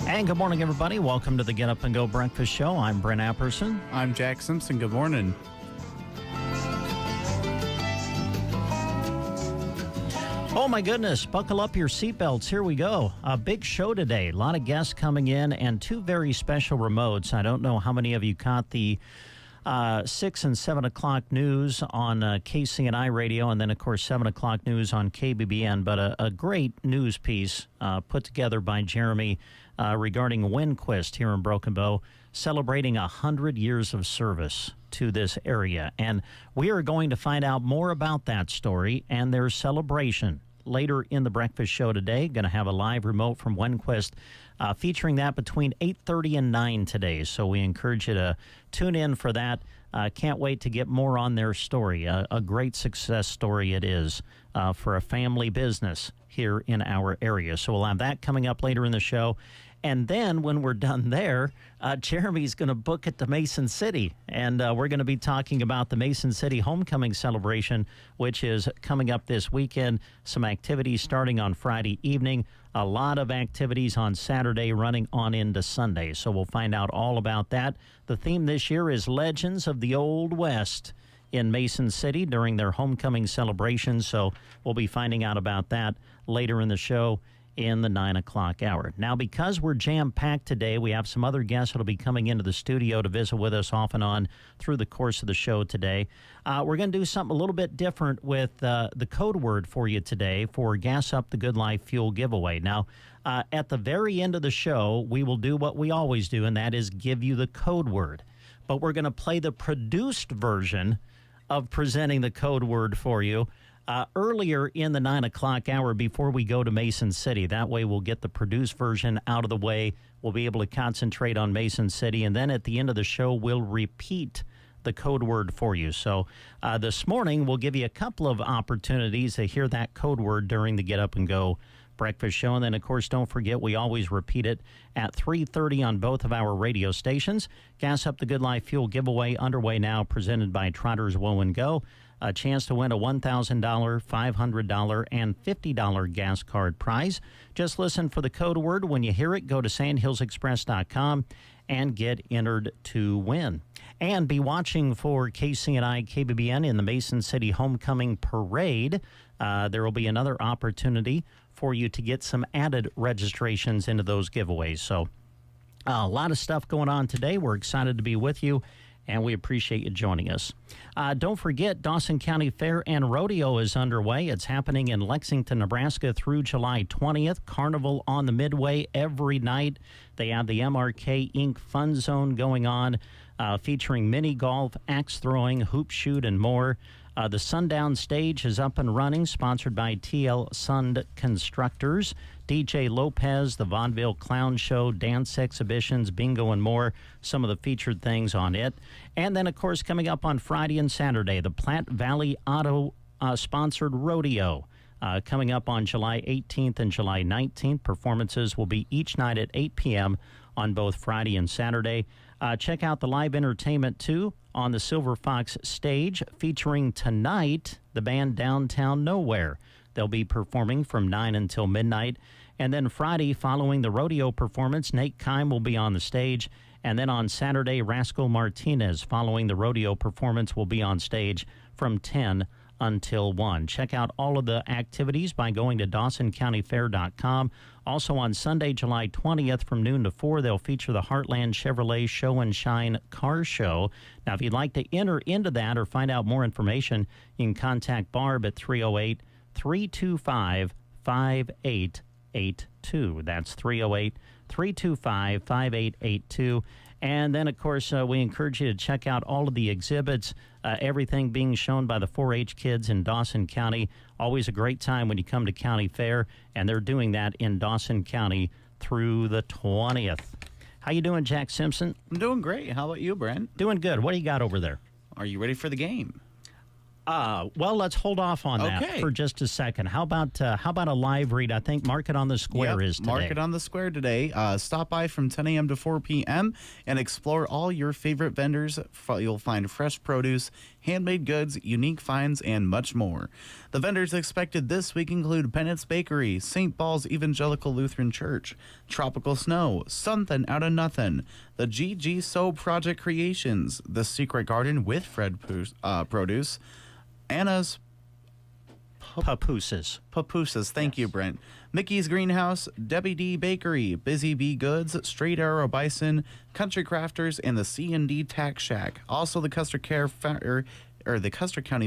And good morning, everybody. Welcome to the Get Up and Go Breakfast Show. I'm Brent Apperson. I'm Jack Simpson. Good morning. Oh, my goodness. Buckle up your seatbelts. Here we go. A big show today. A lot of guests coming in and two very special remotes. I don't know how many of you caught the 6 and 7 o'clock news on KCNI radio, and then, of course, 7 o'clock news on KBBN. But a great news piece put together by Jeremy regarding Windquist here in Broken Bow, celebrating 100 years of service to this area. And we are going to find out more about that story and their celebration later in the breakfast show today. Going to have a live remote from Windquist featuring that between 8:30 and 9 today. So we encourage you to tune in for that. Can't wait to get more on their story. A great success story it is for a family business here in our area. So we'll have that coming up later in the show. And then when we're done there, Jeremy's going to book it to Mason City. And we're going to be talking about the Mason City Homecoming Celebration, which is coming up this weekend. Some activities starting on Friday evening. A lot of activities on Saturday running on into Sunday. So we'll find out all about that. The theme this year is Legends of the Old West in Mason City during their homecoming celebration. So we'll be finding out about that later in the show in the 9 o'clock hour. Now, because we're jam-packed today, we have some other guests that will be coming into the studio to visit with us off and on through the course of the show today. We're going to do something a little bit different with the code word for you today for Gas Up the Good Life Fuel giveaway. Now, at the very end of the show, we will do what we always do, and that is give you the code word. But we're going to play the produced version of presenting the code word for you earlier in the 9 o'clock hour before we go to Mason City. That way we'll get the produced version out of the way. We'll be able to concentrate on Mason City. And then at the end of the show, we'll repeat the code word for you. So this morning, we'll give you a couple of opportunities to hear that code word during the Get Up and Go breakfast show. And then, of course, don't forget, we always repeat it at 3:30 on both of our radio stations. Gas Up the Good Life Fuel giveaway underway now, presented by Trotters Woe and Go. A chance to win a $1,000, $500, and $50 gas card prize. Just listen for the code word. When you hear it, go to sandhillsexpress.com and get entered to win. And be watching for KCNI KBBN in the Mason City Homecoming Parade. There will be another opportunity for you to get some added registrations into those giveaways. So a lot of stuff going on today. We're excited to be with you, and we appreciate you joining us. Don't forget, Dawson County Fair and Rodeo is underway. It's happening in Lexington, Nebraska through July 20th. Carnival on the Midway every night. They have the MRK Inc. Fun Zone going on, featuring mini golf, axe throwing, hoop shoot, and more. The Sundown Stage is up and running, sponsored by TL Sund Constructors. DJ Lopez, the Vaudeville Clown Show, dance exhibitions, bingo, and more. Some of the featured things on it. And then, of course, coming up on Friday and Saturday, the Platte Valley Auto sponsored rodeo. Coming up on July 18th and July 19th. Performances will be each night at 8 p.m. on both Friday and Saturday. Check out the live entertainment, too, on the Silver Fox stage, featuring tonight the band Downtown Nowhere. They'll be performing from 9 until midnight. And then Friday, following the rodeo performance, Nate Kime will be on the stage. And then on Saturday, Rascal Martinez, following the rodeo performance, will be on stage from 10 until 1. Check out all of the activities by going to DawsonCountyFair.com. Also on Sunday, July 20th from noon to 4, they'll feature the Heartland Chevrolet Show and Shine Car Show. Now, if you'd like to enter into that or find out more information, you can contact Barb at 308-325-5882. That's 308-325-5882. And then, of course, we encourage you to check out all of the exhibits, everything being shown by the 4-H kids in Dawson County. Always a great time when you come to County Fair, and they're doing that in Dawson County through the 20th. How you doing, Jack Simpson? I'm doing great. How about you, Brent? Doing good. What do you got over there? Are you ready for the game? Well, let's hold off on that Okay. for just a second. How about a live read? I think Market on the Square is today. Market on the Square today. Stop by from 10 a.m. to 4 p.m. and explore all your favorite vendors. You'll find fresh produce, handmade goods, unique finds, and much more. The vendors expected this week include Bennett's Bakery, St. Paul's Evangelical Lutheran Church, Tropical Snow, Something Out of Nothing, the GG So Project Creations, The Secret Garden with Fred Produce, Anna's Papooses. Thank you, Brent. Mickey's Greenhouse, Debbie D Bakery, Busy Bee Goods, Straight Arrow Bison, Country Crafters, and the C&D Tax Shack. Also, the Custer County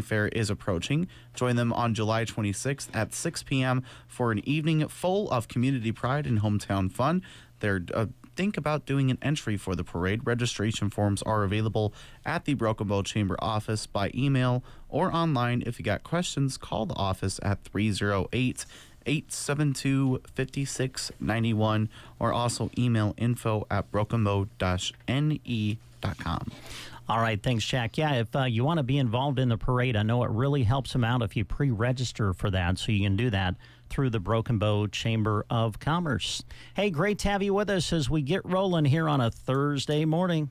Fair is approaching. Join them on July 26th at 6 p.m. for an evening full of community pride and hometown fun. Think about doing an entry for the parade. Registration forms are available at the Broken Bow Chamber office by email or online. If you got questions, call the office at 308-872-5691 or also email info@brokenbow-ne.com. All right, thanks, Jack. Yeah, if you want to be involved in the parade, I know it really helps them out if you pre-register for that, so you can do that through the Broken Bow Chamber of Commerce. Hey, great to have you with us as we get rolling here on a Thursday morning.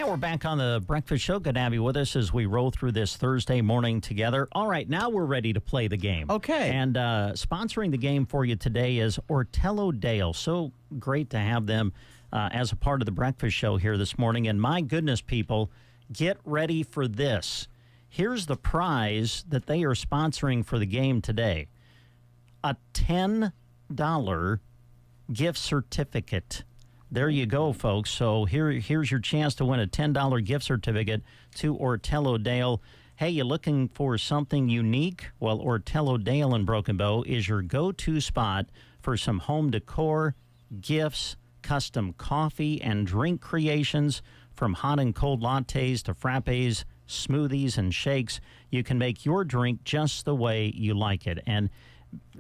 And we're back on the Breakfast Show. Good to have you with us as we roll through this Thursday morning together. All right, now we're ready to play the game. Okay. And sponsoring the game for you today is Ortello Dale. So great to have them as a part of the Breakfast Show here this morning. And my goodness, people, get ready for this. Here's the prize that they are sponsoring for the game today. A $10 gift certificate. There you go, folks. So here's your chance to win a $10 gift certificate to Ortello Dale. Hey, you looking for something unique? Well, Ortello Dale in Broken Bow is your go-to spot for some home decor, gifts, custom coffee and drink creations, from hot and cold lattes to frappes, smoothies, and shakes. You can make your drink just the way you like it. And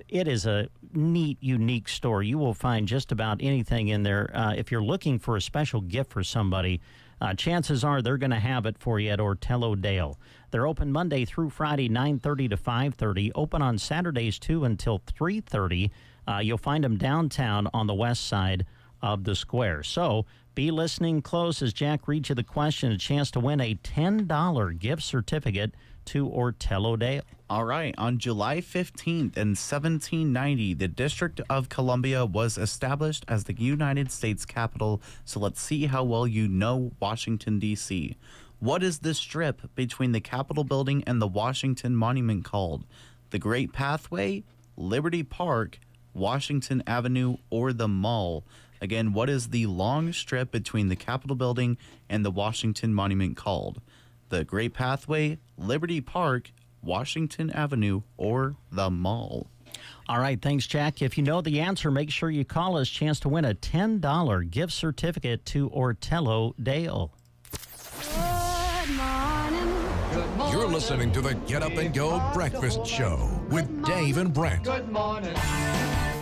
it is a neat, unique store. You will find just about anything in there. If you're looking for a special gift for somebody, chances are they're going to have it for you at Ortello Dale. They're open Monday through Friday, 9:30 to 5:30. Open on Saturdays, too, until 3:30. You'll find them downtown on the west side of the square. So be listening close as Jack reads you the question, a chance to win a $10 gift certificate to Ortello Dale. All right. On July 15th in 1790, the District of Columbia was established as the United States capital. So let's see how well you know Washington, D.C. What is the strip between the Capitol building and the Washington Monument called? The Great Pathway, Liberty Park, Washington Avenue, or the Mall? Again, what is the long strip between the Capitol building and the Washington Monument called? The Great Pathway, Liberty Park, Washington Avenue, or the Mall? All right, thanks, Jack. If you know the answer, make sure you call us. Chance to win a $10 gift certificate to Ortello Dale. Good morning. Good morning. You're listening to the Get Up and Go Breakfast Show with Dave and Brent. Good morning.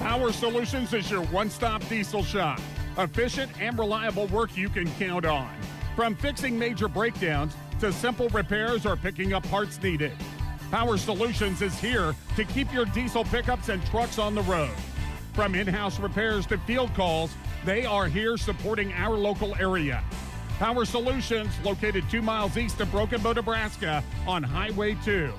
Power Solutions is your one-stop diesel shop. Efficient and reliable work you can count on. From fixing major breakdowns to simple repairs or picking up parts needed, Power Solutions is here to keep your diesel pickups and trucks on the road. From in-house repairs to field calls, they are here supporting our local area. Power Solutions, located 2 miles east of Broken Bow, Nebraska on Highway 2.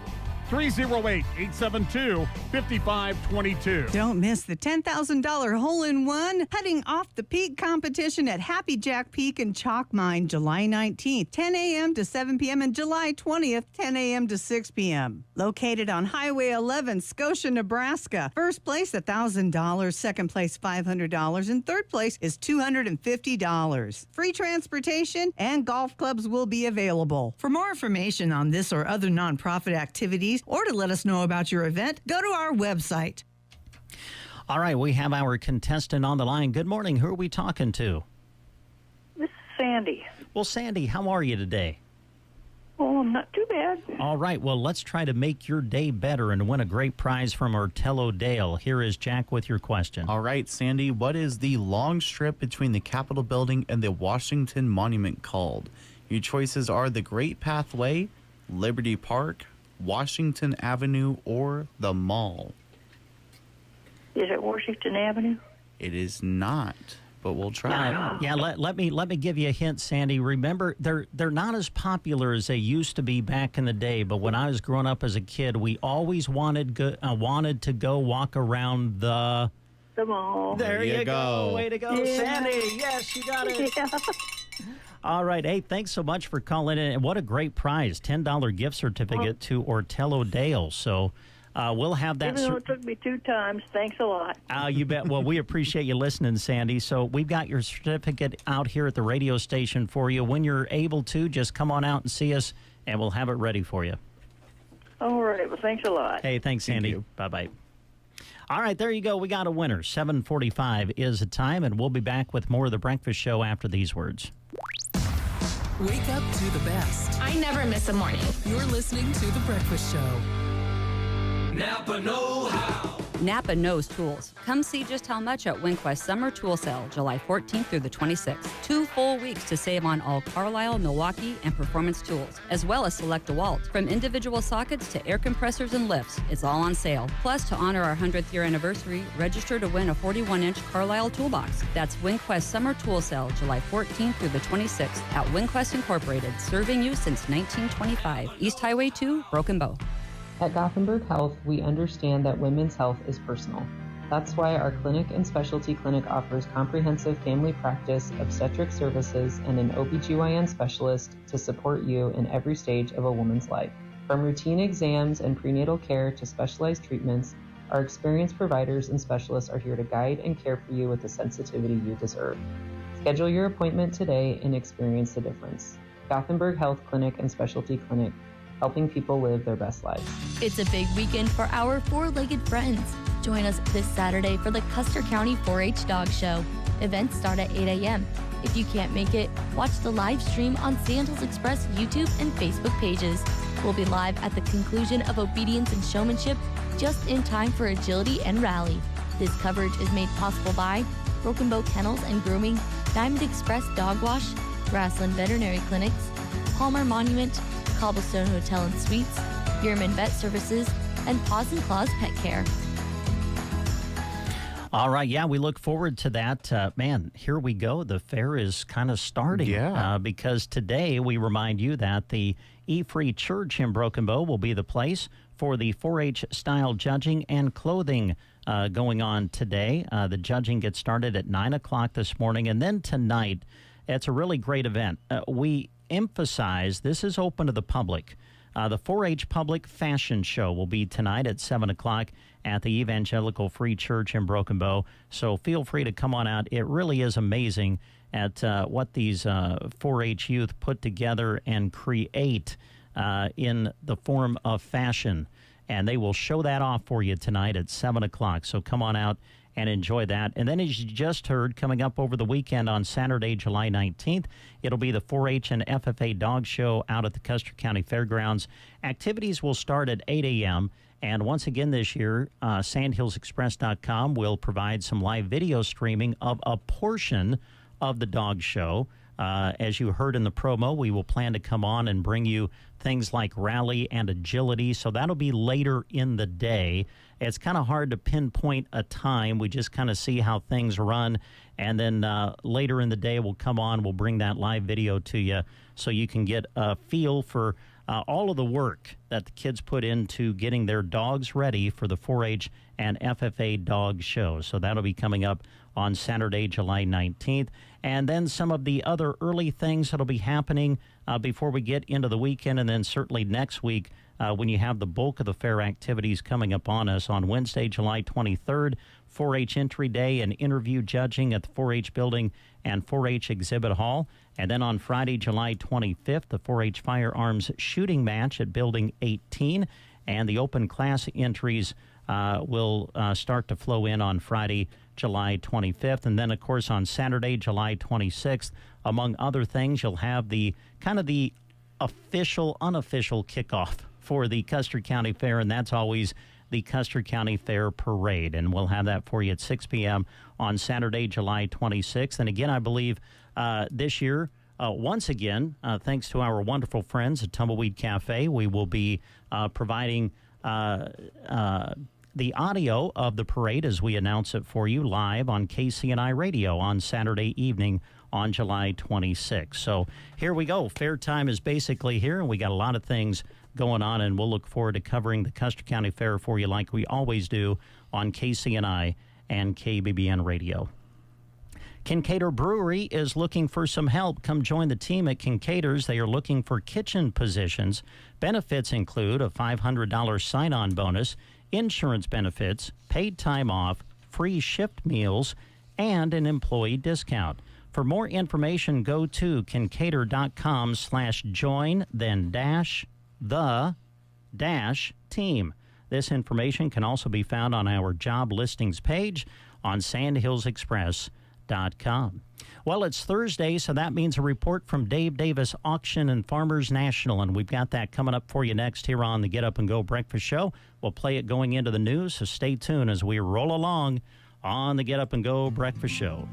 308-872-5522. Don't miss the $10,000 hole-in-one heading off the peak competition at Happy Jack Peak and Chalk Mine July 19th, 10 a.m. to 7 p.m. and July 20th, 10 a.m. to 6 p.m. Located on Highway 11, Scotia, Nebraska. First place, $1,000. Second place, $500. And third place is $250. Free transportation and golf clubs will be available. For more information on this or other nonprofit activities, or to let us know about your event, go to our website. All right, we have our contestant on the line. Good morning. Who are we talking to? This is Sandy. Well, Sandy, how are you today? Oh, not too bad. All right, well, let's try to make your day better and win a great prize from Ortello Dale. Here is Jack with your question. All right, Sandy, what is the long strip between the Capitol building and the Washington Monument called? Your choices are the Great Pathway, Liberty Park, Washington Avenue, or the Mall. Is it Washington Avenue? It is not, but we'll try. Let me give you a hint, Sandy. Remember, they're not as popular as they used to be back in the day. But when I was growing up as a kid, we always wanted to go walk around the Mall. There you go. Way to go, Yeah. Sandy. Yes, you got it. Yeah. All right. Hey, thanks so much for calling in. And what a great prize, $10 gift certificate to Ortello Dale. So we'll have that. Even though it took me 2 times, thanks a lot. You bet. Well, we appreciate you listening, Sandy. So we've got your certificate out here at the radio station for you. When you're able to, just come on out and see us, and we'll have it ready for you. All right. Well, thanks a lot. Hey, thanks, Sandy. Bye-bye. All right, there you go. We got a winner. 7:45 is the time, and we'll be back with more of the Breakfast Show after these words. Wake up to the best. I never miss a morning. You're listening to The Breakfast Show. Napa know-how. Napa knows tools. Come see just how much at WinQuest Summer Tool Sale, July 14th through the 26th. 2 full weeks to save on all Carlisle, Milwaukee, and Performance tools, as well as select DeWalt. From individual sockets to air compressors and lifts, it's all on sale. Plus, to honor our 100th year anniversary, register to win a 41-inch Carlisle toolbox. That's WinQuest Summer Tool Sale, July 14th through the 26th at WinQuest Incorporated, serving you since 1925. East Highway 2, Broken Bow. At Gothenburg Health, we understand that women's health is personal. That's why our clinic and specialty clinic offers comprehensive family practice, obstetric services, and an OBGYN specialist to support you in every stage of a woman's life. From routine exams and prenatal care to specialized treatments, our experienced providers and specialists are here to guide and care for you with the sensitivity you deserve. Schedule your appointment today and experience the difference. Gothenburg Health Clinic and Specialty Clinic, helping people live their best lives. It's a big weekend for our four-legged friends. Join us this Saturday for the Custer County 4-H Dog Show. Events start at 8 a.m. If you can't make it, watch the live stream on Sandals Express YouTube and Facebook pages. We'll be live at the conclusion of Obedience and Showmanship, just in time for agility and rally. This coverage is made possible by Broken Bow Kennels and Grooming, Diamond Express Dog Wash, Grassland Veterinary Clinics, Palmer Monument, Cobblestone Hotel and Suites, Yearman Vet Services, and Paws and Claws Pet Care. All right, yeah, we look forward to that. Man, here we go. The fair is kind of starting. Yeah. Because today we remind you that the E-Free Church in Broken Bow will be the place for the 4-H style judging and clothing going on today. The judging gets started at 9 o'clock this morning, and then tonight, it's a really great event. We emphasize this is open to the public. The 4-H Public Fashion Show will be tonight at 7 o'clock at the Evangelical Free Church in Broken Bow. So feel free to come on out. It really is amazing at what these 4-H youth put together and create in the form of fashion. And they will show that off for you tonight at 7 o'clock. So come on out and enjoy that. And then, as you just heard, coming up over the weekend on Saturday, July 19th, it'll be the 4-H and FFA Dog Show out at the Custer County Fairgrounds. Activities will start at 8 a.m., and once again this year, sandhillsexpress.com will provide some live video streaming of a portion of the dog show. As you heard in the promo, we will plan to come on and bring you things like rally and agility, so that'll be later in the day. It's kind of hard to pinpoint a time. We just kind of see how things run, and then later in the day we'll come on, we'll bring that live video to you so you can get a feel for all of the work that the kids put into getting their dogs ready for the 4-H and FFA dog show. So that'll be coming up on Saturday, July 19th. And then some of the other early things that'll be happening before we get into the weekend, and then certainly next week when you have the bulk of the fair activities coming up on us. On Wednesday, July 23rd, 4-H Entry Day and interview judging at the 4-H Building and 4-H Exhibit Hall. And then on Friday, July 25th, the 4-H Firearms Shooting Match at Building 18. And the open class entries will start to flow in on Friday, July 25th. And then, of course, on Saturday, July 26th, among other things, you'll have the kind of the official, unofficial kickoff for the Custer County Fair, and that's always the Custer County Fair Parade. And we'll have that for you at 6 p.m. on Saturday, July 26th. And again, I believe this year, once again, thanks to our wonderful friends at Tumbleweed Cafe, we will be providing the audio of the parade as we announce it for you live on KCNI Radio on Saturday evening on July 26th. So here we go. Fair time is basically here, and we got a lot of things going on, and we'll look forward to covering the Custer County Fair for you like we always do on KCNI and KBBN Radio. Kincaidor Brewery is looking for some help. Come join the team at Kincaidor's. They are looking for kitchen positions. Benefits include a $500 sign-on bonus, insurance benefits, paid time off, free shift meals, and an employee discount. For more information, go to kincaidor.com/join, then -the-team. This information can also be found on our job listings page on sandhillsexpress.com. Well, Well, it's Thursday, so that means a report from Dave Davis Auction and Farmers National, and we've got that coming up for you next here on the Get Up and Go Breakfast Show. We'll play it going into the news, so stay tuned as we roll along on the Get Up and Go Breakfast Show.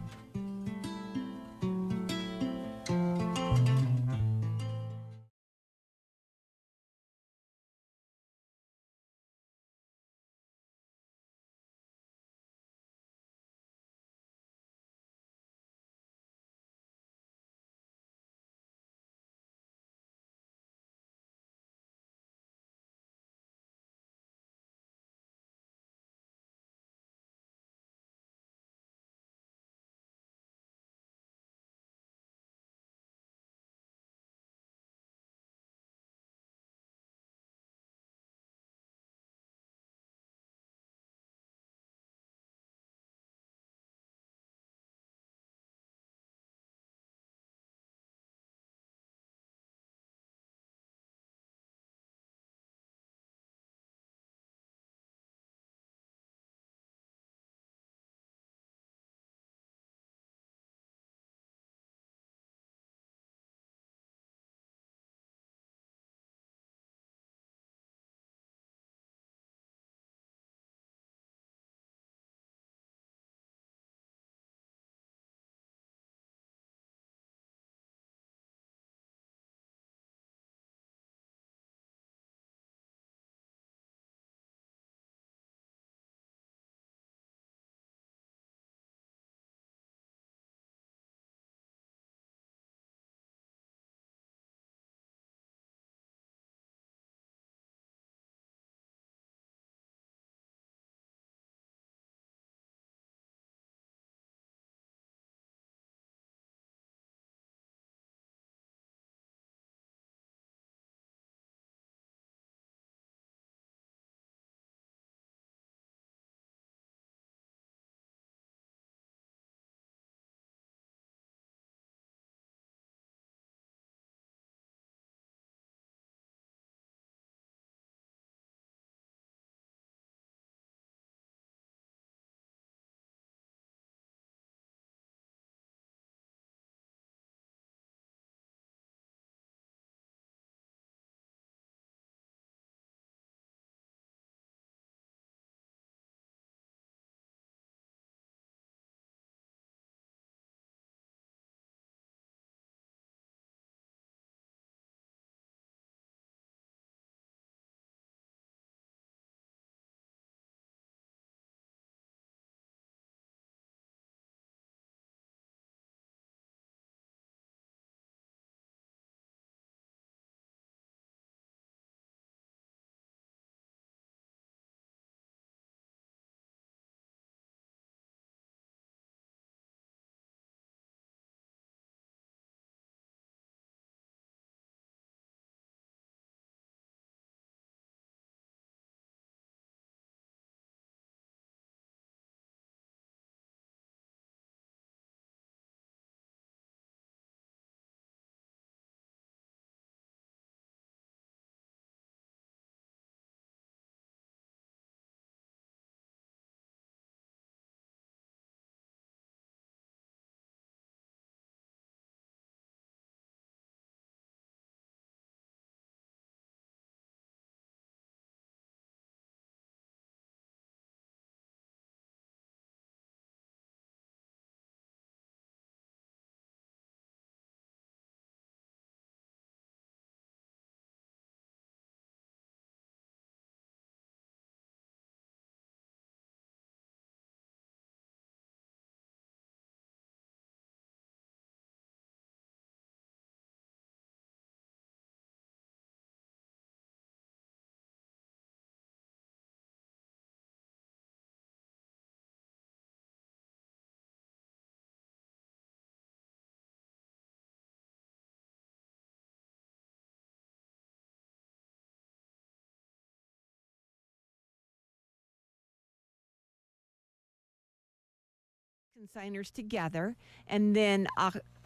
Consigners together, and then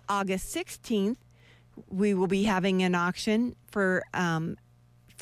August 16th we will be having an auction for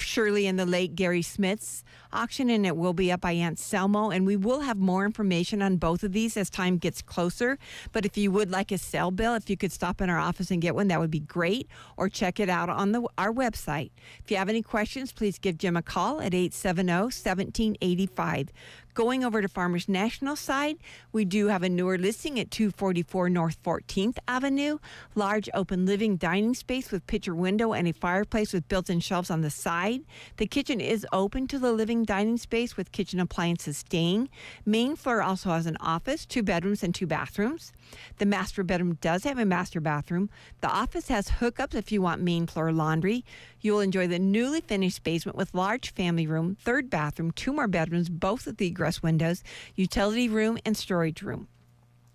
Shirley and the late Gary Smith's auction, and it will be up by Aunt Selmo. And we will have more information on both of these as time gets closer. But if you would like a sale bill, if you could stop in our office and get one, that would be great. Or check it out on our website. If you have any questions, please give Jim a call at 870-1785. Going over to Farmers National side, we do have a newer listing at 244 North 14th Avenue. Large open living dining space with picture window and a fireplace with built-in shelves on the side. The kitchen is open to the living dining space with kitchen appliances staying. Main floor also has an office, 2 bedrooms and 2 bathrooms. The master bedroom does have a master bathroom. The office has hookups if you want main floor laundry. You'll enjoy the newly finished basement with large family room, 3rd bathroom, 2 more bedrooms, both with egress windows, utility room, and storage room.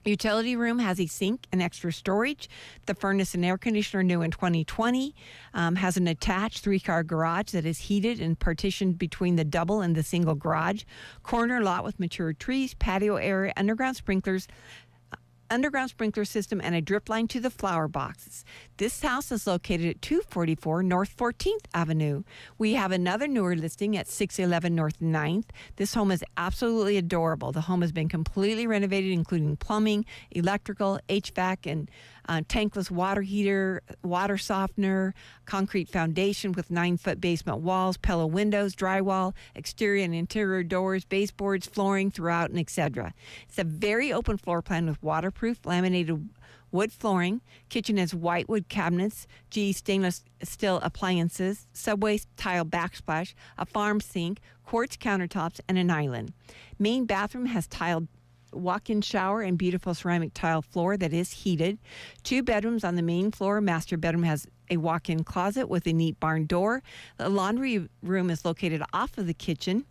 Utility room has a sink and extra storage. The furnace and air conditioner, new in 2020, has an attached 3-car garage that is heated and partitioned between the double and the single garage. Corner lot with mature trees, patio area, underground sprinkler system, and a drip line to the flower boxes. This house is located at 244 North 14th Avenue. We have another newer listing at 611 North 9th. This home is absolutely adorable. The home has been completely renovated, including plumbing, electrical, HVAC, and tankless water heater, water softener, concrete foundation with 9-foot basement walls, pillow windows, drywall, exterior and interior doors, baseboards, flooring throughout, and etc. It's a very open floor plan with waterproof laminated wood flooring. Kitchen has whitewood cabinets, GE stainless steel appliances, subway tile backsplash, a farm sink, quartz countertops, and an island. Main bathroom has tiled walk-in shower and beautiful ceramic tile floor that is heated. 2 bedrooms on the main floor. Master bedroom has a walk-in closet with a neat barn door. The laundry room is located off of the kitchen.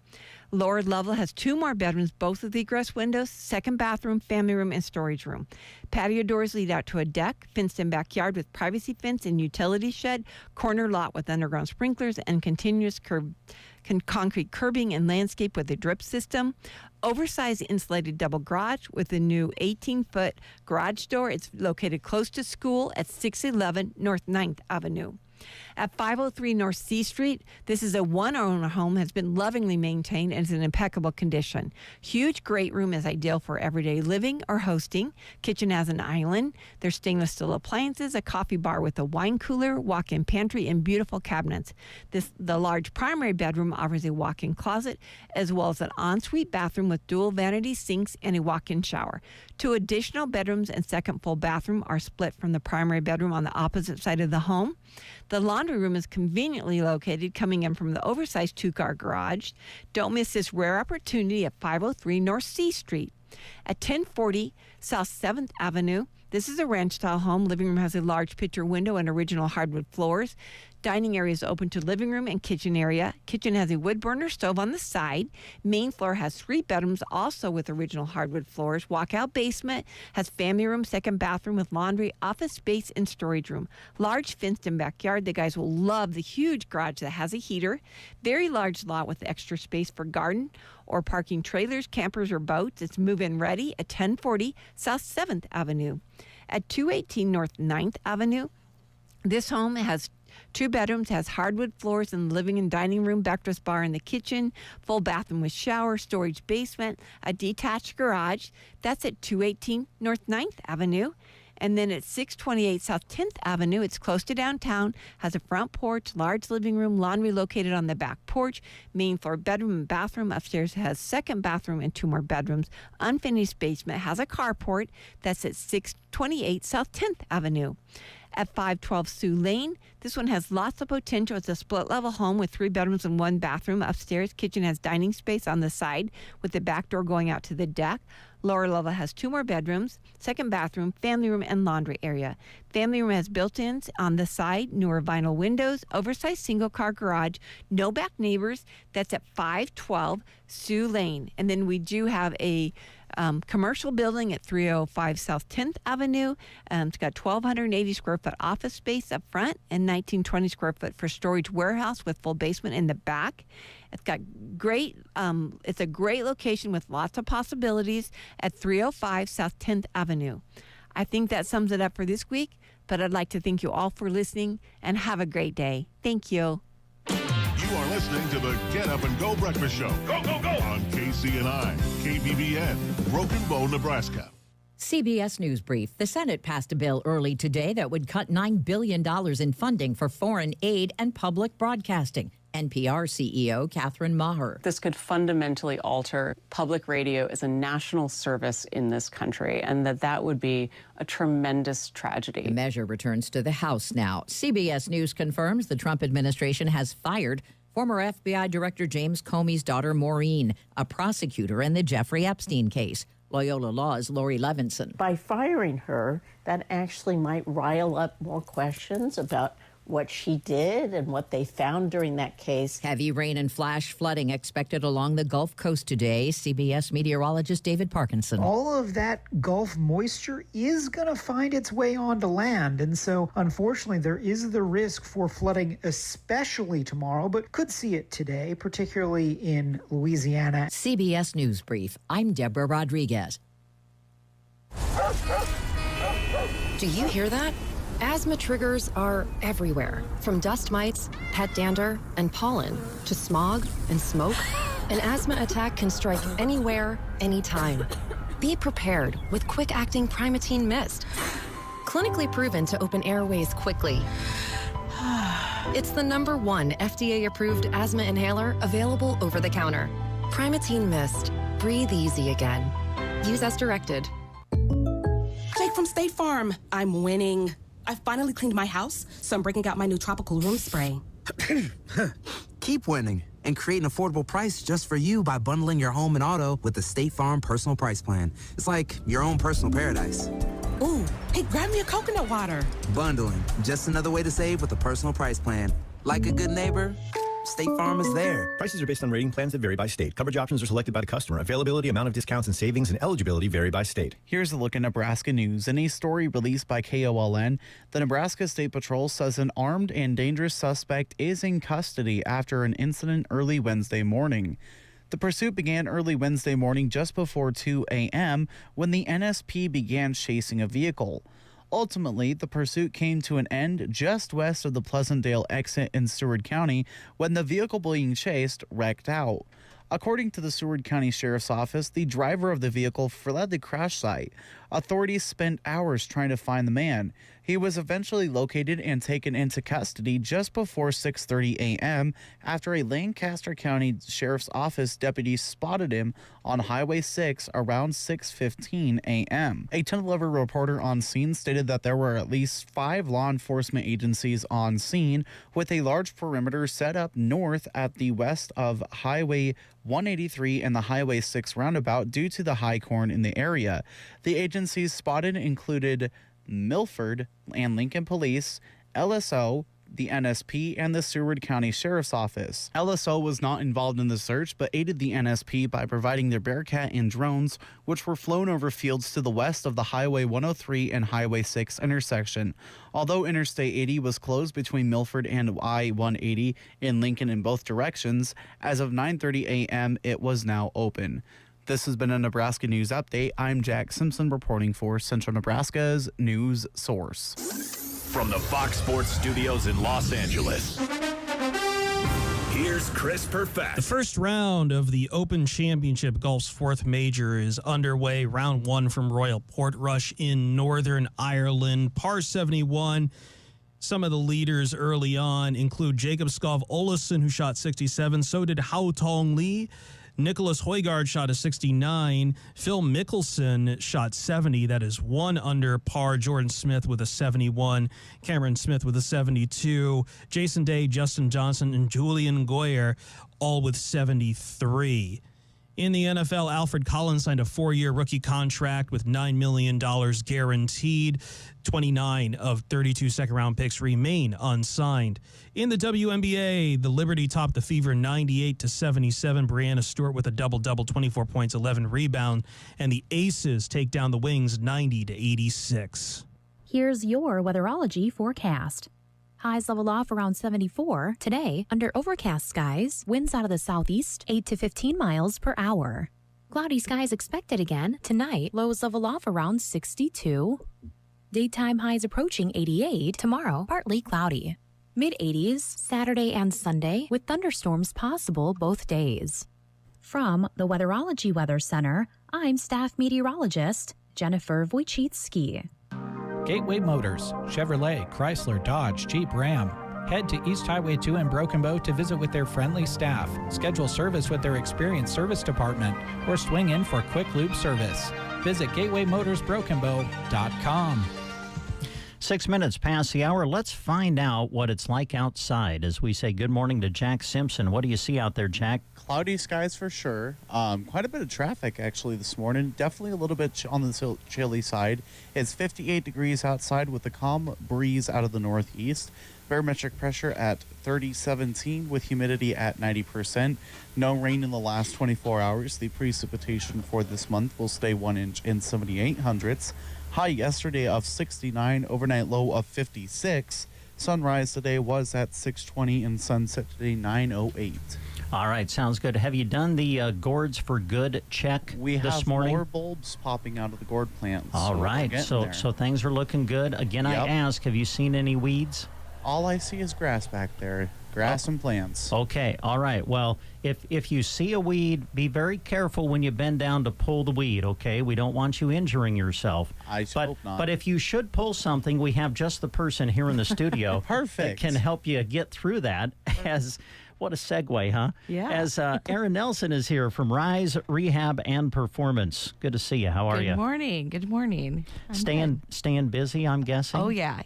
Lower level has 2 more bedrooms, both with egress windows, 2nd bathroom, family room, and storage room. Patio doors lead out to a deck, fenced-in backyard with privacy fence and utility shed, corner lot with underground sprinklers and continuous concrete curbing and landscape with a drip system. Oversized insulated double garage with a new 18-foot garage door. It's located close to school at 611 North 9th Avenue. At 503 North C Street, this is a one-owner home, has been lovingly maintained and is in impeccable condition. Huge great room is ideal for everyday living or hosting. Kitchen has an island. There's stainless steel appliances, a coffee bar with a wine cooler, walk-in pantry, and beautiful cabinets. The large primary bedroom offers a walk-in closet as well as an ensuite bathroom with dual vanity sinks and a walk-in shower. 2 additional bedrooms and 2nd full bathroom are split from the primary bedroom on the opposite side of the home. The laundry room is conveniently located coming in from the oversized 2-car garage. Don't miss this rare opportunity at 503 North C Street. At 1040 South 7th Avenue, this is a ranch-style home. Living room has a large picture window and original hardwood floors. Dining area is open to living room and kitchen area. Kitchen has a wood burner stove on the side. Main floor has 3 bedrooms, also with original hardwood floors. Walkout basement has family room, 2nd bathroom with laundry, office space, and storage room. Large fenced-in backyard. The guys will love the huge garage that has a heater. Very large lot with extra space for garden or parking trailers, campers, or boats. It's move-in ready at 1040 South 7th Avenue. At 218 North 9th Avenue, this home has 2 bedrooms, has hardwood floors in the living and dining room, breakfast bar in the kitchen, full bathroom with shower, storage basement, a detached garage. That's at 218 North 9th Avenue. And then at 628 South 10th Avenue, it's close to downtown, has a front porch, large living room, laundry located on the back porch, main floor bedroom and bathroom. Upstairs has 2nd bathroom and 2 more bedrooms. Unfinished basement, has a carport. That's at 628 South 10th Avenue. At 512 Sioux Lane, this one has lots of potential. It's a split-level home with 3 bedrooms and 1 bathroom. Upstairs, kitchen has dining space on the side with the back door going out to the deck. Lower level has 2 more bedrooms, 2nd bathroom, family room, and laundry area. Family room has built-ins on the side, newer vinyl windows, oversized single-car garage, no back neighbors. That's at 512 Sioux Lane. And then we do have a commercial building at 305 South 10th Avenue. It's got 1,280 square foot office space up front and 1,920 square foot for storage warehouse with full basement in the back. It's got it's a great location with lots of possibilities at 305 South 10th Avenue. I think that sums it up for this week, but I'd like to thank you all for listening and have a great day. Thank you. You You are listening to the Get Up and Go Breakfast Show. Go, go, go! On KCNI, KBBN, Broken Bow, Nebraska. CBS News Brief. The Senate passed a bill early today that would cut $9 billion in funding for foreign aid and public broadcasting. NPR CEO Catherine Maher. This could fundamentally alter public radio as a national service in this country, and that would be a tremendous tragedy. The measure returns to the House now. CBS News confirms the Trump administration has fired former FBI Director James Comey's daughter Maureen, a prosecutor in the Jeffrey Epstein case. Loyola Law's Lori Levinson. By firing her, that actually might rile up more questions about what she did and what they found during that case. Heavy rain and flash flooding expected along the Gulf Coast today. CBS meteorologist David Parkinson. All of that Gulf moisture is going to find its way onto land. And so, unfortunately, there is the risk for flooding, especially tomorrow, but could see it today, particularly in Louisiana. CBS News Brief. I'm Deborah Rodriguez. Do you hear that? Asthma triggers are everywhere, from dust mites, pet dander, and pollen, to smog and smoke. An asthma attack can strike anywhere, anytime. Be prepared with quick-acting Primatene Mist. Clinically proven to open airways quickly. It's the #1 FDA-approved asthma inhaler available over the counter. Primatene Mist. Breathe easy again. Use as directed. Jake from State Farm. I'm winning. I finally cleaned my house, so I'm breaking out my new tropical room spray. Keep winning and create an affordable price just for you by bundling your home and auto with the State Farm Personal Price Plan. It's like your own personal paradise. Ooh, hey, grab me a coconut water. Bundling, just another way to save with a personal price plan. Like a good neighbor, State Farm is there. Prices are based on rating plans that vary by state. Coverage options are selected by the customer. Availability, amount of discounts and savings, and eligibility vary by state. Here's a look at Nebraska news. In a story released by KOLN, the Nebraska State Patrol says an armed and dangerous suspect is in custody after an incident early Wednesday morning. The pursuit began early Wednesday morning just before 2 a.m. when the NSP began chasing a vehicle. Ultimately, the pursuit came to an end just west of the Pleasantdale exit in Seward County when the vehicle being chased wrecked out. According to the Seward County Sheriff's Office, the driver of the vehicle fled the crash site. Authorities spent hours trying to find the man. He was eventually located and taken into custody just before 6:30 a.m. after a Lancaster County Sheriff's Office deputy spotted him on Highway 6 around 6:15 a.m. A 1011 reporter on scene stated that there were at least 5 law enforcement agencies on scene with a large perimeter set up north at the west of Highway 183 and the Highway 6 roundabout due to the high corn in the area. The agencies spotted included Milford and Lincoln Police, LSO, the NSP, and the Seward County Sheriff's Office. LSO was not involved in the search, but aided the NSP by providing their Bearcat and drones, which were flown over fields to the west of the Highway 103 and Highway 6 intersection. Although Interstate 80 was closed between Milford and I-180 in Lincoln in both directions, as of 9:30 a.m., it was now open. This has been a Nebraska News Update. I'm Jack Simpson reporting for Central Nebraska's news source. From the Fox Sports Studios in Los Angeles, here's Chris Perfett. The first round of the Open Championship Golf's 4th major is underway. Round 1 from Royal Portrush in Northern Ireland. Par 71. Some of the leaders early on include Jacob Skov Olesen, who shot 67. So did Hao Tong Lee. Nicholas Højgaard shot a 69. Phil Mickelson shot 70. That is 1 under par. Jordan Smith with a 71. Cameron Smith with a 72. Jason Day, Justin Johnson, and Julian Goyer all with 73. In the NFL, Alfred Collins signed a 4-year rookie contract with $9 million guaranteed. 29 of 32 second-round picks remain unsigned. In the WNBA, the Liberty topped the Fever 98-77. Brianna Stewart with a double-double, 24 points, 11 rebounds. And the Aces take down the Wings 90-86. Here's your weatherology forecast. Highs level off around 74. Today, under overcast skies, winds out of the southeast, 8 to 15 miles per hour. Cloudy skies expected again. Tonight, lows level off around 62. Daytime highs approaching 88. Tomorrow, partly cloudy. Mid-80s Saturday and Sunday with thunderstorms possible both days. From the Weatherology Weather Center, I'm staff meteorologist Jennifer Wojcicki. Gateway Motors, Chevrolet, Chrysler, Dodge, Jeep, Ram. Head to East Highway 2 in Broken Bow to visit with their friendly staff, schedule service with their experienced service department, or swing in for quick lube service. Visit gatewaymotorsbrokenbow.com. 6 minutes past the hour. Let's find out what it's like outside as we say good morning to Jack Simpson. What do you see out there, Jack? Cloudy skies for sure. Quite a bit of traffic actually this morning. Definitely a little bit on the chilly side. It's 58 degrees outside with a calm breeze out of the northeast. Barometric pressure at 3017 with humidity at 90%. No rain in the last 24 hours. The precipitation for this month will stay 1 inch in 7800ths. High yesterday of 69, overnight low of 56. Sunrise today was at 6:20 and sunset today 9:08. All right, sounds good. Have you done the Gourds for Good check We this have morning? more bulbs popping out of the gourd plants. All right, we're so getting there. so things are looking good. Again, Yep. I ask, have you seen any weeds? All I see is grass back there. Grass and plants. Okay, all right. Well, if you see a weed, be very careful when you bend down to pull the weed, okay? We don't want you injuring yourself. I hope not. But if you should pull something, we have just the person here in the studio Perfect. that can help you get through that. As what a segue, huh? Yeah. As Erin Nelson is here from Rise Rehab and Performance. Good to see you. How are you? Good morning. Good morning. Staying busy, I'm guessing. Oh, yeah,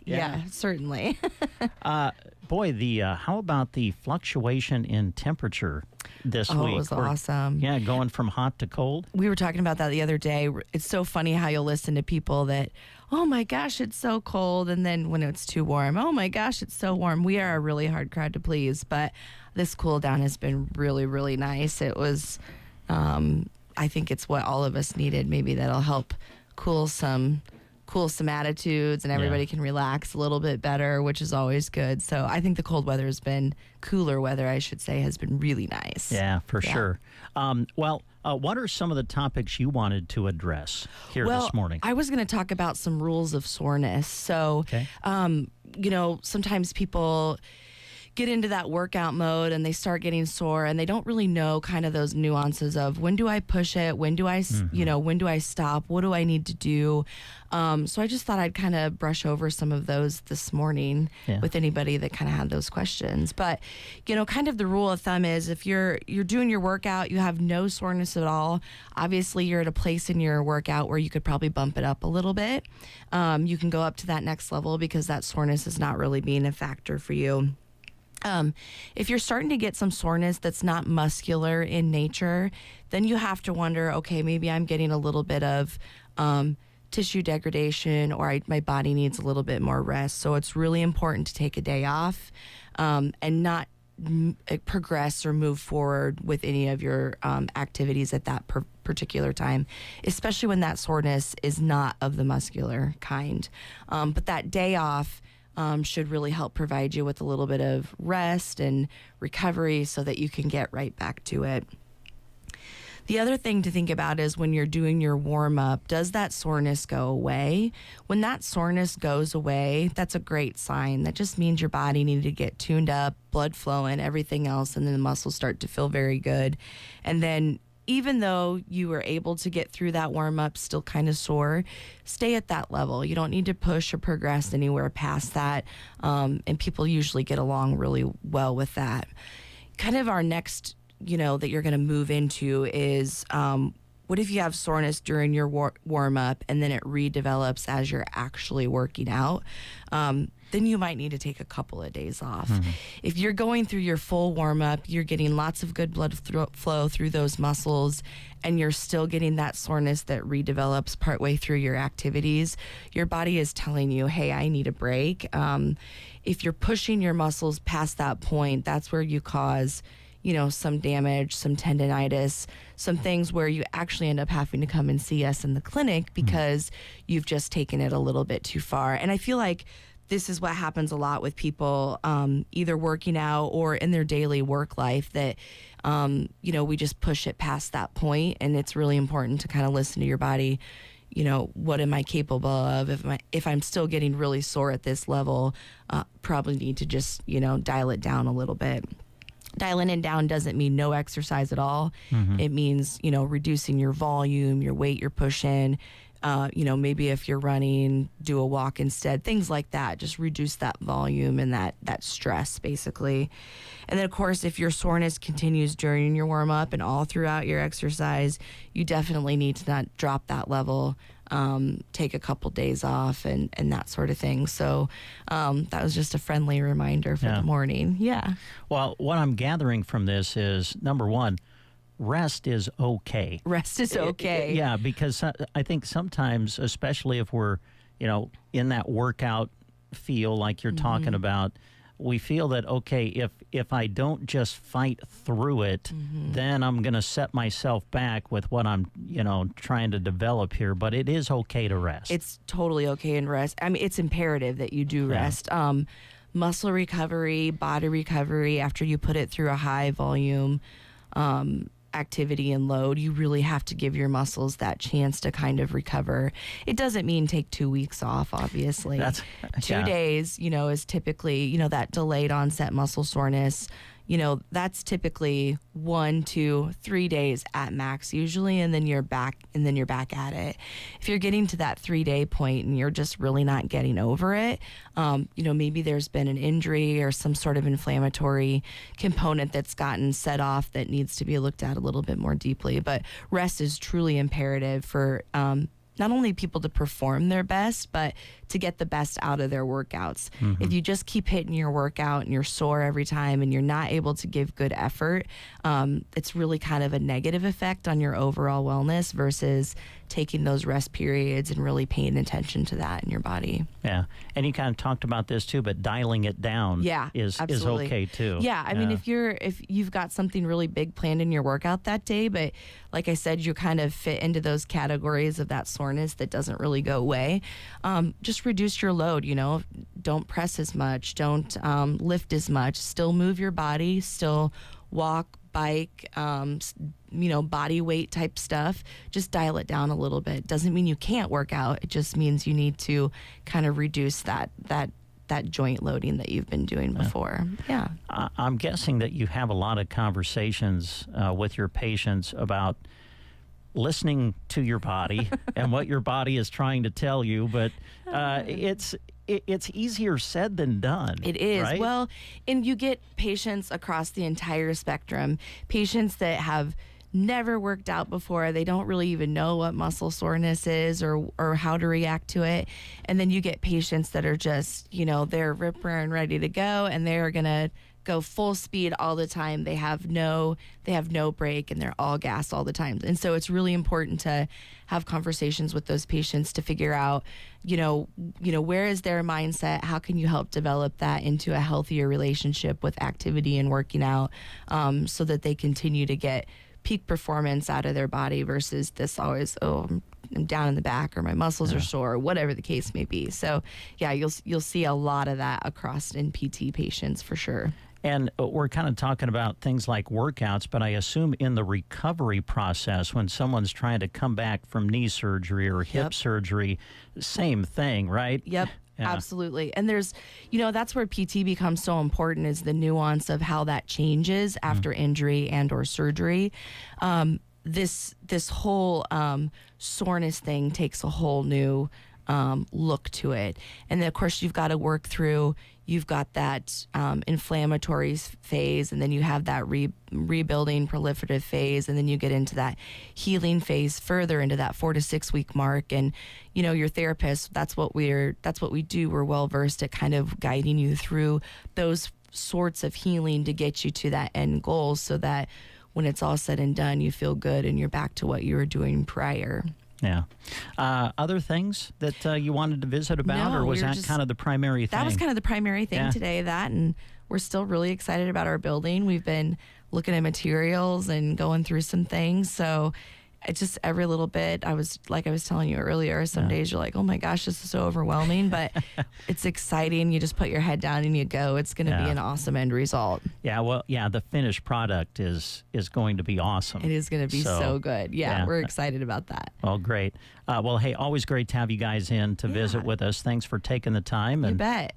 certainly. Boy, how about the fluctuation in temperature this week? It was awesome. Yeah, going from hot to cold. We were talking about that the other day. It's so funny how you'll listen to people that, oh my gosh, it's so cold. And then when it's too warm, oh my gosh, it's so warm. We are a really hard crowd to please. But this cool down has been really, really nice. It was, I think it's what all of us needed. Maybe that'll help cool some attitudes and everybody can relax a little bit better, which is always good. So I think the cold weather has been, cooler weather, I should say, has been really nice. Yeah, for sure. What are some of the topics you wanted to address here this morning? I was going to talk about some rules of soreness. So, sometimes people get into that workout mode and they start getting sore and they don't really know kind of those nuances of when do I push it? When do I, when do I stop? What do I need to do? So I just thought I'd kind of brush over some of those this morning with anybody that kind of had those questions. But, kind of the rule of thumb is if you're doing your workout, you have no soreness at all. Obviously, you're at a place in your workout where you could probably bump it up a little bit. You can go up to that next level because that soreness is not really being a factor for you. If you're starting to get some soreness that's not muscular in nature, then you have to wonder, okay, maybe I'm getting a little bit of tissue degradation or my body needs a little bit more rest. So it's really important to take a day off and not progress or move forward with any of your activities at that particular time, especially when that soreness is not of the muscular kind. But that day off should really help provide you with a little bit of rest and recovery so that you can get right back to it. The other thing to think about is when you're doing your warm-up, does that soreness go away? When that soreness goes away, that's a great sign. That just means your body needed to get tuned up, blood flowing, everything else, and then the muscles start to feel very good. And then even though you were able to get through that warm-up still kind of sore, stay at that level. You don't need to push or progress anywhere past that, and people usually get along really well with that. Kind of our next, that you're going to move into is what if you have soreness during your warm-up and then it redevelops as you're actually working out? Then you might need to take a couple of days off. Mm-hmm. If you're going through your full warm-up, you're getting lots of good blood flow through those muscles, and you're still getting that soreness that redevelops partway through your activities, your body is telling you, hey, I need a break. If you're pushing your muscles past that point, that's where you cause some damage, some tendinitis, some things where you actually end up having to come and see us in the clinic because you've just taken it a little bit too far. And I feel like this is what happens a lot with people either working out or in their daily work life that, we just push it past that point. And it's really important to kind of listen to your body. what am I capable of? If I'm still getting really sore at this level, probably need to just, dial it down a little bit. Dialing it down doesn't mean no exercise at all. Mm-hmm. It means, reducing your volume, your weight you're pushing. Maybe if you're running, do a walk instead, things like that. Just reduce that volume and that stress, basically. And then, of course, if your soreness continues during your warm-up and all throughout your exercise, you definitely need to not drop that level, take a couple days off and that sort of thing. So that was just a friendly reminder for the morning. Yeah. Well, what I'm gathering from this is, number one, rest is okay. Rest is okay. Yeah, because I think sometimes, especially if we're, in that workout feel like you're talking about, we feel that, okay, if I don't just fight through it, then I'm going to set myself back with what I'm, trying to develop here. But it is okay to rest. It's totally okay to rest. I mean, it's imperative that you do rest. Muscle recovery, body recovery, after you put it through a high volume activity and load, you really have to give your muscles that chance to kind of recover. It doesn't mean take 2 weeks off, obviously. That's 2 days, is typically, that delayed onset muscle soreness. That's typically 1 to 3 days at max usually, and then you're back at it. If you're getting to that 3-day point and you're just really not getting over it, maybe there's been an injury or some sort of inflammatory component that's gotten set off that needs to be looked at a little bit more deeply. But rest is truly imperative for not only people to perform their best, but to get the best out of their workouts. If you just keep hitting your workout and you're sore every time and you're not able to give good effort, it's really kind of a negative effect on your overall wellness versus taking those rest periods and really paying attention to that in your body. Yeah. And you kind of talked about this too, but dialing it down is okay too. Yeah. I mean, if you've got something really big planned in your workout that day, but like I said, you kind of fit into those categories of that soreness that doesn't really go away, just reduce your load, don't press as much, don't lift as much, still move your body, still walk, bike, body weight type stuff. Just dial it down a little bit. Doesn't mean you can't work out. It just means you need to kind of reduce that joint loading that you've been doing before. Yeah. I'm guessing that you have a lot of conversations with your patients about listening to your body and what your body is trying to tell you, but it's easier said than done. It is. Right? Well, and you get patients across the entire spectrum, patients that have never worked out before. They don't really even know what muscle soreness is or how to react to it. And then you get patients that are just, they're rip raring ready to go, and they're going to go full speed all the time. They have no break, and they're all gas all the time. And so it's really important to have conversations with those patients to figure out, where is their mindset? How can you help develop that into a healthier relationship with activity and working out, so that they continue to get peak performance out of their body versus this always, I'm down in the back, or my muscles are sore, or whatever the case may be. So yeah, you'll see a lot of that across in PT patients for sure. And we're kind of talking about things like workouts, but I assume in the recovery process, when someone's trying to come back from knee surgery or hip surgery, same thing, right? Yep. Yeah. Absolutely. And there's, that's where PT becomes so important, is the nuance of how that changes after injury and or surgery. This whole soreness thing takes a whole new look to it. And then, of course, you've got to work through, you've got that inflammatory phase, and then you have that rebuilding proliferative phase, and then you get into that healing phase further into that 4 to 6 week mark. And your therapist, that's what we do. We're well versed at kind of guiding you through those sorts of healing to get you to that end goal, so that when it's all said and done, you feel good and you're back to what you were doing prior. Yeah. Other things that you wanted to visit about, or was that kind of the primary thing? That was kind of the primary thing today, and we're still really excited about our building. We've been looking at materials and going through some things. So It's just every little bit. I was telling you earlier, some days you're like, oh my gosh, this is so overwhelming, but it's exciting. You just put your head down and you go. It's going to be an awesome end result. Yeah, well, the finished product is going to be awesome. It is going to be so good. Yeah, we're excited about that. Well, great. Well, hey, always great to have you guys in to visit with us. Thanks for taking the time. You And bet.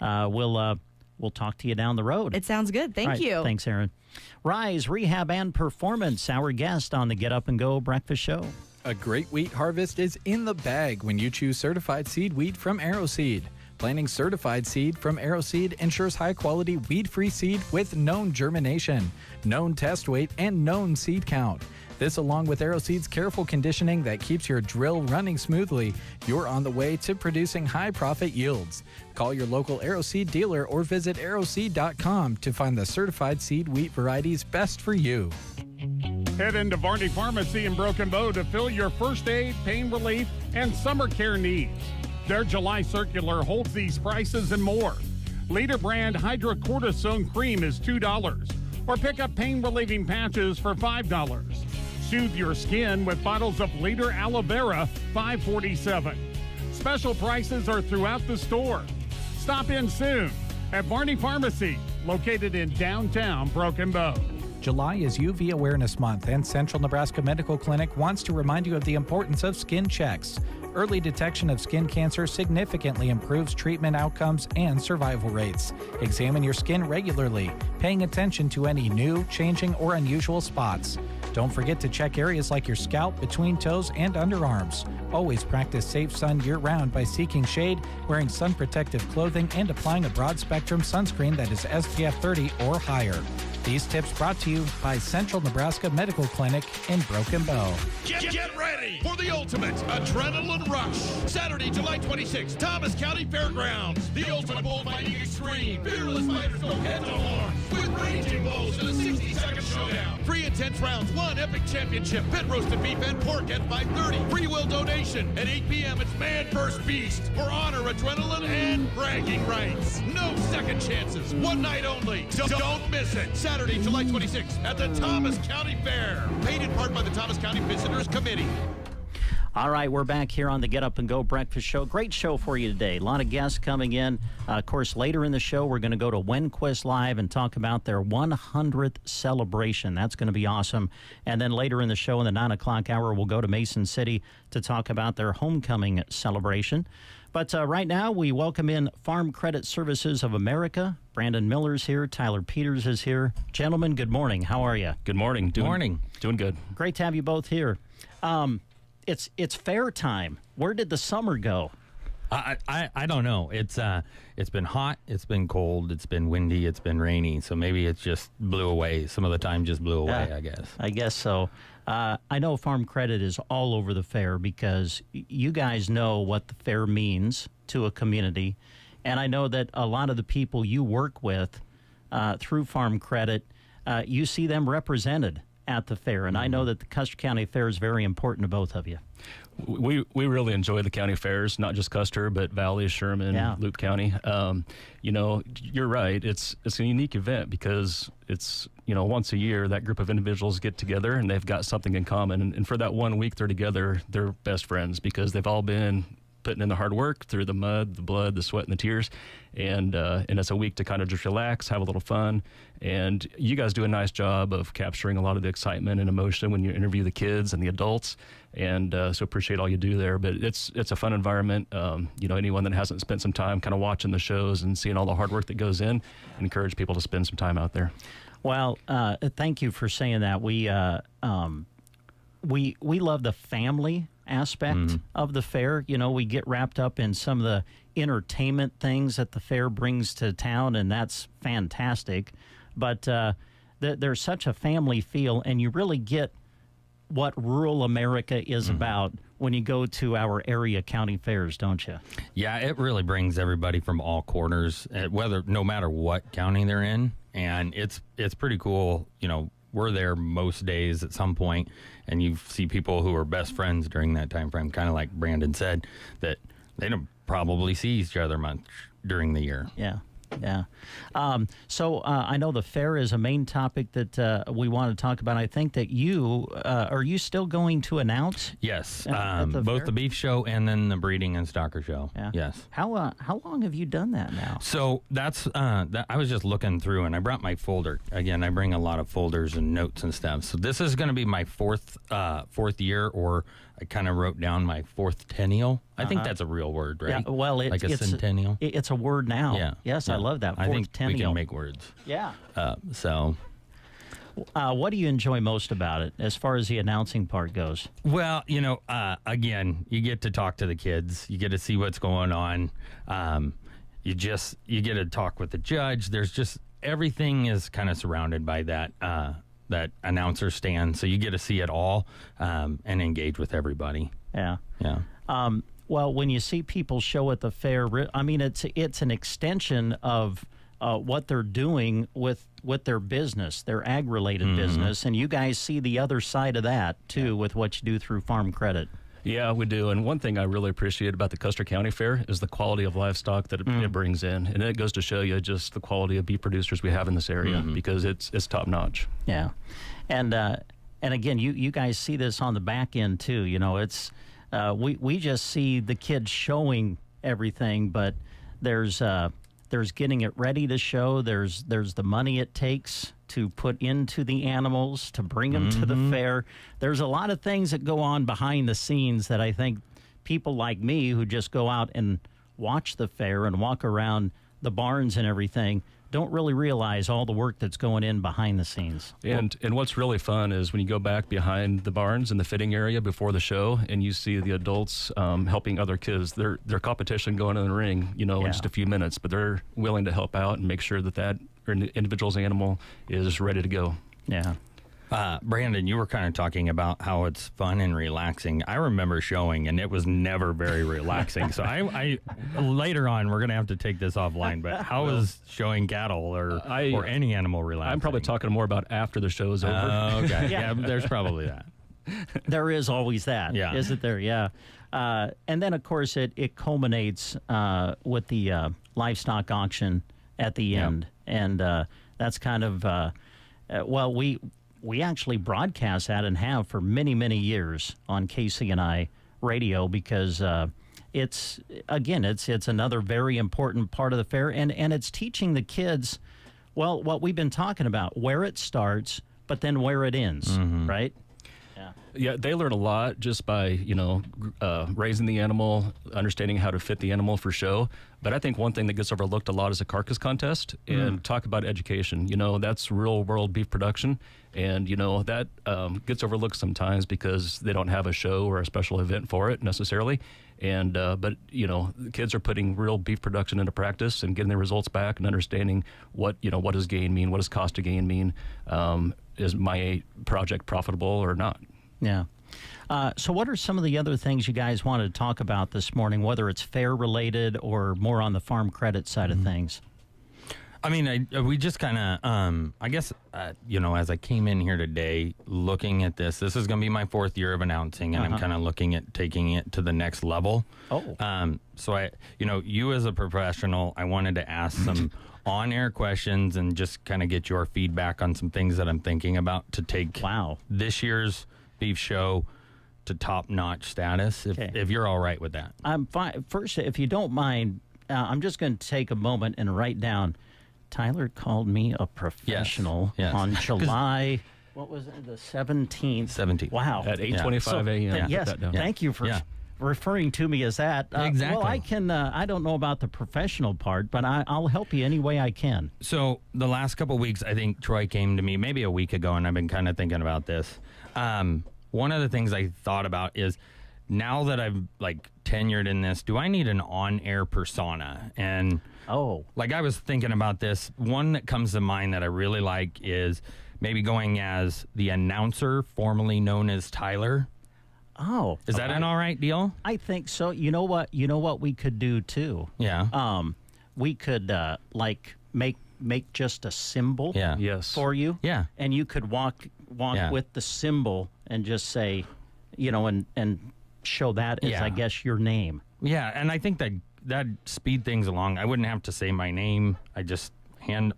We'll talk to you down the road. It sounds good. Thank you. Thanks, Aaron. Rise, Rehab, and Performance, our guest on the Get Up and Go Breakfast Show. A great wheat harvest is in the bag when you choose certified seed wheat from AeroSeed. Planting certified seed from AeroSeed ensures high-quality weed-free seed with known germination, known test weight, and known seed count. This, along with AeroSeed's careful conditioning that keeps your drill running smoothly, you're on the way to producing high-profit yields. Call your local AeroSeed dealer or visit aeroseed.com to find the certified seed wheat varieties best for you. Head into Varney Pharmacy in Broken Bow to fill your first aid, pain relief, and summer care needs. Their July circular holds these prices and more. Leader brand hydrocortisone cream is $2, or pick up pain relieving patches for $5. Soothe your skin with bottles of Leader Aloe Vera, $5.47. Special prices are throughout the store. Stop in soon at Varney Pharmacy, located in downtown Broken Bow. July is UV Awareness Month, and Central Nebraska Medical Clinic wants to remind you of the importance of skin checks. Early detection of skin cancer significantly improves treatment outcomes and survival rates. Examine your skin regularly, paying attention to any new, changing, or unusual spots. Don't forget to check areas like your scalp, between toes, and underarms. Always practice safe sun year-round by seeking shade, wearing sun protective clothing, and applying a broad-spectrum sunscreen that is SPF 30 or higher. These tips brought to you by Central Nebraska Medical Clinic in Broken Bow. Get ready for the ultimate adrenaline rush. Saturday, July 26th, Thomas County Fairgrounds. The ultimate bullfighting extreme. Fearless fighters go head-to-head with raging bulls in a 60-second showdown. 3 intense rounds, 1 epic championship, pit roasted beef and pork at 5:30. Free will donation at 8 p.m. It's Man vs. Beast for honor, adrenaline, and bragging rights. No second chances. One night only. Don't miss it. Saturday, July 26th at the Thomas County Fair. Paid in part by the Thomas County Visitors Committee. All right, we're back here on the Get Up and Go Breakfast Show. Great show for you today. A lot of guests coming in. Of course, later in the show, we're going to go to Wenquist Live and talk about their 100th celebration. That's going to be awesome. And then later in the show, in the 9 o'clock hour, we'll go to Mason City to talk about their homecoming celebration. But right now, we welcome in Farm Credit Services of America. Brandon Miller's here. Tyler Peters is here. Gentlemen, good morning. How are you? Good morning. Doing good. Great to have you both here. It's fair time. Where did the summer go? I don't know. It's been hot. It's been cold. It's been windy. It's been rainy. So maybe it just blew away. Some of the time just blew away, I guess. I guess so. I know Farm Credit is all over the fair because you guys know what the fair means to a community. And I know that a lot of the people you work with through Farm Credit, you see them represented at the fair. And I know that the Custer County Fair is very important to both of you. We really enjoy the county fairs, not just Custer, but Valley, Sherman, Loop County. You're right. It's a unique event because it's, once a year that group of individuals get together and they've got something in common. And for that 1 week they're together, they're best friends because they've all been putting in the hard work through the mud, the blood, the sweat, and the tears. And it's a week to kind of just relax, have a little fun. And you guys do a nice job of capturing a lot of the excitement and emotion when you interview the kids and the adults. And so appreciate all you do there. But it's a fun environment. Anyone that hasn't spent some time kind of watching the shows and seeing all the hard work that goes in, encourage people to spend some time out there. Well, thank you for saying that. We love the family aspect of the fair. We get wrapped up in some of the entertainment things that the fair brings to town, and that's fantastic. But there's such a family feel, and you really get what rural America is about when you go to our area county fairs, don't you? Yeah, it really brings everybody from all corners, no matter what county they're in, and it's pretty cool. We're there most days at some point, and you see people who are best friends during that time frame, kind of like Brandon said, that they don't probably see each other much during the year. Yeah. Yeah. So I know the fair is a main topic that we want to talk about. I think that are you still going to announce? Yes. At the both fair? the beef show and then the breeding and stocker show. Yeah. Yes. How long have you done that now? So that's I was just looking through, and I brought my folder. Again, I bring a lot of folders and notes and stuff. So this is going to be my fourth year, or I kind of wrote down my fourth tennial. I think that's a real word, right? Yeah, well, like a centennial. It's a word now. Yeah. Yes, yeah. I love that. I think Fourth we can tennial. make words. Yeah. What do you enjoy most about it as far as the announcing part goes? Well, again, you get to talk to the kids. You get to see what's going on. You get to talk with the judge. There's just everything is kind of surrounded by that announcer stand. So you get to see it all and engage with everybody. Yeah. Yeah. Well, when you see people show at the fair, I mean, it's an extension of what they're doing with their business, their ag-related business, and you guys see the other side of that, too, with what you do through Farm Credit. Yeah, we do. And one thing I really appreciate about the Custer County Fair is the quality of livestock that it brings in. And it goes to show you just the quality of beef producers we have in this area because it's top-notch. Yeah. And again, you guys see this on the back end, too. It's we just see the kids showing everything, but there's getting it ready to show. There's the money it takes to put into the animals, to bring them to the fair. There's a lot of things that go on behind the scenes that I think people like me who just go out and watch the fair and walk around the barns and everything don't really realize all the work that's going in behind the scenes. And what's really fun is when you go back behind the barns in the fitting area before the show and you see the adults helping other kids. Their competition going in the ring, in just a few minutes, but they're willing to help out and make sure that individual's animal is ready to go. Yeah. Brandon, you were kind of talking about how it's fun and relaxing. I remember showing, and it was never very relaxing. So I later on, we're going to have to take this offline, but how is showing cattle or any animal relaxing? I'm probably talking more about after the show is over. Okay. Yeah, there's probably that. There is always that, isn't there? Yeah. And then, of course, it culminates with the livestock auction at the end. And that's kind of, we actually broadcast that and have for many, many years on KCNI radio because it's another very important part of the fair. And it's teaching the kids, what we've been talking about, where it starts, but then where it ends, right? Yeah, they learn a lot just by, raising the animal, understanding how to fit the animal for show. But I think one thing that gets overlooked a lot is a carcass contest and talk about education. That's real world beef production. And, that gets overlooked sometimes because they don't have a show or a special event for it necessarily. And but the kids are putting real beef production into practice and getting their results back and understanding what does gain mean, what does cost of gain mean, is my project profitable or not? Yeah. So what are some of the other things you guys wanted to talk about this morning, whether it's fair related or more on the farm credit side of things? I mean, we just kind of, I guess, as I came in here today looking at this is going to be my fourth year of announcing, and I'm kind of looking at taking it to the next level. So you as a professional, I wanted to ask some on-air questions and just kind of get your feedback on some things that I'm thinking about to take this year's beef show to top-notch status, if you're all right with that. I'm fine. First, if you don't mind, I'm just going to take a moment and write down, Tyler called me a professional on July, what was it, the 17th? 17th. Wow. At 8:25 a.m. Yes, thank you for referring to me as that. Exactly. Well, I can, I don't know about the professional part, but I'll help you any way I can. So the last couple of weeks, I think Troy came to me maybe a week ago, and I've been kind of thinking about this. One of the things I thought about is, now that I've tenured in this, do I need an on-air persona? And I was thinking about this. One that comes to mind that I really like is maybe going as the announcer formerly known as Tyler. Oh, is that an all right deal? I think so. You know what we could do too? Yeah. We could make just a symbol for you. Yeah. And you could walk with the symbol and just say, and show that as, I guess, your name. Yeah, and I think that that'd speed things along. I wouldn't have to say my name. I just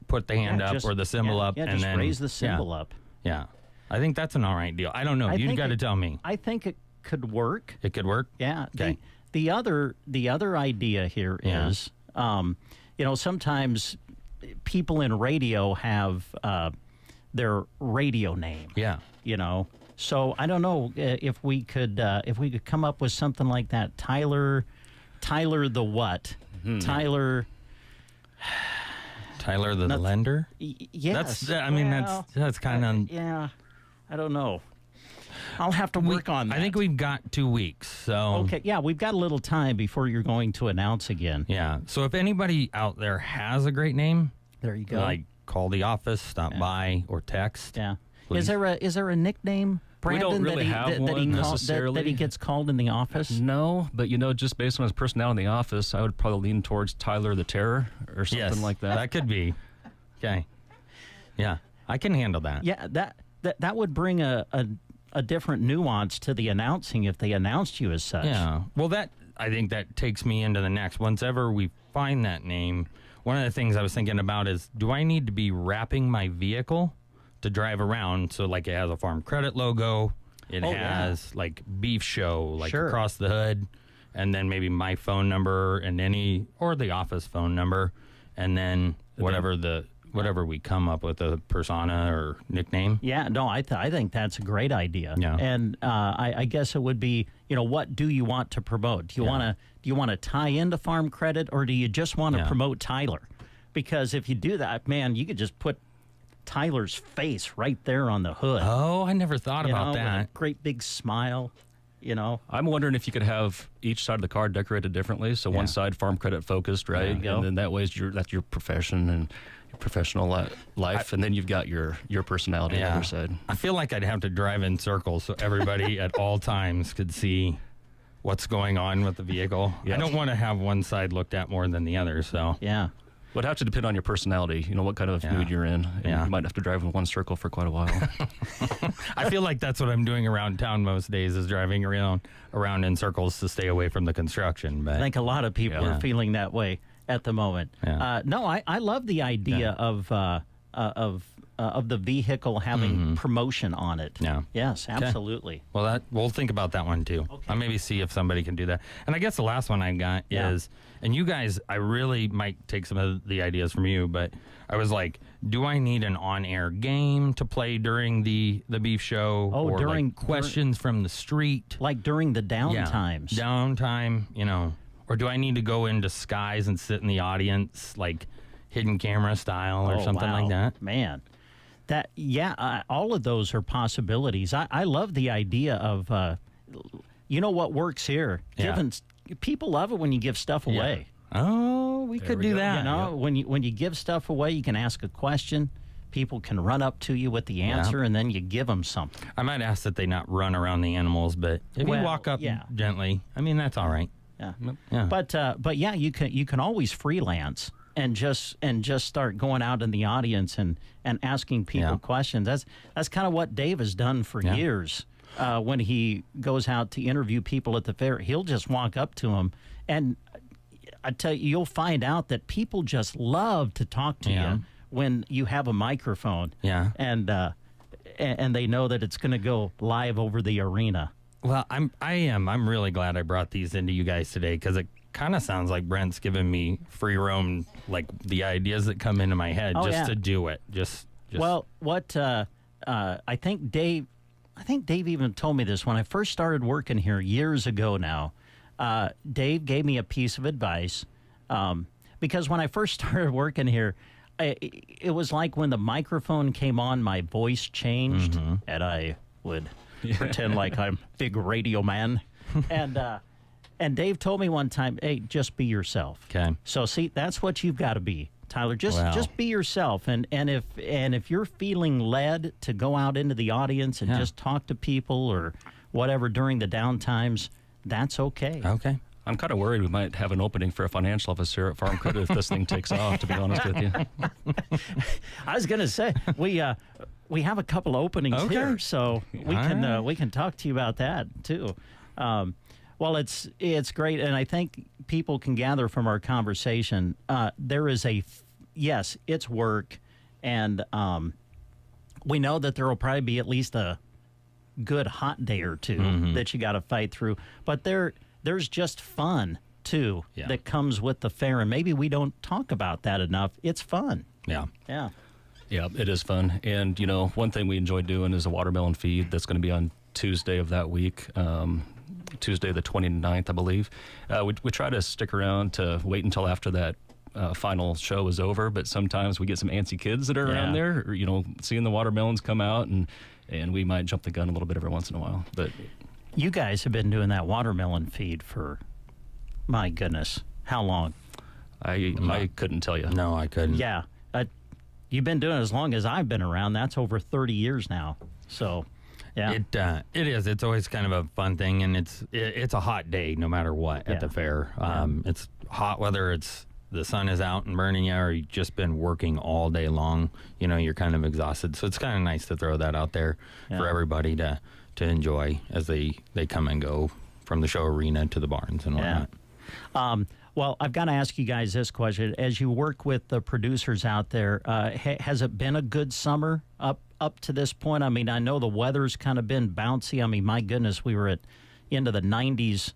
put the hand up or the symbol up, and just then raise the symbol up. Yeah, I think that's an all right deal. I don't know. You got to tell me. I think it could work. It could work. Yeah. Okay. The other idea here is, sometimes people in radio have their radio name. Yeah. So I don't know if we could come up with something like that. Tyler the what? Tyler the lender? Yes. That's kind of... Yeah. I don't know. I'll have to work on that. I think we've got 2 weeks. So okay, yeah, we've got a little time before you're going to announce again. Yeah. So if anybody out there has a great name, there you go. Like call the office, stop by, or text. Yeah. Please. Is there a nickname, Brandon, we don't really have one necessarily. That he gets called in the office? No, but just based on his personality in the office, I would probably lean towards Tyler the Terror or something like that. That could be. Okay. Yeah, I can handle that. Yeah, that would bring a different nuance to the announcing if they announced you as such. Yeah. Well, I think that takes me into the next. Once ever we find that name, one of the things I was thinking about is, do I need to be wrapping my vehicle to drive around? So like it has a Farm Credit logo, it has like Beef Show across the hood, and then maybe my phone number or the office phone number, and then whatever we come up with, a persona or nickname. Yeah, no, I think that's a great idea. Yeah. And I guess it would be, what do you want to promote? Do you want to tie into Farm Credit, or do you just want to promote Tyler? Because if you do that, man, you could just put Tyler's face right there on the hood. Oh, I never thought about that. With a great big smile. I'm wondering if you could have each side of the car decorated differently. So one side Farm Credit focused, right? And then that way that's your profession and your professional life, and then you've got your personality on the other side. I feel like I'd have to drive in circles so everybody at all times could see what's going on with the vehicle. I don't want to have one side looked at more than the other. So yeah. Would have to depend on your personality, what kind of mood you're in. And you might have to drive in one circle for quite a while. I feel like that's what I'm doing around town most days, is driving around in circles to stay away from the construction. But I think a lot of people are feeling that way at the moment. Yeah. No, I love the idea of the vehicle having promotion on it. Yeah. Yes, absolutely. Well, we'll think about that one too. Okay. I'll maybe see if somebody can do that. And I guess the last one I got is, and you guys, I really might take some of the ideas from you, but I was like, do I need an on-air game to play during the Beef Show? Or during questions from the street? Like during the down times. Downtime, or do I need to go in disguise and sit in the audience, like hidden camera style or something like that? Man. All of those are possibilities. I love the idea of, what works here. People love it when you give stuff away. Oh, we could do that. When you give stuff away, you can ask a question. People can run up to you with the answer, and then you give them something. I might ask that they not run around the animals, but if you walk up gently, that's all right. Yeah. But you can always freelance and just start going out in the audience and asking people questions. That's kind of what Dave has done for years. When he goes out to interview people at the fair, he'll just walk up to them, and I tell you, you'll find out that people just love to talk to you when you have a microphone. Yeah. And they know that it's going to go live over the arena. Well, I'm really glad I brought these into you guys today, because it kind of sounds like Brent's giving me free roam, like the ideas that come into my head to do it. Just well, what I think Dave even told me this when I first started working here years ago now. Dave gave me a piece of advice because when I first started working here, it was like when the microphone came on, my voice changed, and I would pretend like I'm big radio man. And Dave told me one time, hey, just be yourself. Okay. So see, that's what you've got to be, Tyler. Just be yourself. And if you're feeling led to go out into the audience and just talk to people or whatever during the down times, that's okay. Okay. I'm kind of worried we might have an opening for a financial officer at Farm Credit if this thing takes off, to be honest with you. I was going to say, we have a couple openings here, so we can talk to you about that too. Well, it's great, and I think people can gather from our conversation. There is yes, it's work, and we know that there will probably be at least a good hot day or two that you got to fight through. But there's just fun too that comes with the fair, and maybe we don't talk about that enough. It's fun. Yeah. Yeah. Yeah, it is fun. And, one thing we enjoy doing is a watermelon feed that's going to be on Tuesday of that week, Tuesday the 29th, I believe. We try to stick around to wait until after that final show is over, but sometimes we get some antsy kids that are around there, or, seeing the watermelons come out, and we might jump the gun a little bit every once in a while. But you guys have been doing that watermelon feed for, my goodness, how long? I couldn't tell you. No, I couldn't. Yeah. You've been doing it as long as I've been around. That's over 30 years now. So, yeah. It is. It's always kind of a fun thing, and it's a hot day no matter what at the fair. It's hot whether it's the sun is out and burning you or you've just been working all day long. You're kind of exhausted. So it's kind of nice to throw that out there for everybody to enjoy as they come and go from the show arena to the barns and whatnot. Well, I've got to ask you guys this question. As you work with the producers out there, has it been a good summer up to this point? I mean, I know the weather's kind of been bouncy. I mean, my goodness, we were into the 90s.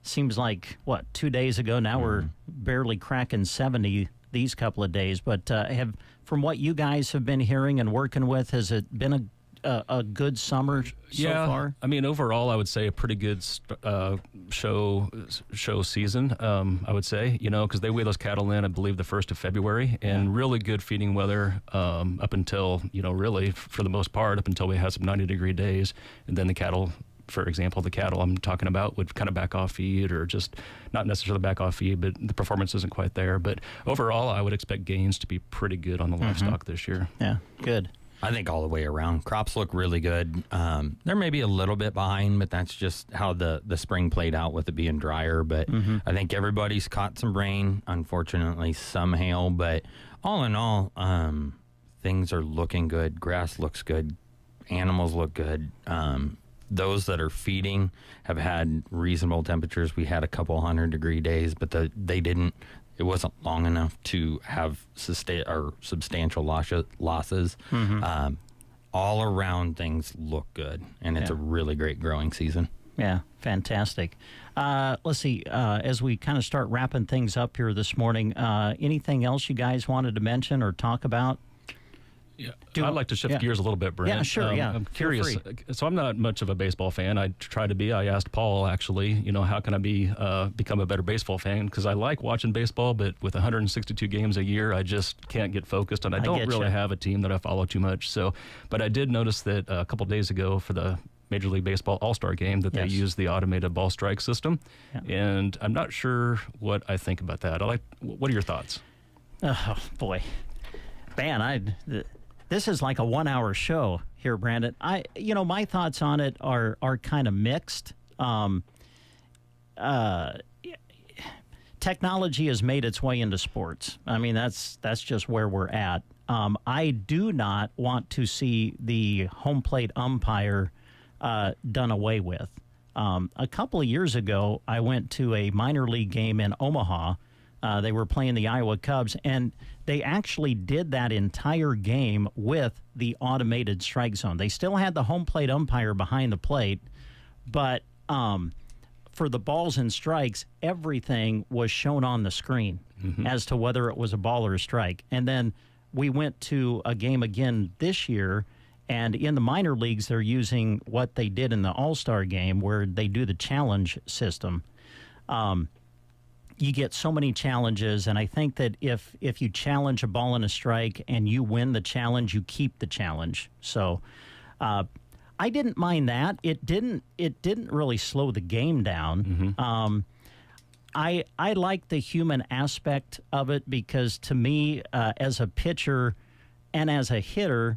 Seems like, 2 days ago? Now we're barely cracking 70 these couple of days. But from what you guys have been hearing and working with, has it been a good summer so far? I mean, overall, I would say a pretty good show season, I would say, because they weigh those cattle in, I believe, the 1st of February, and really good feeding weather up until, really, for the most part, up until we had some 90-degree days. And then the cattle, for example, the cattle I'm talking about would kind of back off feed, or just not necessarily back off feed, but the performance isn't quite there. But overall, I would expect gains to be pretty good on the livestock this year. Yeah, good. I think all the way around. Crops look really good. They're maybe a little bit behind, but that's just how the spring played out with it being drier. But I think everybody's caught some rain, unfortunately, some hail. But all in all, things are looking good. Grass looks good. Animals look good. Those that are feeding have had reasonable temperatures. We had a couple 100-degree days, but they didn't. It wasn't long enough to have substantial losses. All around, things look good, and it's a really great growing season. Yeah, fantastic. Let's see, as we kind of start wrapping things up here this morning, anything else you guys wanted to mention or talk about? Yeah, I'd like to shift gears a little bit, Brent. Yeah, sure, I'm curious. So I'm not much of a baseball fan. I try to be. I asked Paul, actually, how can I become a better baseball fan? Because I like watching baseball, but with 162 games a year, I just can't get focused, and I don't really have a team that I follow too much. So, but I did notice that a couple days ago for the Major League Baseball All-Star game that they used the automated ball strike system, and I'm not sure what I think about that. What are your thoughts? Oh, boy. Man, this is like a 1-hour show here, Brandon. My thoughts on it are kind of mixed. Technology has made its way into sports. I mean, that's just where we're at. I do not want to see the home plate umpire done away with. A couple of years ago, I went to a minor league game in Omaha. They were playing the Iowa Cubs, and they actually did that entire game with the automated strike zone. They still had the home plate umpire behind the plate, but for the balls and strikes, everything was shown on the screen as to whether it was a ball or a strike. And then we went to a game again this year, and in the minor leagues, they're using what they did in the All-Star game where they do the challenge system. You get so many challenges, and I think that if you challenge a ball and a strike and you win the challenge, you keep the challenge. So I didn't mind that. It didn't really slow the game down. I like the human aspect of it because to me, as a pitcher and as a hitter,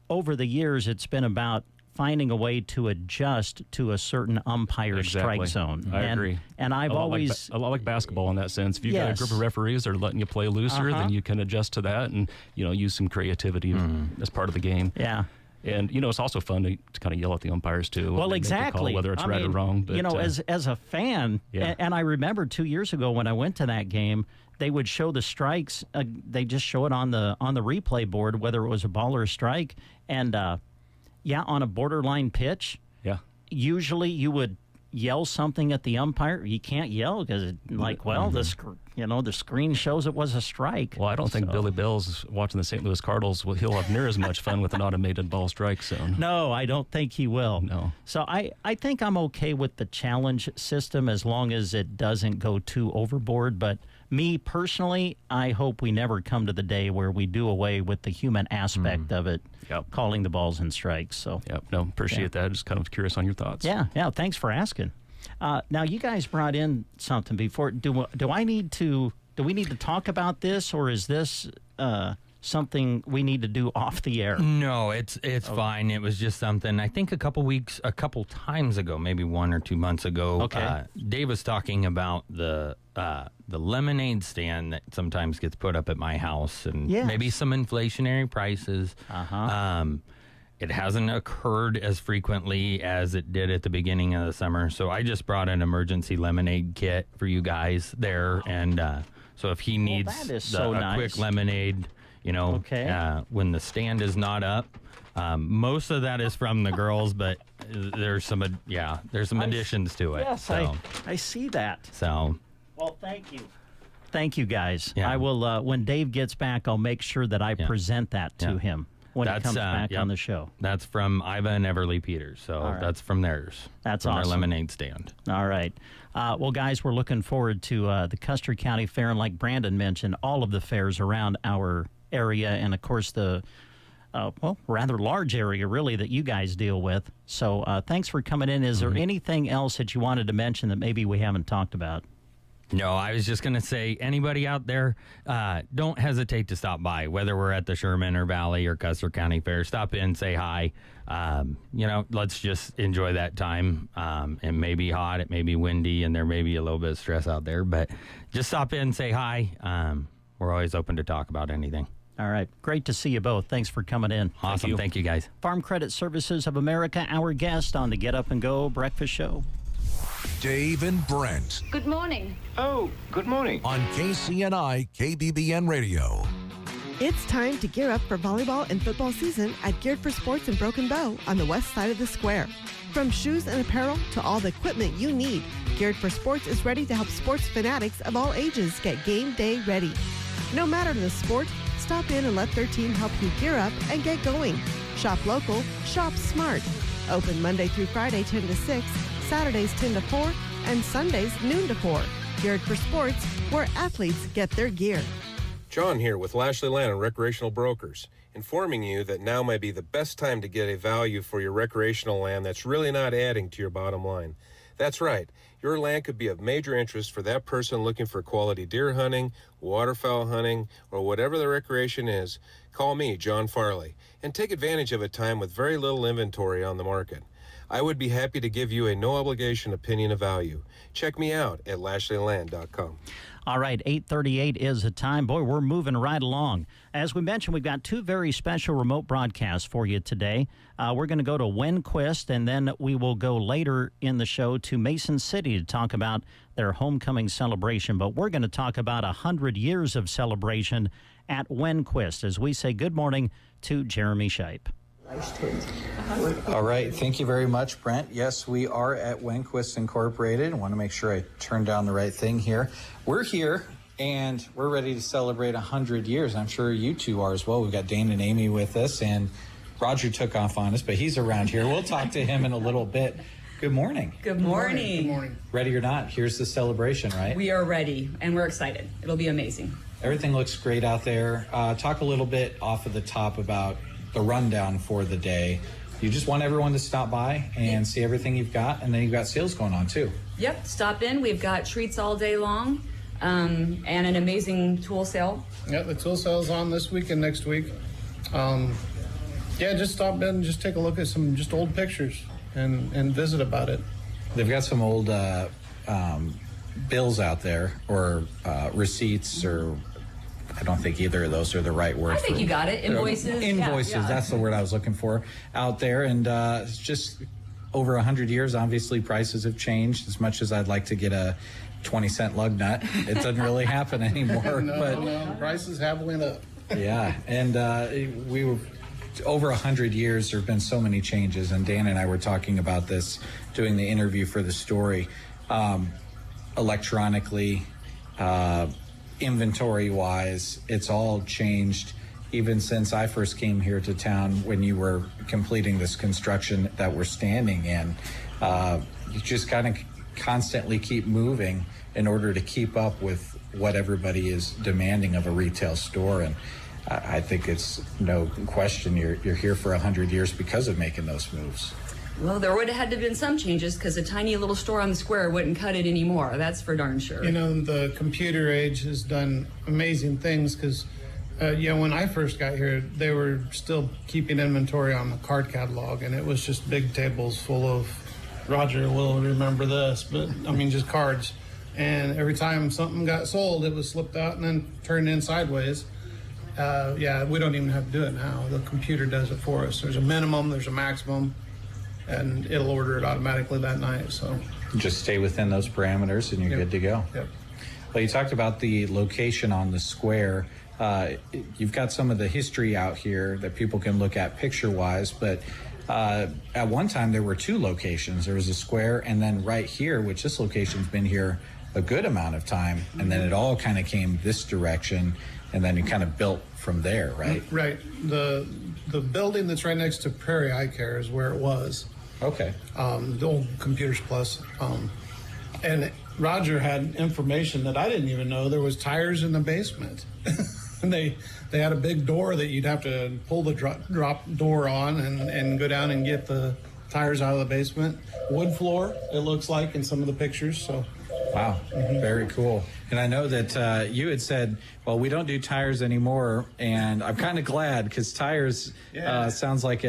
over the years, it's been about finding a way to adjust to a certain umpire strike zone. I agree. And I've always... I like basketball in that sense. If you've got a group of referees that are letting you play looser, then you can adjust to that and, use some creativity as part of the game. Yeah. And, it's also fun to kind of yell at the umpires, too. Well, exactly. Call, whether it's right or wrong. But, as a fan, and I remember 2 years ago when I went to that game, they would show the strikes. They just show it on the replay board, whether it was a ball or a strike. And, on a borderline pitch, usually you would yell something at the umpire. You can't yell because, the screen shows it was a strike. Well, I don't think Billy Bell's watching the St. Louis Cardinals. He'll have near as much fun with an automated ball strike zone. No, I don't think he will. No. So I think I'm okay with the challenge system as long as it doesn't go too overboard. But me personally, I hope we never come to the day where we do away with the human aspect of it, calling the balls and strikes. So, appreciate that. Just kind of curious on your thoughts. Yeah. Thanks for asking. Now, you guys brought in something before. Do we need to talk about this, or is this something we need to do off the air? No, it's fine. It was just something, I think a couple times ago, maybe 1 or 2 months ago, Dave was talking about the lemonade stand that sometimes gets put up at my house, and maybe some inflationary prices. It hasn't occurred as frequently as it did at the beginning of the summer, so I just brought an emergency lemonade kit for you guys there, and so if he needs a quick lemonade, when the stand is not up, most of that is from the girls, but there's some additions to it. Yes, so. I see that. So, well, thank you guys. Yeah. I will when Dave gets back, I'll make sure that I present that to him when he comes back on the show. That's from Iva and Everly Peters, so that's from theirs. That's from awesome. Their lemonade stand. All right. Well, guys, we're looking forward to the Custer County Fair, and like Brandon mentioned, all of the fairs around our area, and of course the rather large area really that you guys deal with. So thanks for coming in. Is there anything else that you wanted to mention that maybe we haven't talked about? No, I was just going to say, anybody out there, don't hesitate to stop by, whether we're at the Sherman or Valley or Custer County Fair. Stop in, say hi. Let's just enjoy that time. It may be hot, it may be windy, and there may be a little bit of stress out there, but just stop in, say hi. We're always open to talk about anything. All right. Great to see you both. Thanks for coming in. Awesome. Thank you, guys. Farm Credit Services of America, our guest on the Get Up and Go Breakfast Show. Dave and Brent. Good morning. Oh, good morning. On KCNI KBBN Radio. It's time to gear up for volleyball and football season at Geared for Sports in Broken Bow on the west side of the square. From shoes and apparel to all the equipment you need, Geared for Sports is ready to help sports fanatics of all ages get game day ready. No matter the sport, stop in and let their team help you gear up and get going. Shop local, shop smart. Open Monday through Friday 10 to 6, Saturdays 10 to 4, and Sundays noon to 4. Geared for Sports, where athletes get their gear. John here with Lashley Land and Recreational Brokers, informing you that now might be the best time to get a value for your recreational land that's really not adding to your bottom line. That's right. Your land could be of major interest for that person looking for quality deer hunting, waterfowl hunting, or whatever the recreation is. Call me, John Farley, and take advantage of a time with very little inventory on the market. I would be happy to give you a no-obligation opinion of value. Check me out at LashleyLand.com. All right, 8:38 is the time. Boy, we're moving right along. As we mentioned, we've got two very special remote broadcasts for you today. We're going to go to Winquist, and then we will go later in the show to Mason City to talk about their homecoming celebration. But we're going to talk about 100 years of celebration at Winquist as we say good morning to Jeremy Shipe. All right. Thank you very much, Brent. Yes, we are at Winquist Incorporated. I want to make sure I turn down the right thing here. We're here, and we're ready to celebrate 100 years. I'm sure you two are as well. We've got Dane and Amy with us, and Roger took off on us, but he's around here. We'll talk to him in a little bit. Good morning. Good morning. Good morning. Ready or not, here's the celebration, right? We are ready, and we're excited. It'll be amazing. Everything looks great out there. Talk a little bit off of the top about the rundown for the day. You just want everyone to stop by and see everything you've got, and then you've got sales going on too. Yep, stop in. We've got treats all day long, and an amazing tool sale. Yep, the tool sale's on this week and next week. Just stop in and just take a look at some just old pictures and visit about it. They've got some old bills out there, or receipts, or I don't think either of those are the right word. I think you got it. Invoices. Invoices. Yeah. That's the word I was looking for out there. And it's just over 100 years, obviously prices have changed. As much as I'd like to get a 20-cent lug nut, it doesn't really happen anymore. No, prices have went up. Yeah, and we were over 100 years. There have been so many changes, and Dan and I were talking about this doing the interview for the story. Electronically, inventory-wise, it's all changed. Even since I first came here to town, when you were completing this construction that we're standing in, you just kind of constantly keep moving in order to keep up with what everybody is demanding of a retail store. And I think it's no question you're here for 100 years because of making those moves. Well, there would have had to have been some changes because a tiny little store on the square wouldn't cut it anymore. That's for darn sure. You know, the computer age has done amazing things because, when I first got here, they were still keeping inventory on the card catalog, and it was just big tables full of, Roger will remember this, but I mean, just cards. And every time something got sold, it was slipped out and then turned in sideways. We don't even have to do it now. The computer does it for us. There's a minimum, there's a maximum, and it'll order it automatically that night. So just stay within those parameters and you're good to go. Yep. Well, you talked about the location on the square. You've got some of the history out here that people can look at picture-wise, but at one time there were two locations. There was a square, and then right here, which this location's been here a good amount of time, and then it all kind of came this direction, and then it kind of built from there, right? Right. The building that's right next to Prairie Eye Care is where it was. Okay. The old Computers Plus. And Roger had information that I didn't even know. There was tires in the basement. And they had a big door that you'd have to pull the drop door on and go down and get the tires out of the basement. Wood floor, it looks like in some of the pictures. So. Wow, very cool. And I know that you had said, well, we don't do tires anymore, and I'm kind of glad because tires sounds like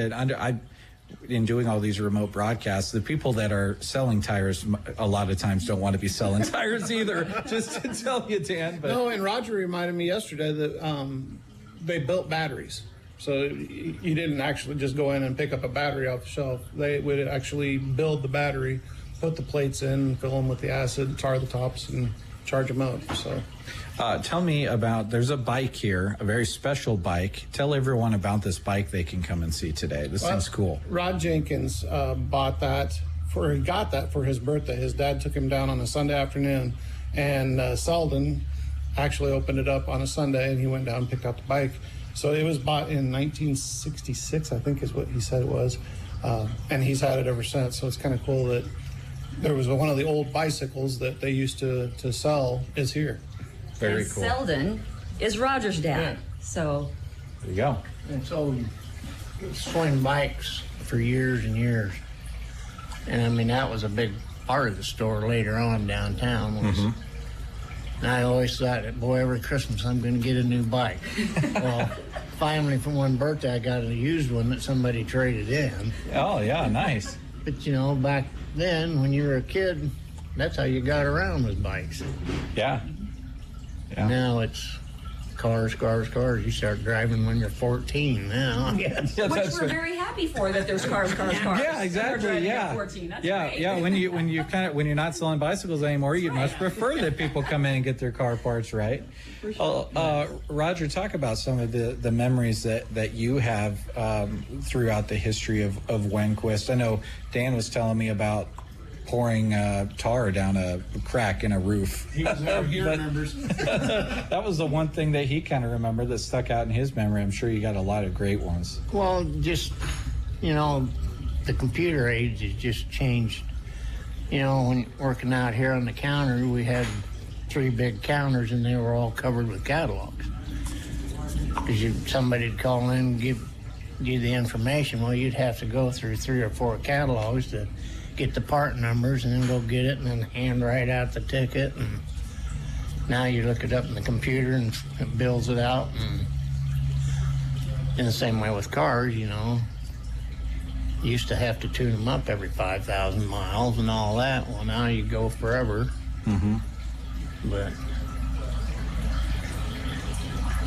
in doing all these remote broadcasts, the people that are selling tires a lot of times don't want to be selling tires either, just to tell you, Dan. But. No, and Roger reminded me yesterday that they built batteries. So you didn't actually just go in and pick up a battery off the shelf. They would actually build the battery, put the plates in, fill them with the acid, tar the tops, and charge them up. So, tell me about, there's a bike here, a very special bike. Tell everyone about this bike they can come and see today. This thing's cool. Rod Jenkins got that for his birthday. His dad took him down on a Sunday afternoon, and Selden actually opened it up on a Sunday, and he went down and picked out the bike. So it was bought in 1966, I think is what he said it was, and he's had it ever since. So it's kind of cool that there was one of the old bicycles that they used to sell is here. Very and cool. Selden is Roger's dad. Yeah. So there you go. And so swing bikes for years and years. And I mean, that was a big part of the store later on downtown. And I always thought, boy, every Christmas I'm going to get a new bike. Well, finally, for one birthday, I got a used one that somebody traded in. Oh, yeah, nice. But, you know, back then, when you were a kid, that's how you got around with bikes. Yeah. Now it's cars. You start driving when you're 14 now. Which we're very happy for, that there's cars. Yeah, exactly. Yeah. 14. That's yeah, great. yeah. When you're not selling bicycles anymore, you'd much prefer that people come in and get their car parts, right? Sure. Roger, talk about some of the memories that you have throughout the history of Wenquist. I know Dan was telling me about pouring tar down a crack in a roof. He remembers. That was the one thing that he kind of remembered that stuck out in his memory. I'm sure you got a lot of great ones. Well, just, you know, the computer age has just changed. You know, when working out here on the counter, we had 3 big counters and they were all covered with catalogs. Because somebody'd call in and give you the information. Well, you'd have to go through 3 or 4 catalogs to get the part numbers and then go get it and then hand write out the ticket. And now you look it up in the computer and it bills it out. And in the same way with cars, you know, you used to have to tune them up every 5,000 miles and all that. Well, now you go forever. But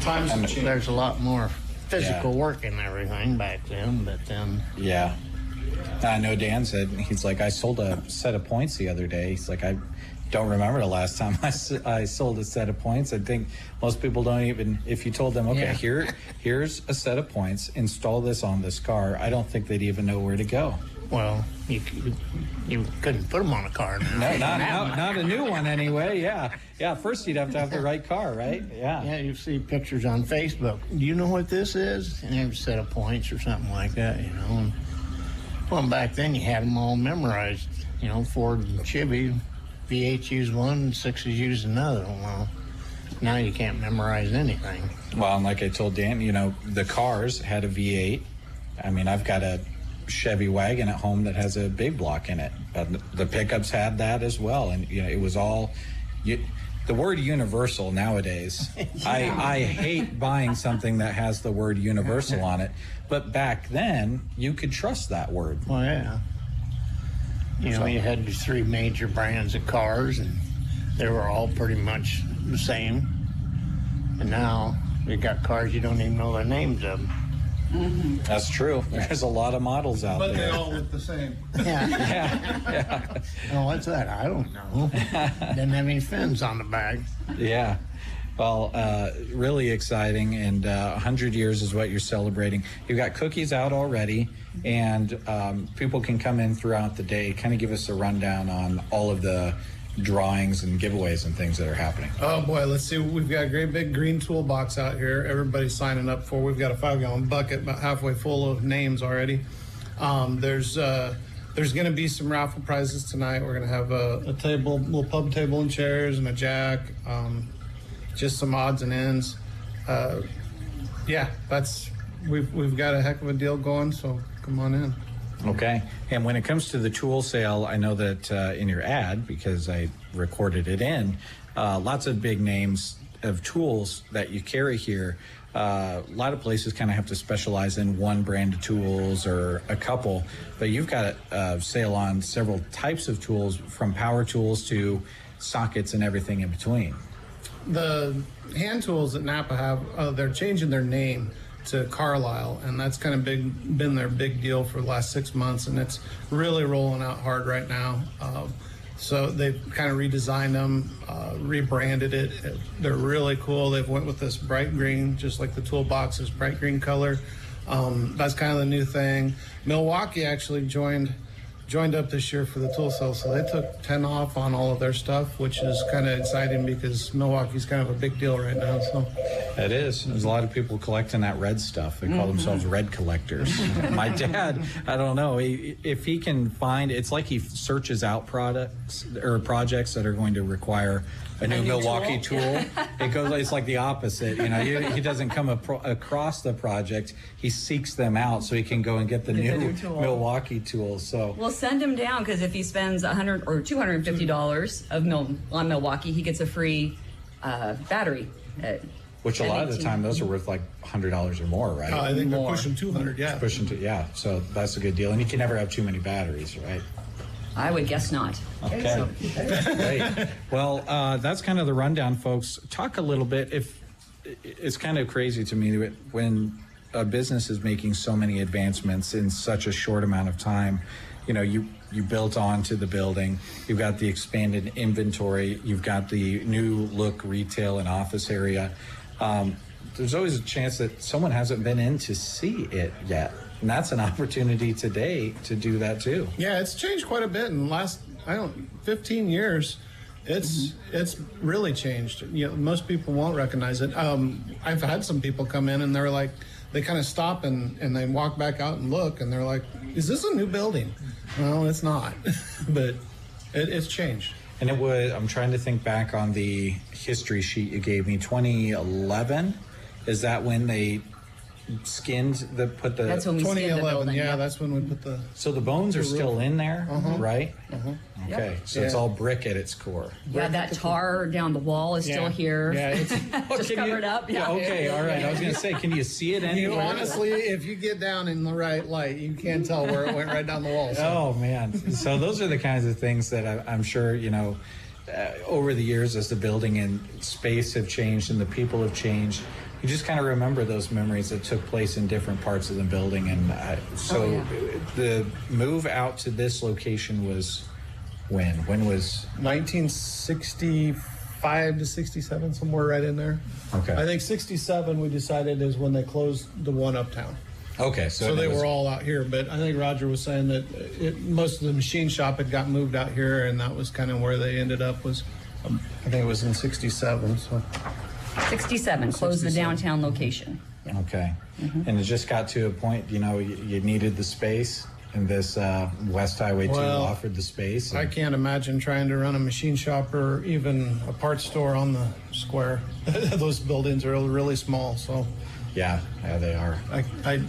There's a lot more physical work and everything back then, but then. Yeah. I know Dan said, he's like, I sold a set of points the other day. He's like, I don't remember the last time I sold a set of points. I think most people don't even, if you told them, okay, here's a set of points, install this on this car, I don't think they'd even know where to go. Well, you couldn't put them on a car now. No, not a new one anyway. Yeah. First you'd have to have the right car, right? Yeah. Yeah, you see pictures on Facebook. Do you know what this is? And there's a set of points or something like that, you know. And, well, back then you had them all memorized. You know, Ford and Chevy, V8 used one, 6s used another. Well, now you can't memorize anything. Well, and like I told Dan, you know, the cars had a V8. I mean, I've got a Chevy wagon at home that has a big block in it. The pickups had that as well, and you know it was all. The word universal nowadays, I hate buying something that has the word universal on it, but back then you could trust that word. Well, yeah. You know, you had these 3 major brands of cars, and they were all pretty much the same. And now you got cars you don't even know the names of. Mm-hmm. That's true. There's a lot of models out there. But they all look the same. Yeah. Oh, what's that? I don't know. Didn't have any fins on the back. Yeah. Well, really exciting, and 100 years is what you're celebrating. You've got cookies out already, and people can come in throughout the day. Kind of give us a rundown on all of the drawings and giveaways and things that are happening. Oh boy, let's see. We've got a great big green toolbox out here. Everybody's signing up for. We've got a 5-gallon bucket about halfway full of names already. There's going to be some raffle prizes tonight. We're going to have a table, little pub table and chairs, and a jack. Just some odds and ends. Yeah, we've got a heck of a deal going. So come on in. Okay. And when it comes to the tool sale, I know that in your ad, because I recorded it in, lots of big names of tools that you carry here. A lot of places kind of have to specialize in one brand of tools or a couple, but you've got a sale on several types of tools, from power tools to sockets and everything in between. The hand tools that Napa have, they're changing their name to Carlisle, and that's kind of been their big deal for the last 6 months, and it's really rolling out hard right now. So they've kind of redesigned them, rebranded it. They're really cool. They've went with this bright green, just like the toolbox's bright green color. That's kind of the new thing. Milwaukee actually joined up this year for the tool sale, so they took 10 off on all of their stuff, which is kind of exciting because Milwaukee's kind of a big deal right now. So it is. There's a lot of people collecting that red stuff. They call themselves red collectors. My dad, I don't know, if he can find, it's like he searches out products or projects that are going to require a new Milwaukee tool. It's like the opposite. You know, he doesn't come across the project. He seeks them out so he can go and get the new Milwaukee tools. So we'll send him down, because if he spends $100 or $250 on Milwaukee, he gets a free battery. Which a lot of the time those are worth like $100 or more, right? I think they're pushing 200. Yeah, so that's a good deal, and you can never have too many batteries, right? I would guess not. Okay. Great. Well, that's kind of the rundown, folks. Talk a little bit. It's kind of crazy to me when a business is making so many advancements in such a short amount of time. You know, you built onto the building. You've got the expanded inventory. You've got the new look retail and office area. There's always a chance that someone hasn't been in to see it yet. And that's an opportunity today to do that too. Yeah, it's changed quite a bit in the last, 15 years. It's really changed. You know, most people won't recognize it. I've had some people come in and they're like, they kind of stop and they walk back out and look, and they're like, is this a new building? Well, it's not, but it's changed. And it was, I'm trying to think back on the history sheet you gave me, 2011. Is that when they skinned that's when we 2011 skinned the building, yeah, that's when we put the so the bones are still in there, right? Okay, so it's all brick at its core. Yeah, that tar down the wall is still here. Yeah, it's just covered up. Yeah. Okay, all right. I was going to say, can you see it anywhere? Honestly, if you get down in the right light, you can't tell where it went right down the wall. So. Oh man! So those are the kinds of things that I'm sure over the years, as the building and space have changed and the people have changed, you just kind of remember those memories that took place in different parts of the building. And the move out to this location was when? When was 1965 to 67, somewhere right in there. Okay. I think 67 we decided is when they closed the one uptown. Okay, so they were all out here, but I think Roger was saying that most of the machine shop had got moved out here, and that was kind of where they ended up. Was I think it was in 67. So 67 closed the downtown location. Yeah. Okay, and it just got to a point, you needed the space, and this West Highway 2 offered the space. I can't imagine trying to run a machine shop or even a parts store on the square. Those buildings are really small, so. Yeah, they are.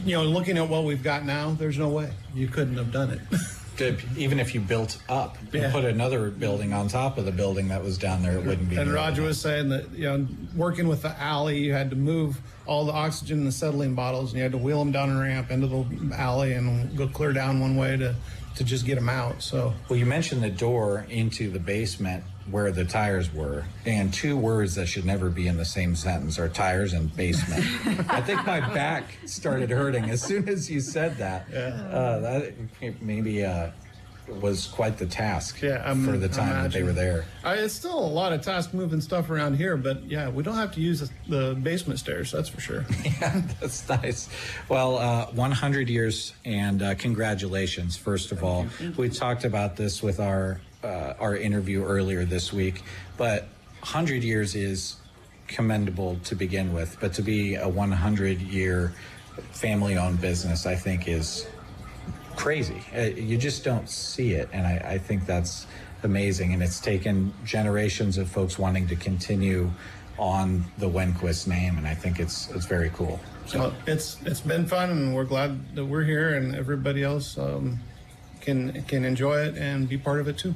Looking at what we've got now, there's no way you couldn't have done it. Even if you built up and put another building on top of the building that was down there, it wouldn't be. And Roger was saying that, working with the alley, you had to move all the oxygen and the acetylene bottles, and you had to wheel them down a ramp into the alley and go clear down one way to just get them out. So. Well, you mentioned the door into the basement where the tires were, and two words that should never be in the same sentence are tires and basement. I think my back started hurting as soon as you said that. That maybe was quite the task for the time that they were there. It's still a lot of task moving stuff around here, but we don't have to use the basement stairs, that's for sure. Yeah, that's nice. Well, 100 years, and congratulations, first of all. We talked about this with our interview earlier this week, but 100 years is commendable to begin with, but to be a 100-year family-owned business, I think, is crazy. You just don't see it, and I think that's amazing, and it's taken generations of folks wanting to continue on the Wenquist name, and I think it's very cool. So it's been fun, and we're glad that we're here, and everybody else can enjoy it and be part of it too.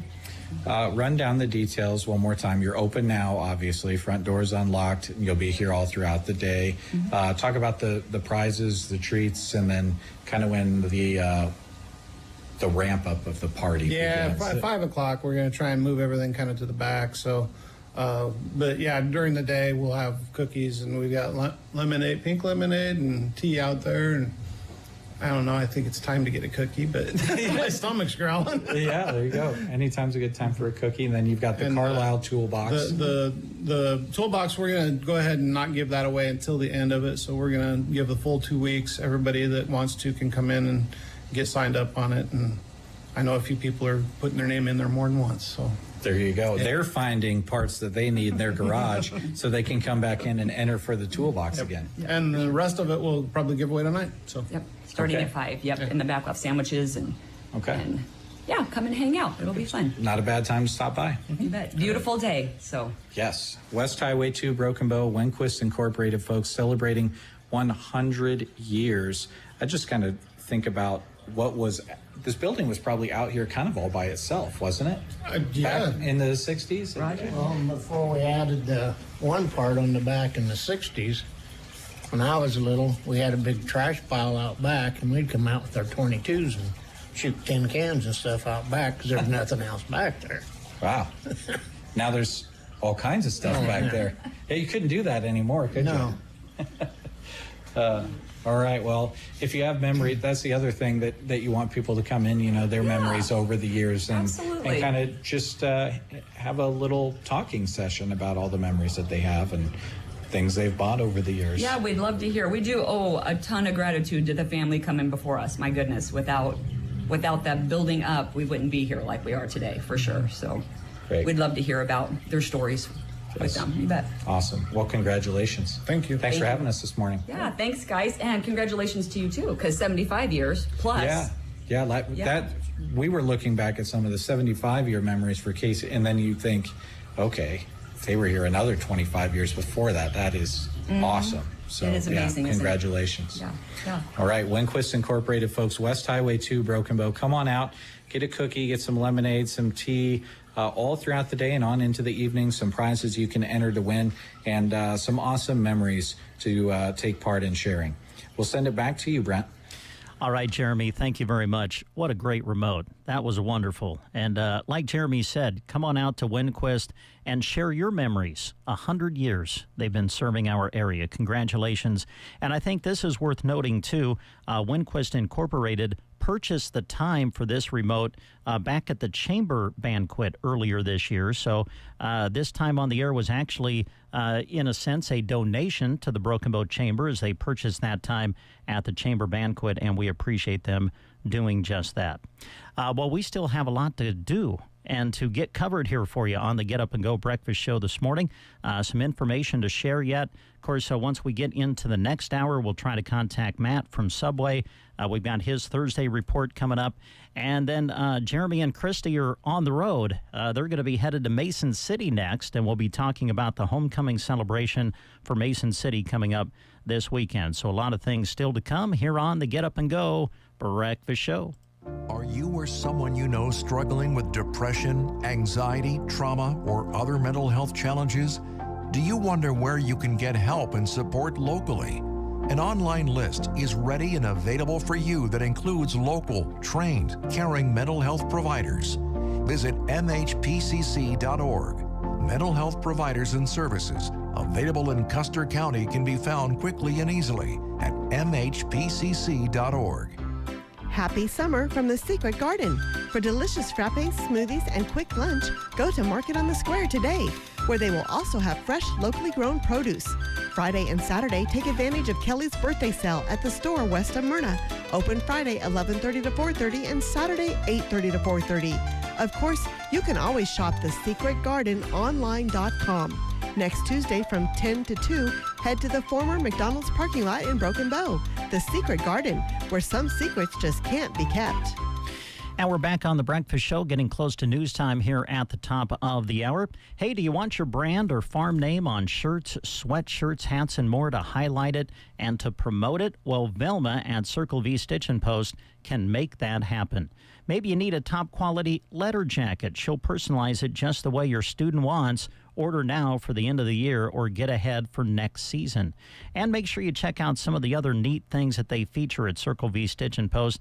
Run down the details one more time. You're open now, obviously. Front door's unlocked. You'll be here all throughout the day. Talk about the prizes, the treats, and then kind of when the ramp up of the party begins. 5 o'clock, we're going to try and move everything kind of to the back. So, but during the day, we'll have cookies, and we've got lemonade, pink lemonade, and tea out there, and I don't know. I think it's time to get a cookie, but my stomach's growling. Yeah, there you go. Anytime's a good time for a cookie. And then you've got the Carlisle toolbox. The toolbox, we're going to go ahead and not give that away until the end of it. So we're going to give the full 2 weeks. Everybody that wants to can come in and get signed up on it. And I know a few people are putting their name in there more than once. So there you go. Yeah. They're finding parts that they need in their garage so they can come back in and enter for the toolbox again. Yep. And the rest of it we'll probably give away tonight. So. Yep. Starting at 5. Yep. In the back we'll have sandwiches and come and hang out. It'll be fun. Not a bad time to stop by. You bet. Beautiful day. So yes, West Highway 2, Broken Bow, Wenquist Incorporated, folks, celebrating 100 years. I just kind of think about this building was probably out here kind of all by itself, wasn't it? Yeah. Back in the 60s? Roger. Well, before we added the one part on the back in the 60s, when I was little, we had a big trash pile out back, and we'd come out with our 22s and shoot tin cans and stuff out back because there was nothing else back there. Wow. Now there's all kinds of stuff back there. Yeah, you couldn't do that anymore, could you? All right, well, if you have memory, that's the other thing that you want people to come in, their memories over the years and kind of just have a little talking session about all the memories that they have and things they've bought over the years. Yeah, we'd love to hear. We do owe a ton of gratitude to the family coming before us. My goodness, without that building up, we wouldn't be here like we are today, for sure. So we'd love to hear about their stories with them. You bet. Awesome. Well, congratulations. Thank you. Thanks for having us this morning. Yeah, thanks, guys. And congratulations to you, too, because 75 years plus. Yeah, that we were looking back at some of the 75-year memories for Casey, and then you think, okay, if they were here another 25 years before that, that is awesome. So, it is amazing, congratulations. Yeah. All right, Wenquist Incorporated, folks, West Highway 2, Broken Bow. Come on out, get a cookie, get some lemonade, some tea, all throughout the day and on into the evening. Some prizes you can enter to win, and some awesome memories to take part in sharing. We'll send it back to you, Brent. All right, Jeremy, thank you very much. What a great remote. That was wonderful. And like Jeremy said, come on out to Winquist and share your memories. 100 years they've been serving our area. Congratulations. And I think this is worth noting, too. Winquist Incorporated purchased the time for this remote back at the Chamber banquet earlier this year. So this time on the air was actually, in a sense, a donation to the Broken Bow Chamber as they purchased that time at the Chamber banquet, and we appreciate them doing just that. Well, we still have a lot to do and to get covered here for you on the Get Up and Go Breakfast Show this morning. Some information to share yet. Of course, once we get into the next hour, we'll try to contact Matt from Subway. We've got his Thursday report coming up. And then Jeremy and Christy are on the road. They're going to be headed to Mason City next, and we'll be talking about the homecoming celebration for Mason City coming up this weekend. So a lot of things still to come here on the Get Up and Go Breakfast Show. Are you or someone you know struggling with depression, anxiety, trauma, or other mental health challenges? Do you wonder where you can get help and support locally? An online list is ready and available for you that includes local, trained, caring mental health providers. Visit mhpcc.org. Mental health providers and services available in Custer County can be found quickly and easily at mhpcc.org. Happy summer from The Secret Garden. For delicious frappes, smoothies, and quick lunch, go to Market on the Square today, where they will also have fresh, locally grown produce. Friday and Saturday, take advantage of Kelly's birthday sale at the store west of Myrna. Open Friday 11:30 to 4:30 and Saturday 8:30 to 4:30. Of course, you can always shop thesecretgardenonline.com. Next Tuesday from 10 to 2, head to the former McDonald's parking lot in Broken Bow. The Secret Garden, where some secrets just can't be kept. And we're back on the Breakfast Show, getting close to news time here at the top of the hour. Hey, do you want your brand or farm name on shirts, sweatshirts, hats, and more to highlight it and to promote it? Well, Velma at Circle V Stitch and Post can make that happen. Maybe you need a top-quality letter jacket. She'll personalize it just the way your student wants. Order now for the end of the year or get ahead for next season. And make sure you check out some of the other neat things that they feature at Circle V Stitch and Post.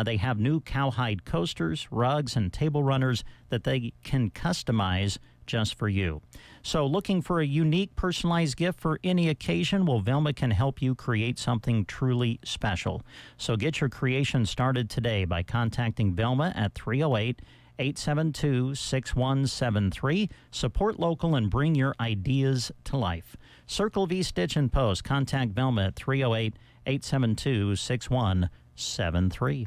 They have new cowhide coasters, rugs, and table runners that they can customize just for you. So looking for a unique personalized gift for any occasion? Well, Velma can help you create something truly special. So get your creation started today by contacting Velma at 308-872-6173. Support local and bring your ideas to life. Circle V Stitch and Post. Contact Velma at 308-872-6173.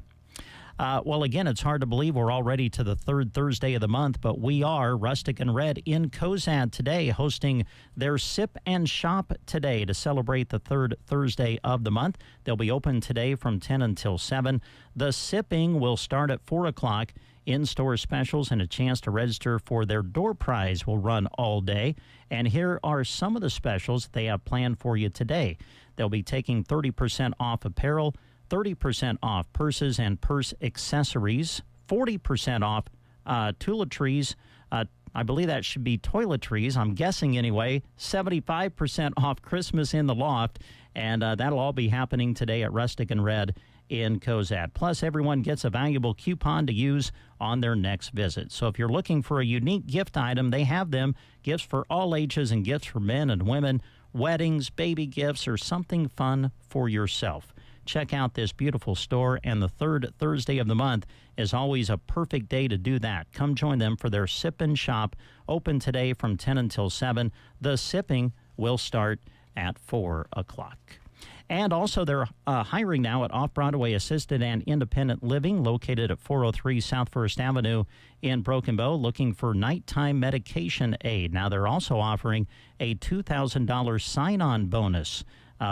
Well, again, it's hard to believe we're already to the third Thursday of the month, but we are. Rustic and Red in Cozad today, hosting their Sip and Shop today to celebrate the third Thursday of the month. They'll be open today from 10 until 7. The sipping will start at 4 o'clock. In-store specials and a chance to register for their door prize will run all day. And here are some of the specials they have planned for you today. They'll be taking 30% off apparel, 30% off purses and purse accessories, 40% off toiletries. I believe that should be toiletries, I'm guessing anyway. 75% off Christmas in the Loft, and that'll all be happening today at Rustic and Red in Cozad. Plus, everyone gets a valuable coupon to use on their next visit. So if you're looking for a unique gift item, they have them. Gifts for all ages and gifts for men and women, weddings, baby gifts, or something fun for yourself. Check out this beautiful store, and the third Thursday of the month is always a perfect day to do that. Come join them for their Sip and Shop, open today from 10 until 7. The sipping will start at 4 o'clock. And also, they're hiring now at Off-Broadway Assisted and Independent Living, located at 403 South First Avenue in Broken Bow, looking for nighttime medication aid. Now, they're also offering a $2,000 sign-on bonus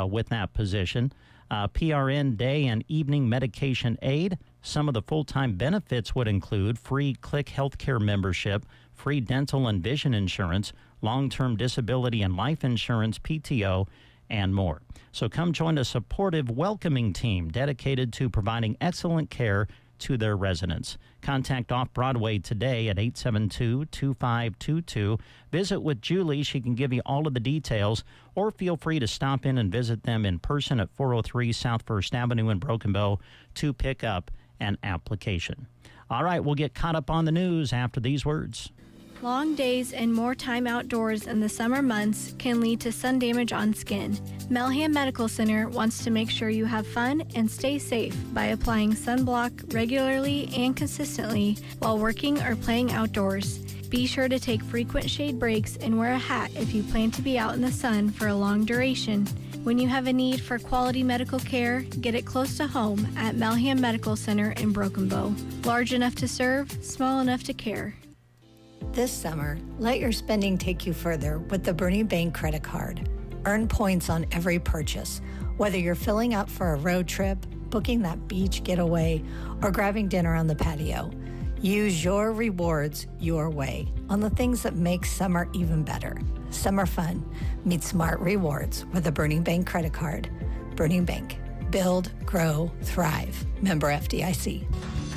with that position. PRN day and evening medication aid. Some of the full-time benefits would include free Click Healthcare membership, free dental and vision insurance, long-term disability and life insurance, PTO, and more. So come join a supportive, welcoming team dedicated to providing excellent care to their residents. Contact Off-Broadway today at 872-2522. Visit with Julie. She can give you all of the details, or feel free to stop in and visit them in person at 403 South First Avenue in Broken Bow to pick up an application. All right, we'll get caught up on the news after these words. Long days and more time outdoors in the summer months can lead to sun damage on skin. Melham Medical Center wants to make sure you have fun and stay safe by applying sunblock regularly and consistently while working or playing outdoors. Be sure to take frequent shade breaks and wear a hat if you plan to be out in the sun for a long duration. When you have a need for quality medical care, get it close to home at Melham Medical Center in Broken Bow. Large enough to serve, small enough to care. This summer, let your spending take you further with the Bernie Bank credit card. Earn points on every purchase, whether you're filling up for a road trip, booking that beach getaway, or grabbing dinner on the patio. Use your rewards your way on the things that make summer even better. Summer fun. Meet smart rewards with the Bernie Bank credit card. Bernie Bank. Build, grow, thrive. Member FDIC.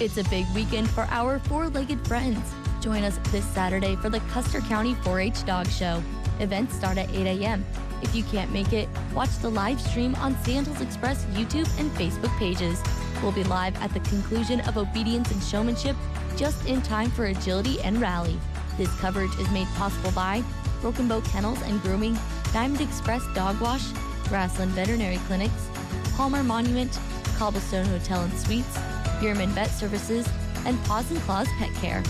It's a big weekend for our four-legged friends. Join us this Saturday for the Custer County 4-H Dog Show. Events start at 8 a.m. If you can't make it, watch the live stream on Sandals Express YouTube and Facebook pages. We'll be live at the conclusion of Obedience and Showmanship, just in time for agility and rally. This coverage is made possible by Broken Bow Kennels and Grooming, Diamond Express Dog Wash, Grassland Veterinary Clinics, Palmer Monument, Cobblestone Hotel and Suites, Bierman Vet Services, and Paws and Claws Pet Care.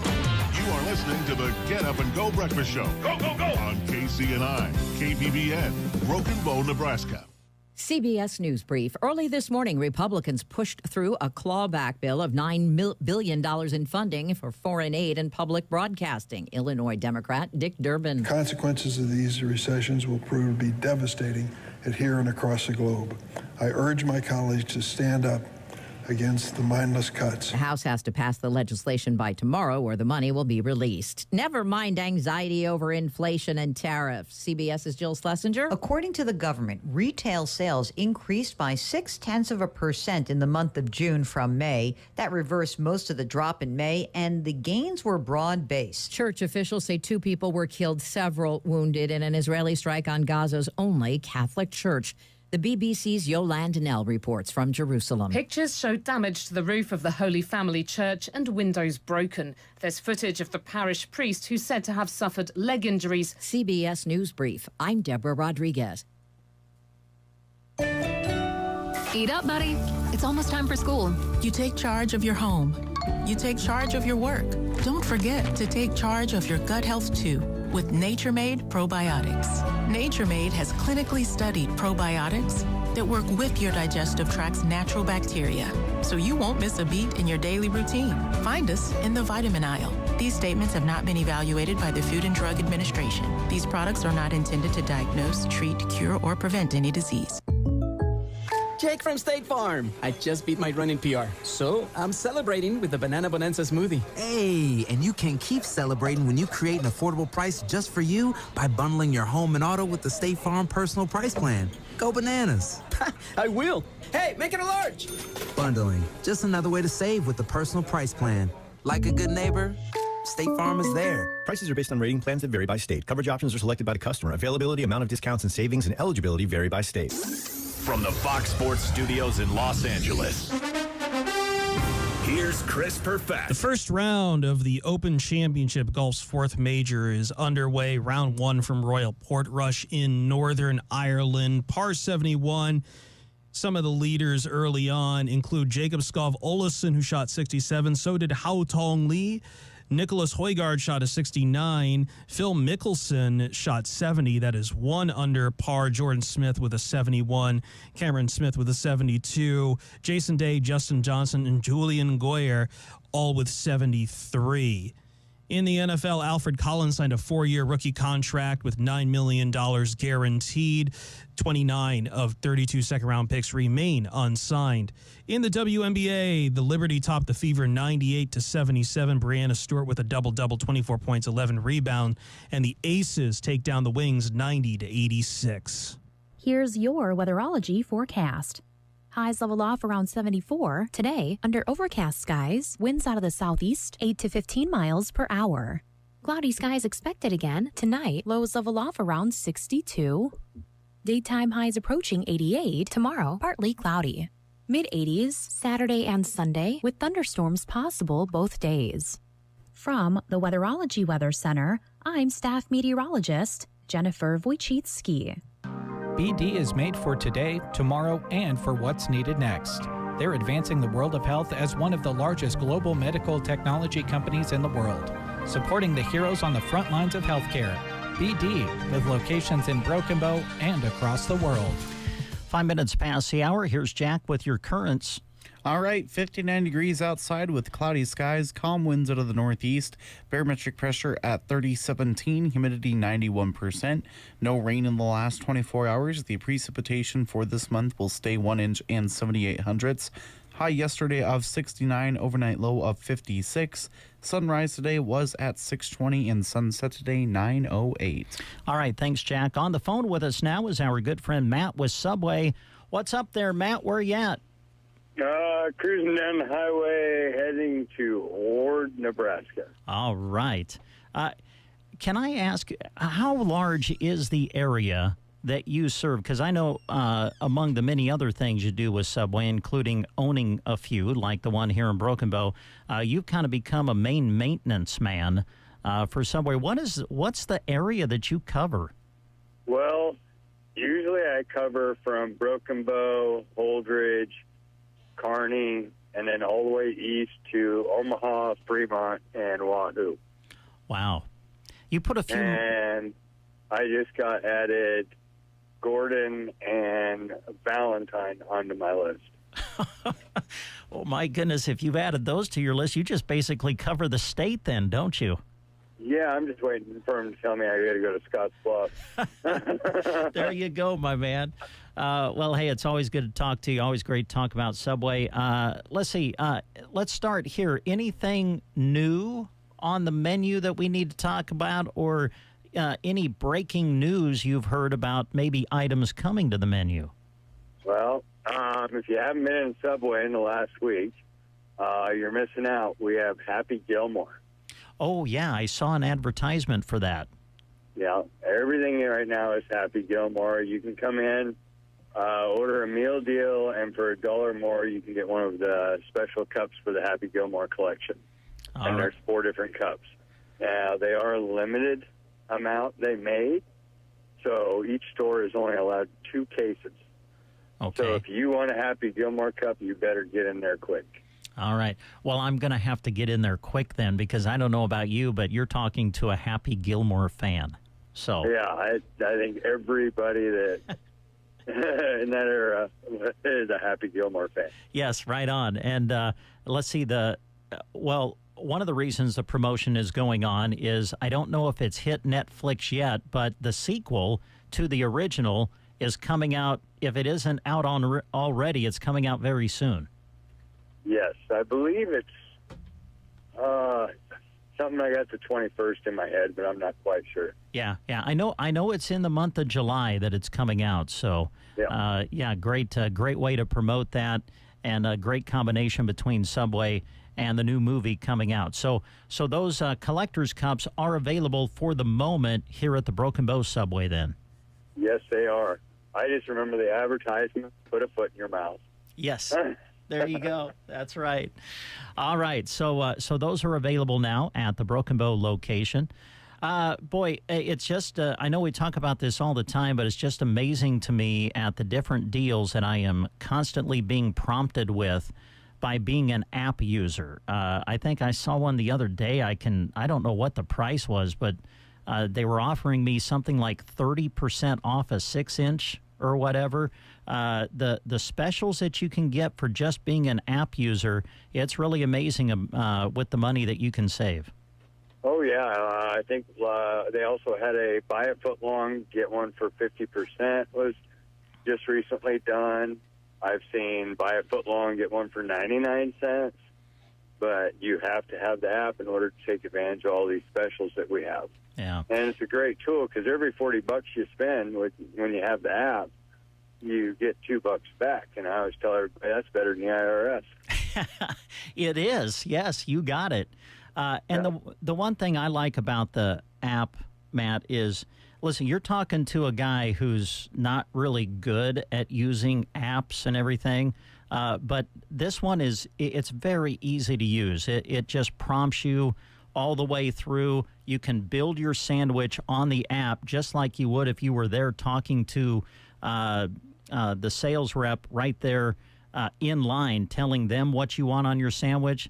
You are listening to the Get Up and Go Breakfast Show. Go, go, go! On KCNI, KBBN, Broken Bow, Nebraska. CBS News Brief. Early this morning, Republicans pushed through a clawback bill of $9 billion in funding for foreign aid and public broadcasting. Illinois Democrat Dick Durbin. Consequences of these recessions will prove to be devastating here and across the globe. I urge my colleagues to stand up against the mindless cuts. The House has to pass the legislation by tomorrow or the money will be released. Never mind anxiety over inflation and tariffs. CBS's Jill Schlesinger. According to the government, retail sales increased by 0.6% in the month of June from May. That reversed most of the drop in May, and the gains were broad-based. Church officials say 2 people were killed, several wounded in an Israeli strike on Gaza's only Catholic church. The BBC's Yolande Nell reports from Jerusalem. Pictures show damage to the roof of the Holy Family Church and windows broken. There's footage of the parish priest who's said to have suffered leg injuries. CBS News Brief. I'm Deborah Rodriguez. Eat up, buddy. It's almost time for school. You take charge of your home. You take charge of your work. Don't forget to take charge of your gut health, too, with Nature Made probiotics. Nature Made has clinically studied probiotics that work with your digestive tract's natural bacteria, so you won't miss a beat in your daily routine. Find us in the vitamin aisle. These statements have not been evaluated by the Food and Drug Administration. These products are not intended to diagnose, treat, cure, or prevent any disease. Jake from State Farm. I just beat my running PR, so I'm celebrating with the Banana Bonanza smoothie. Hey, and you can keep celebrating when you create an affordable price just for you by bundling your home and auto with the State Farm Personal Price Plan. Go bananas. I will. Hey, make it a large. Bundling, just another way to save with the Personal Price Plan. Like a good neighbor, State Farm is there. Prices are based on rating plans that vary by state. Coverage options are selected by the customer. Availability, amount of discounts and savings, and eligibility vary by state. From the Fox Sports Studios in Los Angeles, here's Chris Perfett. The first round of the Open Championship Golf's 4th major is underway. Round 1 from Royal Portrush in Northern Ireland. Par 71. Some of the leaders early on include Jacob Skov Olesen, who shot 67. So did Hao Tong Lee. Nicholas Højgaard shot a 69. Phil Mickelson shot 70. That is 1 under par. Jordan Smith with a 71. Cameron Smith with a 72. Jason Day, Justin Johnson, and Julian Goyer all with 73. In the NFL, Alfred Collins signed a 4-year rookie contract with $9 million guaranteed. 29 of 32 second-round picks remain unsigned. In the WNBA, the Liberty topped the Fever 98-77. Brianna Stewart with a double-double, 24 points, 11 rebounds. And the Aces take down the Wings 90-86. Here's your weatherology forecast. Highs level off around 74. Today, under overcast skies, winds out of the southeast, 8 to 15 miles per hour. Cloudy skies expected again. Tonight, lows level off around 62. Daytime highs approaching 88. Tomorrow, partly cloudy. Mid-80s Saturday and Sunday, with thunderstorms possible both days. From the Weatherology Weather Center, I'm staff meteorologist Jennifer Wojcicki. BD is made for today, tomorrow, and for what's needed next. They're advancing the world of health as one of the largest global medical technology companies in the world, supporting the heroes on the front lines of healthcare. BD, with locations in Broken Bow and across the world. 5 minutes past the hour. Here's Jack with your currents. All right, 59 degrees outside with cloudy skies, calm winds out of the northeast, barometric pressure at 3017, humidity 91%. No rain in the last 24 hours. The precipitation for this month will stay 1 inch and 78 hundredths. High yesterday of 69, overnight low of 56. Sunrise today was at 6:20 and sunset today 9:08. All right, thanks, Jack. On the phone with us now is our good friend Matt with Subway. What's up there, Matt? Where are you at? Cruising down the highway heading to Ord, Nebraska. All right. Can I ask, how large is the area that you serve? Because I know among the many other things you do with Subway, including owning a few, like the one here in Broken Bow, you've kind of become a main maintenance man for Subway. What's the area that you cover? Well, usually I cover from Broken Bow, Holdridge, Kearney, and then all the way east to Omaha, Fremont, and Wahoo. Wow. You put a few... And I just got added Gordon and Valentine onto my list. Oh, my goodness. If you've added those to your list, you just basically cover the state then, don't you? Yeah, I'm just waiting for him to tell me I got to go to Scotts Bluff. There you go, my man. Well, hey, it's always good to talk to you. Always great to talk about Subway. Let's see. Let's start here. Anything new on the menu that we need to talk about, or any breaking news you've heard about maybe items coming to the menu? Well, if you haven't been in Subway in the last week, you're missing out. We have Happy Gilmore. Oh, yeah. I saw an advertisement for that. Yeah. Everything right now is Happy Gilmore. You can come in, order a meal deal, and for $1 more, you can get one of the special cups for the Happy Gilmore collection. And there's 4 different cups. Now, they are a limited amount they made, so each store is only allowed 2 cases. Okay. So if you want a Happy Gilmore cup, you better get in there quick. All right. Well, I'm going to have to get in there quick then, because I don't know about you, but you're talking to a Happy Gilmore fan. So yeah, I think everybody that in that era is a Happy Gilmore fan. Yes, right on. And let's see, one of the reasons the promotion is going on is, I don't know if it's hit Netflix yet, but the sequel to the original is coming out. If it isn't out already, it's coming out very soon. Yes, I believe it's something I got the 21st in my head, but I'm not quite sure. Yeah. I know it's in the month of July that it's coming out. So, great way to promote that, and a great combination between Subway and the new movie coming out. So those collector's cups are available for the moment here at the Broken Bow Subway then? Yes, they are. I just remember the advertisement, put a foot in your mouth. Yes. There you go. That's right. All right. So those are available now at the Broken Bow location. Boy, it's just, I know we talk about this all the time, but it's just amazing to me at the different deals that I am constantly being prompted with by being an app user. I think I saw one the other day. I don't know what the price was, but they were offering me something like 30% off a 6-inch or whatever. The specials that you can get for just being an app user, it's really amazing with the money that you can save. Oh, yeah. I think they also had a buy a foot long, get one for 50% was just recently done. I've seen buy a foot long, get one for 99 cents. But you have to have the app in order to take advantage of all these specials that we have. Yeah. And it's a great tool because every $40 you spend when you have the app, you get $2 back. And I always tell everybody that's better than the IRS. It is. Yes, you got it. And the one thing I like about the app, Matt, is, listen, you're talking to a guy who's not really good at using apps and everything, but this one it's very easy to use. It just prompts you all the way through. You can build your sandwich on the app just like you would if you were there talking to the sales rep right there in line, telling them what you want on your sandwich.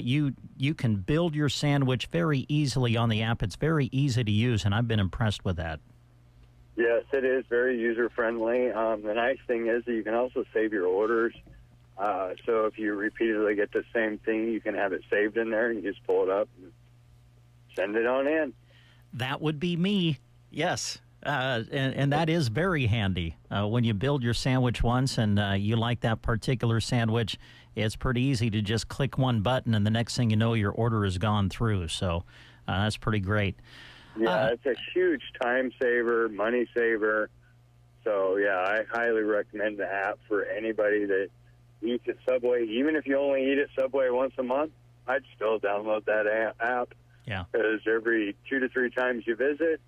You can build your sandwich very easily on the app. It's very easy to use, and I've been impressed with that. Yes, it is very user-friendly. The nice thing is that you can also save your orders. So if you repeatedly get the same thing, you can have it saved in there, and you just pull it up and send it on in. That would be me, yes. And that is very handy. When you build your sandwich once and you like that particular sandwich, it's pretty easy to just click one button, and the next thing you know, your order has gone through. So that's pretty great. Yeah, it's a huge time saver, money saver. So, yeah, I highly recommend the app for anybody that eats at Subway. Even if you only eat at Subway once a month, I'd still download that app. Yeah. Because every 2 to 3 times you visit,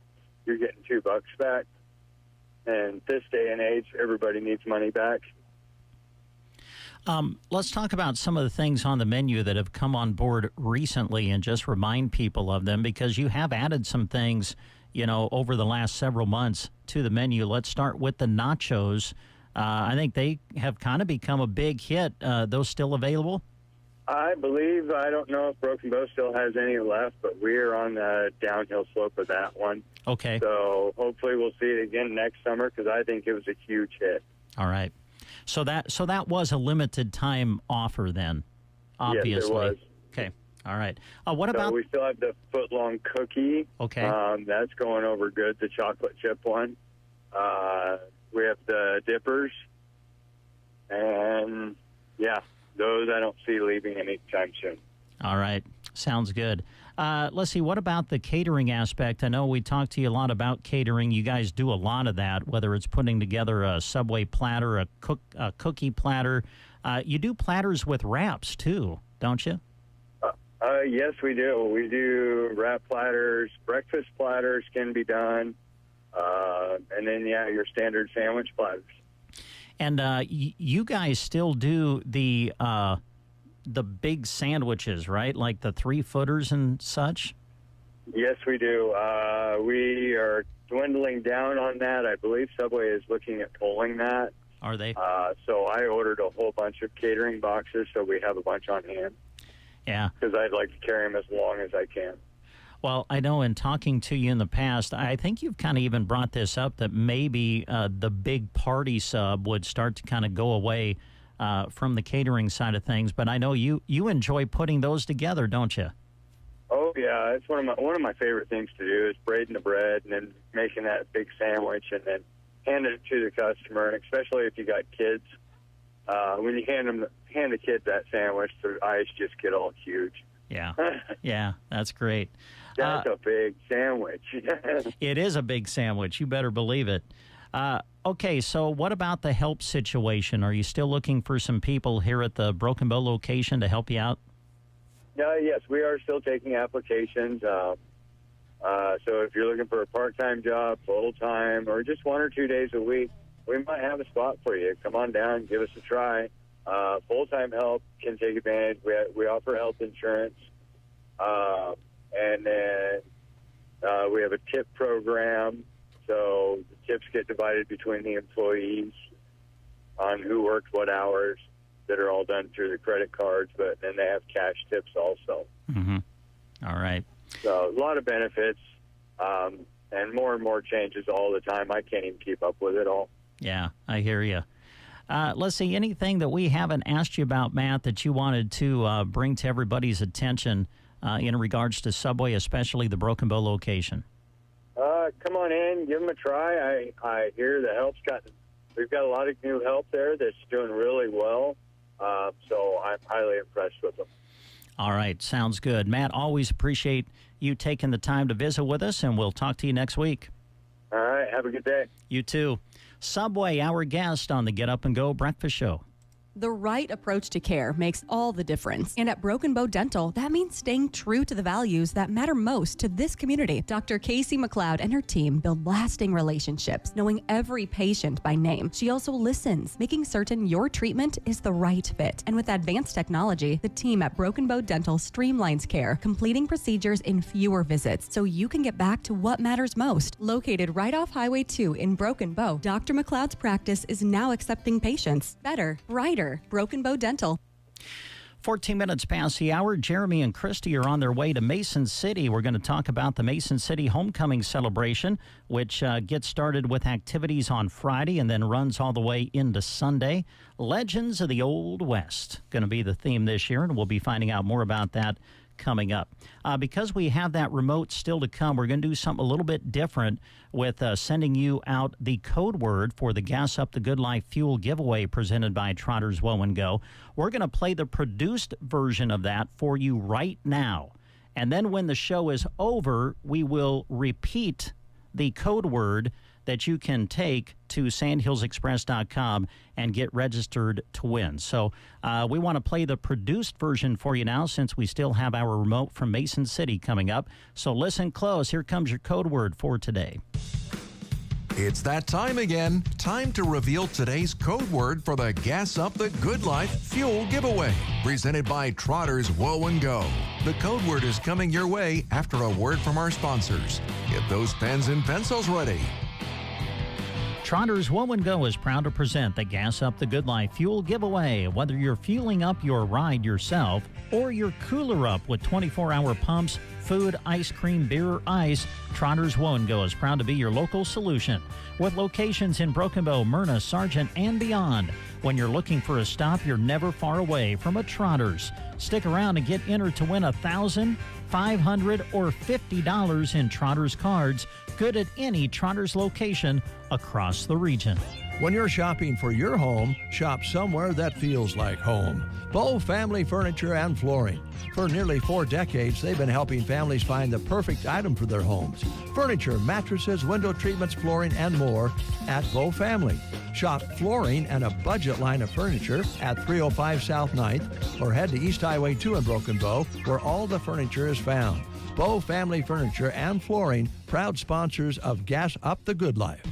you're getting $2 back. And this day and age, everybody needs money back. Let's talk about some of the things on the menu that have come on board recently and just remind people of them, because you have added some things, over the last several months to the menu. Let's start with the nachos. I think they have kind of become a big hit. Those still available? I believe, I don't know if Broken Bow still has any left, but we're on the downhill slope of that one. Okay. So hopefully we'll see it again next summer, because I think it was a huge hit. All right. So that was a limited time offer then, obviously. Yes, it was. Okay. All right. What about? So we still have the foot-long cookie. Okay. That's going over good, the chocolate chip one. We have the dippers. And, yeah, those I don't see leaving anytime soon. All right. Sounds good. Let's see. What about the catering aspect? I know we talked to you a lot about catering. You guys do a lot of that, whether it's putting together a Subway platter, a cookie platter. You do platters with wraps, too, don't you? Yes, we do. We do wrap platters. Breakfast platters can be done. And then, yeah, your standard sandwich platters. And you guys still do the big sandwiches, right? Like the 3-footers and such? Yes, we do. We are dwindling down on that. I believe Subway is looking at pulling that. Are they? So I ordered a whole bunch of catering boxes, so we have a bunch on hand. Yeah. Because I'd like to carry them as long as I can. Well, I know in talking to you in the past, I think you've kind of even brought this up, that maybe the big party sub would start to kind of go away from the catering side of things. But I know you enjoy putting those together, don't you? Oh, yeah. It's one of my favorite things to do is braiding the bread and then making that big sandwich and then handing it to the customer. And especially if you got kids, when you hand the kids that sandwich, their eyes just get all huge. Yeah. Yeah, that's great. That's a big sandwich. It is a big sandwich. You better believe it. Okay, so what about the help situation? Are you still looking for some people here at the Broken Bow location to help you out? Yes, we are still taking applications. So if you're looking for a part-time job, full-time, or just 1 or 2 days a week, we might have a spot for you. Come on down, give us a try. Full-time help can take advantage. We offer health insurance. And then we have a tip program. So the tips get divided between the employees on who worked what hours, that are all done through the credit cards, but then they have cash tips also. Mm-hmm. All right. So a lot of benefits, and more changes all the time. I can't even keep up with it all. Yeah, I hear you. Let's see, anything that we haven't asked you about, Matt, that you wanted to bring to everybody's attention in regards to Subway, especially the Broken Bow location? Come on in, give them a try. I hear the we've got a lot of new help there that's doing really well. So I'm highly impressed with them. All right, sounds good. Matt, always appreciate you taking the time to visit with us, and we'll talk to you next week. All right, have a good day. You too. Subway, our guest on the Get Up and Go Breakfast Show. The right approach to care makes all the difference. And at Broken Bow Dental, that means staying true to the values that matter most to this community. Dr. Casey McLeod and her team build lasting relationships, knowing every patient by name. She also listens, making certain your treatment is the right fit. And with advanced technology, the team at Broken Bow Dental streamlines care, completing procedures in fewer visits so you can get back to what matters most. Located right off Highway 2 in Broken Bow, Dr. McLeod's practice is now accepting patients. Better, brighter. Broken Bow Dental. 14 minutes past the hour. Jeremy and Christy are on their way to Mason City. We're going to talk about the Mason City Homecoming Celebration, which gets started with activities on Friday and then runs all the way into Sunday. Legends of the Old West going to be the theme this year, and we'll be finding out more about that coming up. Because we have that remote still to come, we're going to do something a little bit different with sending you out the code word for the Gas Up the Good Life Fuel giveaway presented by Trotters Woe and Go. We're going to play the produced version of that for you right now. And then when the show is over, we will repeat the code word that you can take to sandhillsexpress.com and get registered to win. So we want to play the produced version for you now since we still have our remote from Mason City coming up. So listen close. Here comes your code word for today. It's that time again. Time to reveal today's code word for the Gas Up the Good Life Fuel giveaway, presented by Trotters Woe and Go. The code word is coming your way after a word from our sponsors. Get those pens and pencils ready. Trotters Woe and Go is proud to present the Gas Up the Good Life Fuel giveaway. Whether you're fueling up your ride yourself or your cooler up with 24-hour pumps, food, ice cream, beer, or ice, Trotters Woe and Go is proud to be your local solution. With locations in Broken Bow, Myrna, Sargent, and beyond. When you're looking for a stop, you're never far away from a Trotters. Stick around and get entered to win $1,000, $500, or $50 in Trotters cards, good at any Trotters location across the region. When you're shopping for your home, shop somewhere that feels like home. Bow Family Furniture and Flooring. For nearly 4 decades, they've been helping families find the perfect item for their homes. Furniture, mattresses, window treatments, flooring, and more at Bow Family. Shop flooring and a budget line of furniture at 305 South 9th or head to East Highway 2 in Broken Bow, where all the furniture is found. Bow Family Furniture and Flooring, proud sponsors of Gas Up the Good Life.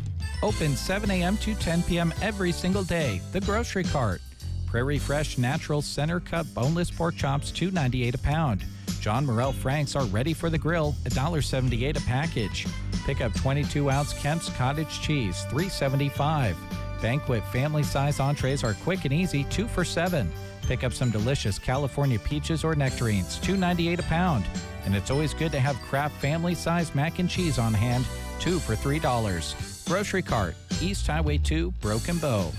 Open 7 a.m. to 10 p.m. every single day. The Grocery Cart. Prairie Fresh Natural Center Cut Boneless Pork Chops, $2.98 a pound. John Morrell Franks are ready for the grill, $1.78 a package. Pick up 22-ounce Kemp's Cottage Cheese, $3.75. Banquet family-size entrees are quick and easy, 2 for $7. Pick up some delicious California peaches or nectarines, $2.98 a pound. And it's always good to have Kraft family-size mac and cheese on hand, 2 for $3. Grocery Cart, East Highway 2, Broken Bow.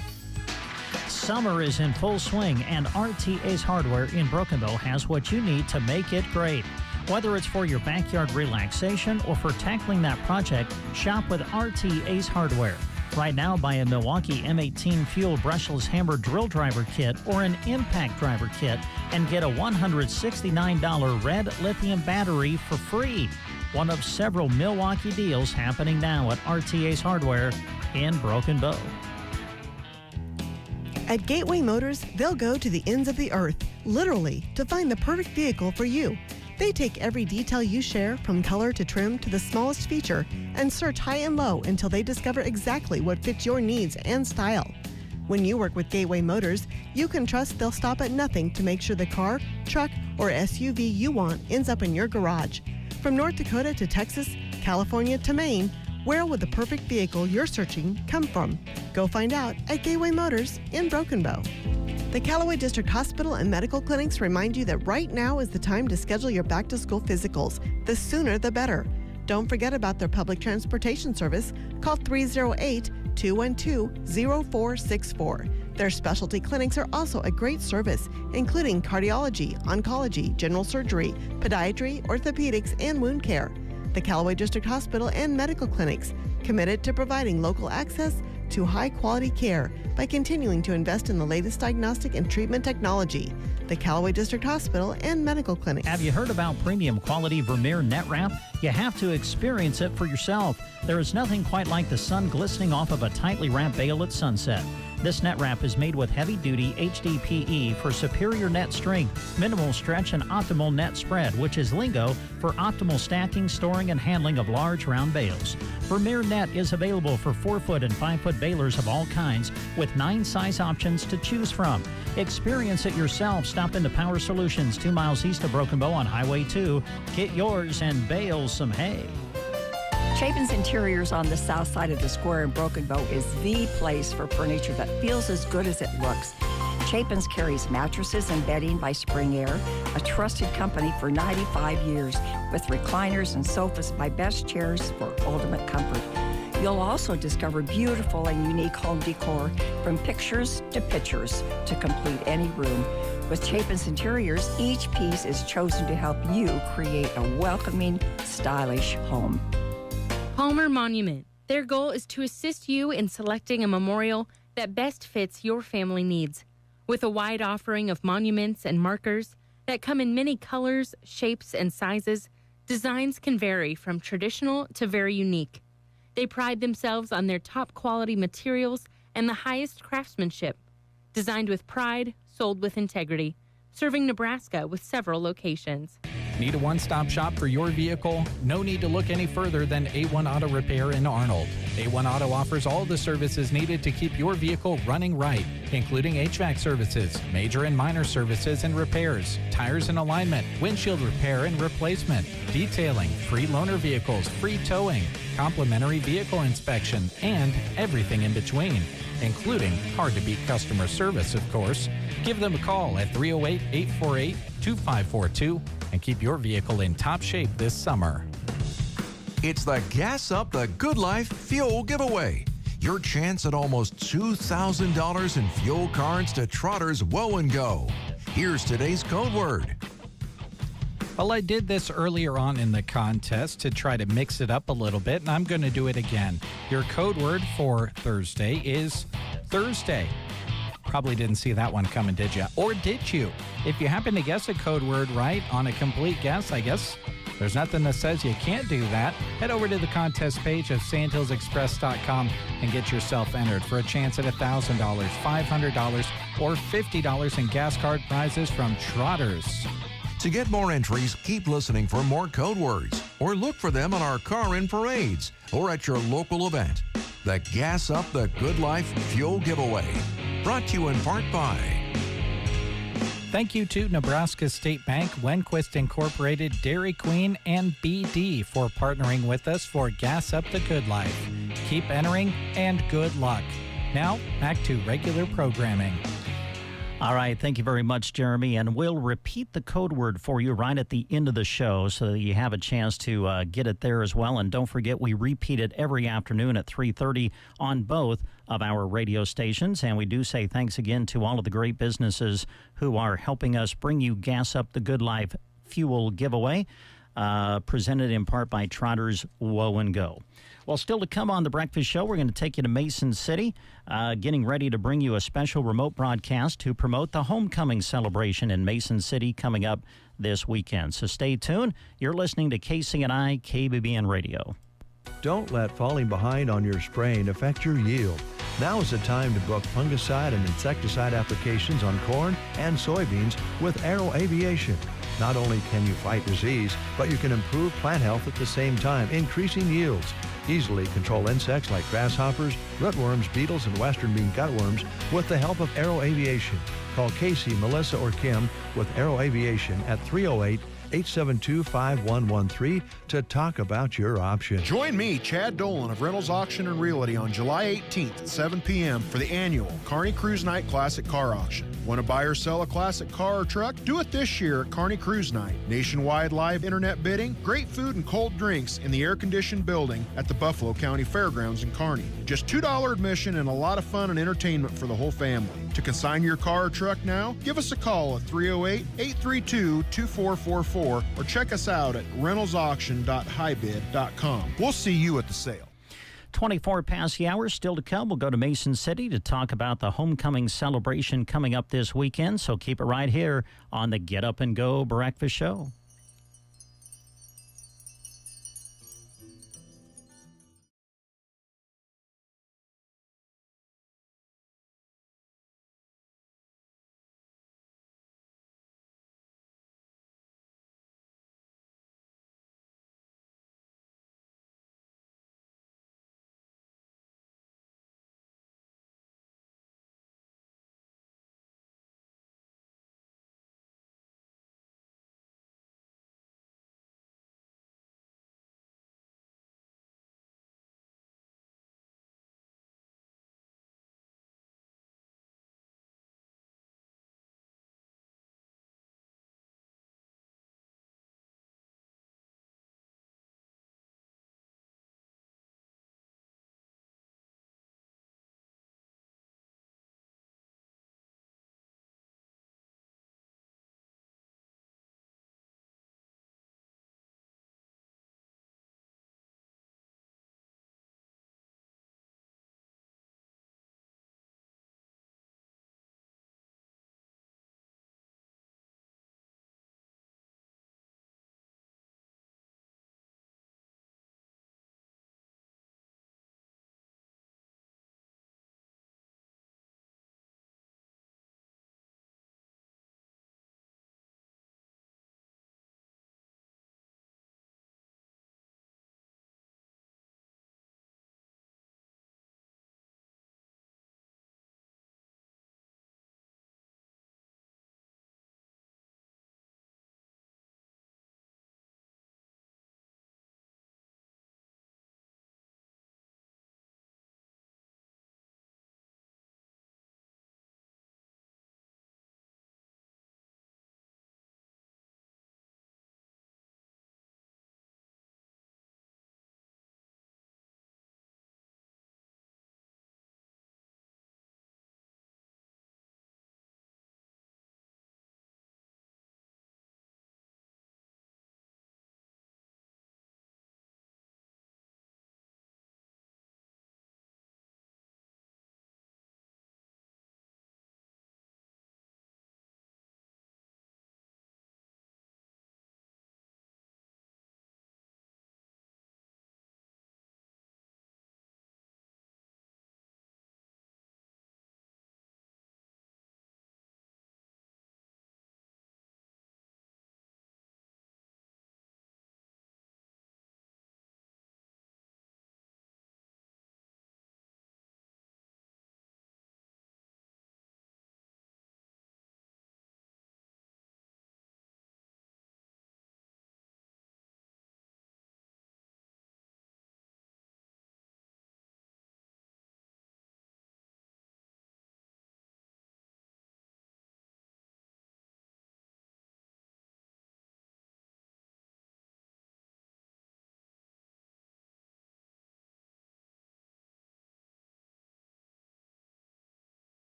Summer is in full swing, and RTA's Hardware in Broken Bow has what you need to make it great. Whether it's for your backyard relaxation or for tackling that project, shop with RTA's Hardware. Right now, buy a Milwaukee M18 Fuel Brushless Hammer Drill Driver Kit or an Impact Driver Kit and get a $169 red lithium battery for free. One of several Milwaukee deals happening now at RTA's Hardware in Broken Bow. At Gateway Motors, they'll go to the ends of the earth, literally, to find the perfect vehicle for you. They take every detail you share, from color to trim to the smallest feature, and search high and low until they discover exactly what fits your needs and style. When you work with Gateway Motors, you can trust they'll stop at nothing to make sure the car, truck, or SUV you want ends up in your garage. From North Dakota to Texas, California to Maine, where will the perfect vehicle you're searching come from? Go find out at Gateway Motors in Broken Bow. The Callaway District Hospital and Medical Clinics remind you that right now is the time to schedule your back-to-school physicals. The sooner, the better. Don't forget about their public transportation service. Call 308-212-0464. Their specialty clinics are also a great service, including cardiology, oncology, general surgery, podiatry, orthopedics, and wound care. The Callaway District Hospital and Medical Clinics, committed to providing local access, to high-quality care by continuing to invest in the latest diagnostic and treatment technology. The Callaway District Hospital and Medical Clinics. Have you heard about premium quality Vermeer net wrap? You have to experience it for yourself. There is nothing quite like the sun glistening off of a tightly wrapped bale at sunset. This net wrap is made with heavy-duty HDPE for superior net strength, minimal stretch, and optimal net spread, which is lingo for optimal stacking, storing, and handling of large round bales. Vermeer net is available for 4-foot and 5-foot balers of all kinds with 9 size options to choose from. Experience it yourself. Stop into Power Solutions 2 miles east of Broken Bow on Highway 2. Get yours and bale some hay. Chapin's Interiors on the south side of the square in Broken Bow is the place for furniture that feels as good as it looks. Chapin's carries mattresses and bedding by Spring Air, a trusted company for 95 years, with recliners and sofas by Best Chairs for ultimate comfort. You'll also discover beautiful and unique home decor, from pictures to pictures, to complete any room. With Chapin's Interiors, each piece is chosen to help you create a welcoming, stylish home. Palmer Monument. Their goal is to assist you in selecting a memorial that best fits your family needs. With a wide offering of monuments and markers that come in many colors, shapes, and sizes, designs can vary from traditional to very unique. They pride themselves on their top quality materials and the highest craftsmanship. Designed with pride, sold with integrity. Serving Nebraska with several locations. Need a one-stop shop for your vehicle? No need to look any further than A1 Auto Repair in Arnold. A1 Auto offers all the services needed to keep your vehicle running right, including HVAC services, major and minor services and repairs, tires and alignment, windshield repair and replacement, detailing, free loaner vehicles, free towing, complimentary vehicle inspection, and everything in between, including hard-to-beat customer service, of course. Give them a call at 308-848-2542 and keep your vehicle in top shape this summer. It's the Gas Up the Good Life Fuel Giveaway. Your chance at almost $2,000 in fuel cards to Trotter's Woe and Go. Here's today's code word. Well, I did this earlier on in the contest to try to mix it up a little bit, and I'm going to do it again. Your code word for Thursday is Thursday. Probably didn't see that one coming, did you? Or did you? If you happen to guess a code word right on a complete guess, I guess there's nothing that says you can't do that. Head over to the contest page of sandhillsexpress.com and get yourself entered for a chance at $1,000, $500, or $50 in gas card prizes from Trotters. To get more entries, keep listening for more code words or look for them on our car in parades or at your local event. The Gas Up the Good Life Fuel Giveaway. Brought to you in part by... Thank you to Nebraska State Bank, Wenquist Incorporated, Dairy Queen, and BD for partnering with us for Gas Up the Good Life. Keep entering and good luck. Now, back to regular programming. All right, thank you very much, Jeremy. And we'll repeat the code word for you right at the end of the show so that you have a chance to get it there as well. And don't forget, we repeat it every afternoon at 3:30 on both of our radio stations. And we do say thanks again to all of the great businesses who are helping us bring you Gas Up the Good Life Fuel Giveaway, presented in part by Trotters Woe and Go. Well, still to come on The Breakfast Show, we're going to take you to Mason City, getting ready to bring you a special remote broadcast to promote the homecoming celebration in Mason City coming up this weekend. So stay tuned. You're listening to KCNI KBBN Radio. Don't let falling behind on your spraying affect your yield. Now is the time to book fungicide and insecticide applications on corn and soybeans with Aero Aviation. Not only can you fight disease, but you can improve plant health at the same time, increasing yields. Easily control insects like grasshoppers, rootworms, beetles, and western bean cutworms with the help of Aero Aviation. Call Casey, Melissa, or Kim with Aero Aviation at 308-872-5113 to talk about your options. Join me, Chad Dolan of Reynolds Auction and Realty on July 18th at 7 p.m. for the annual Kearney Cruise Night Classic Car Auction. Want to buy or sell a classic car or truck? Do it this year at Kearney Cruise Night. Nationwide live internet bidding, great food and cold drinks in the air-conditioned building at the Buffalo County Fairgrounds in Kearney. Just $2 admission and a lot of fun and entertainment for the whole family. To consign your car or truck now, give us a call at 308-832-2444 or check us out at reynoldsauction.highbid.com. We'll see you at the sale. 24 past the hour, still to come. We'll go to Mason City to talk about the homecoming celebration coming up this weekend. So keep it right here on the Get Up and Go Breakfast Show.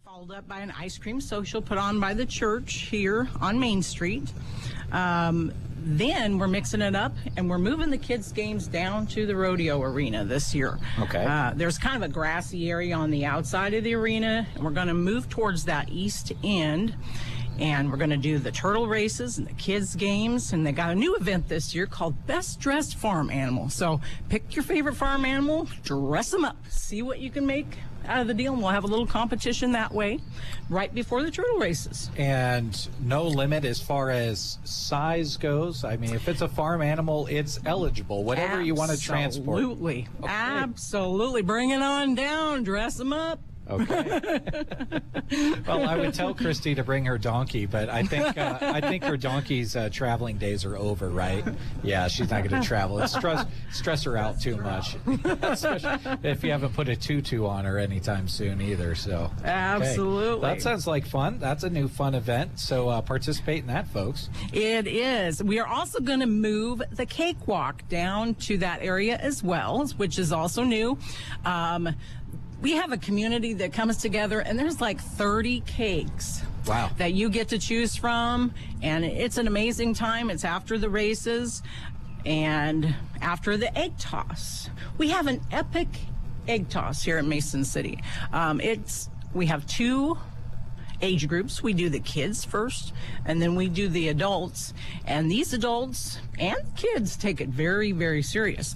Followed up by an ice cream social put on by the church here on Main Street. Then we're mixing it up and we're moving the kids' games down to the rodeo arena this year. Okay. There's kind of a grassy area on the outside of the arena, and we're going to move towards that east end. And we're going to do the turtle races and the kids games. And they got a new event this year called Best Dressed Farm Animal. So pick your favorite farm animal, dress them up, see what you can make out of the deal. And we'll have a little competition that way right before the turtle races. And no limit as far as size goes. I mean, if it's a farm animal, it's eligible. Whatever you want to transport. Absolutely. Okay. Absolutely. Bring it on down. Dress them up. Okay. Well, I would tell Christy to bring her donkey, but I think her donkey's traveling days are over, right? Yeah, she's not going to travel. It's stress her out too much, especially if you haven't put a tutu on her anytime soon either. So absolutely, that sounds like fun. That's a new fun event. So participate in that, folks. It is. We are also going to move the cakewalk down to that area as well, which is also new. We have a community that comes together, and there's like 30 cakes. Wow. That you get to choose from, and it's an amazing time. It's after the races and after the egg toss. We have an epic egg toss here in Mason City. We have 2 age groups. We do the kids first, and then we do the adults. And these adults and kids take it very, very serious.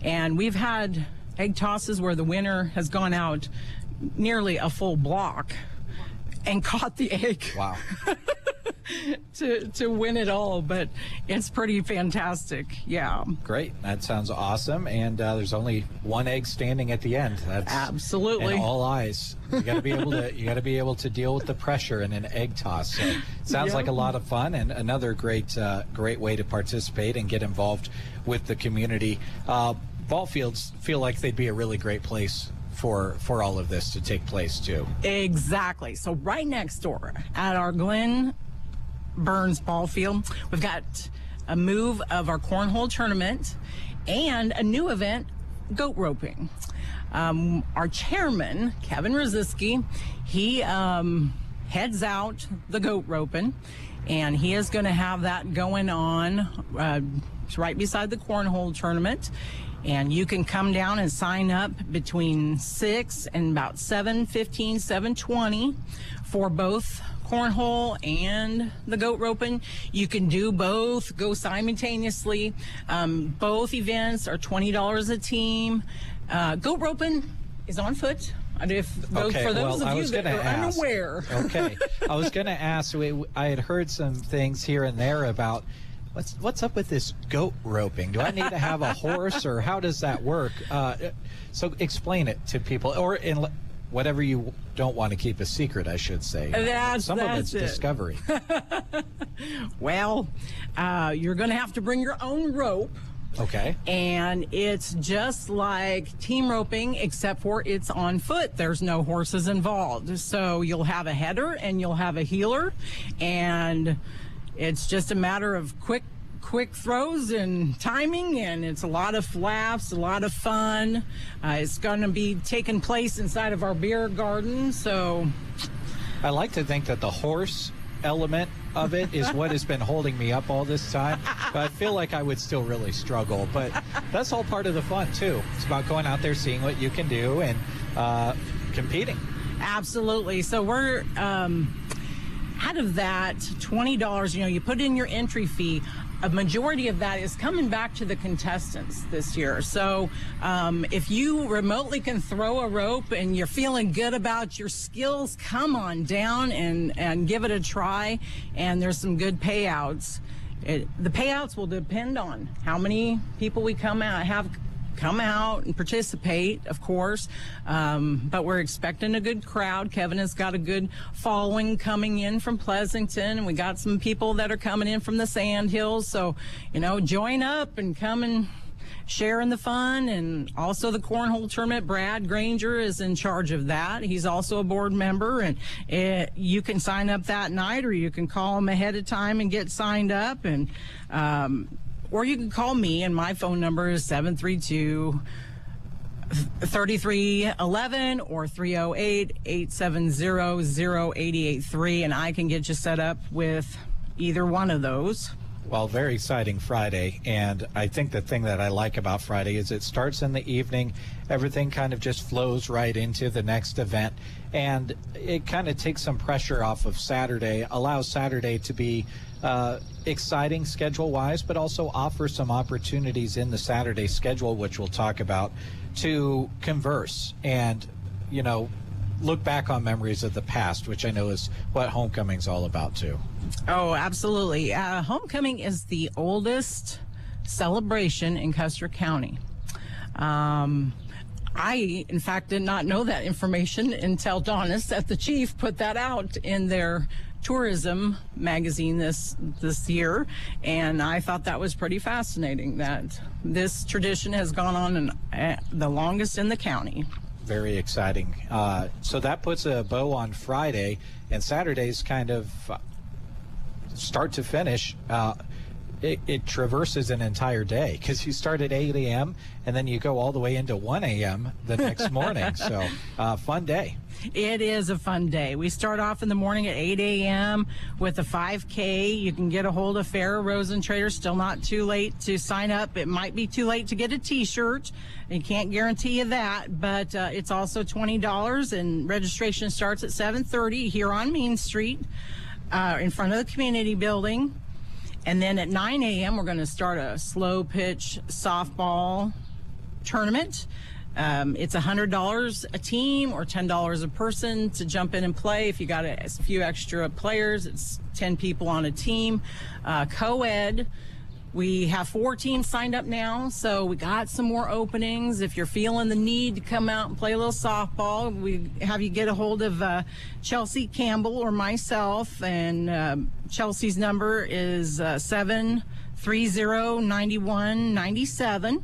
And we've had egg tosses where the winner has gone out nearly a full block and caught the egg. Wow. to win it all, but it's pretty fantastic. Yeah. Great. That sounds awesome. And there's only one egg standing at the end. That's absolutely. And all eyes. You got to be able to deal with the pressure in an egg toss. So it sounds like a lot of fun and another great way to participate and get involved with the community. Ball fields feel like they'd be a really great place for all of this to take place too. Exactly. So right next door at our Glen Burns ball field, we've got a move of our cornhole tournament and a new event, goat roping. Our chairman, Kevin Roziski, he heads out the goat roping, and he is going to have that going on right beside the cornhole tournament. And you can come down and sign up between 6 and about 7:15, 7:20 for both cornhole and the goat roping. You can do both, go simultaneously. Both events are $20 a team. Goat roping is on foot. For those of you that are unaware. Okay. I was going to ask, I had heard some things here and there about what's up with this goat roping? Do I need to have a horse, or how does that work? So explain it to people, or in whatever you don't want to keep a secret, I should say. Some of it's discovery. Well, you're going to have to bring your own rope. Okay. And it's just like team roping, except for it's on foot. There's no horses involved. So you'll have a header and you'll have a heeler, and it's just a matter of quick throws and timing, and it's a lot of laughs, a lot of fun. It's going to be taking place inside of our beer garden. So I like to think that the horse element of it is what has been holding me up all this time. But I feel like I would still really struggle. But that's all part of the fun, too. It's about going out there, seeing what you can do, and competing. Absolutely. So we're... out of that $20, you put in your entry fee. A majority of that is coming back to the contestants this year. So if you remotely can throw a rope and you're feeling good about your skills, come on down and give it a try. And there's some good payouts. The payouts will depend on how many people we come out and participate, of course, but we're expecting a good crowd. Kevin has got a good following coming in from Pleasanton, and we got some people that are coming in from the Sand Hills. So, join up and come and share in the fun. And also the cornhole tournament, Brad Granger is in charge of that. He's also a board member, and you can sign up that night, or you can call him ahead of time and get signed up. And or you can call me, and my phone number is 732-3311 or 308-870-0883, and I can get you set up with either one of those. Well, very exciting Friday, and I think the thing that I like about Friday is it starts in the evening. Everything kind of just flows right into the next event, and it kind of takes some pressure off of Saturday, allows Saturday to be exciting schedule-wise, but also offers some opportunities in the Saturday schedule, which we'll talk about, to converse and, look back on memories of the past, which I know is what homecoming's all about too. Oh, absolutely. Homecoming is the oldest celebration in Custer County. I, in fact, did not know that information until Donis at the Chief put that out in their tourism magazine this year, and I thought that was pretty fascinating that this tradition has gone on the longest in the county. Very exciting. So that puts a bow on Friday, and Saturday's kind of start to finish. It traverses an entire day because you start at 8 a.m. and then you go all the way into 1 a.m. the next morning. So fun day. It is a fun day. We start off in the morning at 8 a.m. with a 5K. You can get a hold of Farrah Rosentrader. Still not too late to sign up. It might be too late to get a T-shirt. I can't guarantee you that, but it's also $20, and registration starts at 7:30 here on Main Street in front of the community building. And then at 9 a.m., we're going to start a slow pitch softball tournament. It's $100 a team or $10 a person to jump in and play. If you got a few extra players, it's 10 people on a team. Co-ed, we have 4 teams signed up now, so we got some more openings. If you're feeling the need to come out and play a little softball, we have you get a hold of Chelsea Campbell or myself, and Chelsea's number is 730-9197.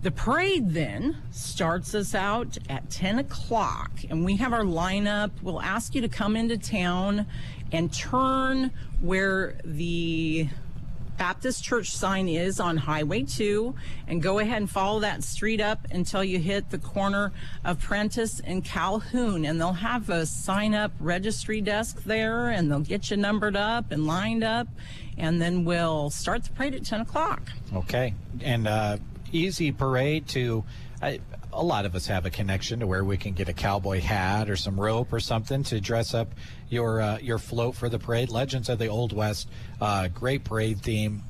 The parade then starts us out at 10 o'clock, and we have our lineup. We'll ask you to come into town and turn where the Baptist Church sign is on Highway 2, and go ahead and follow that street up until you hit the corner of Prentice and Calhoun, and they'll have a sign-up registry desk there, and they'll get you numbered up and lined up, and then we'll start the parade at 10 o'clock. Okay, and easy parade to... a lot of us have a connection to where we can get a cowboy hat or some rope or something to dress up your float for the parade. Legends of the Old West, great parade theme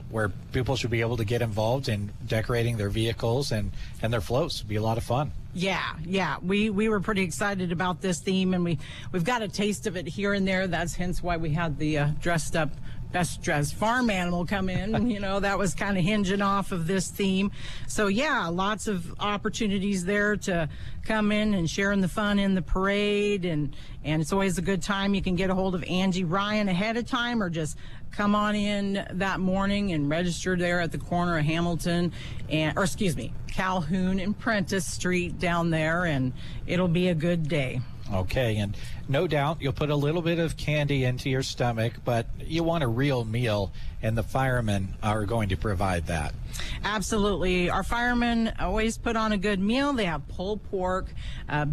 where people should be able to get involved in decorating their vehicles and their floats. It'd be a lot of fun. Yeah. We were pretty excited about this theme, and we've got a taste of it here and there. That's hence why we had the dressed up best dressed farm animal come in. That was kind of hinging off of this theme. So yeah, lots of opportunities there to come in and share in the fun in the parade, and it's always a good time. You can get a hold of Angie Ryan ahead of time, or just come on in that morning and register there at the corner of Calhoun and Prentice Street down there, and it'll be a good day. Okay, and no doubt you'll put a little bit of candy into your stomach, but you want a real meal, and the firemen are going to provide that. Absolutely. Our firemen always put on a good meal. They have pulled pork,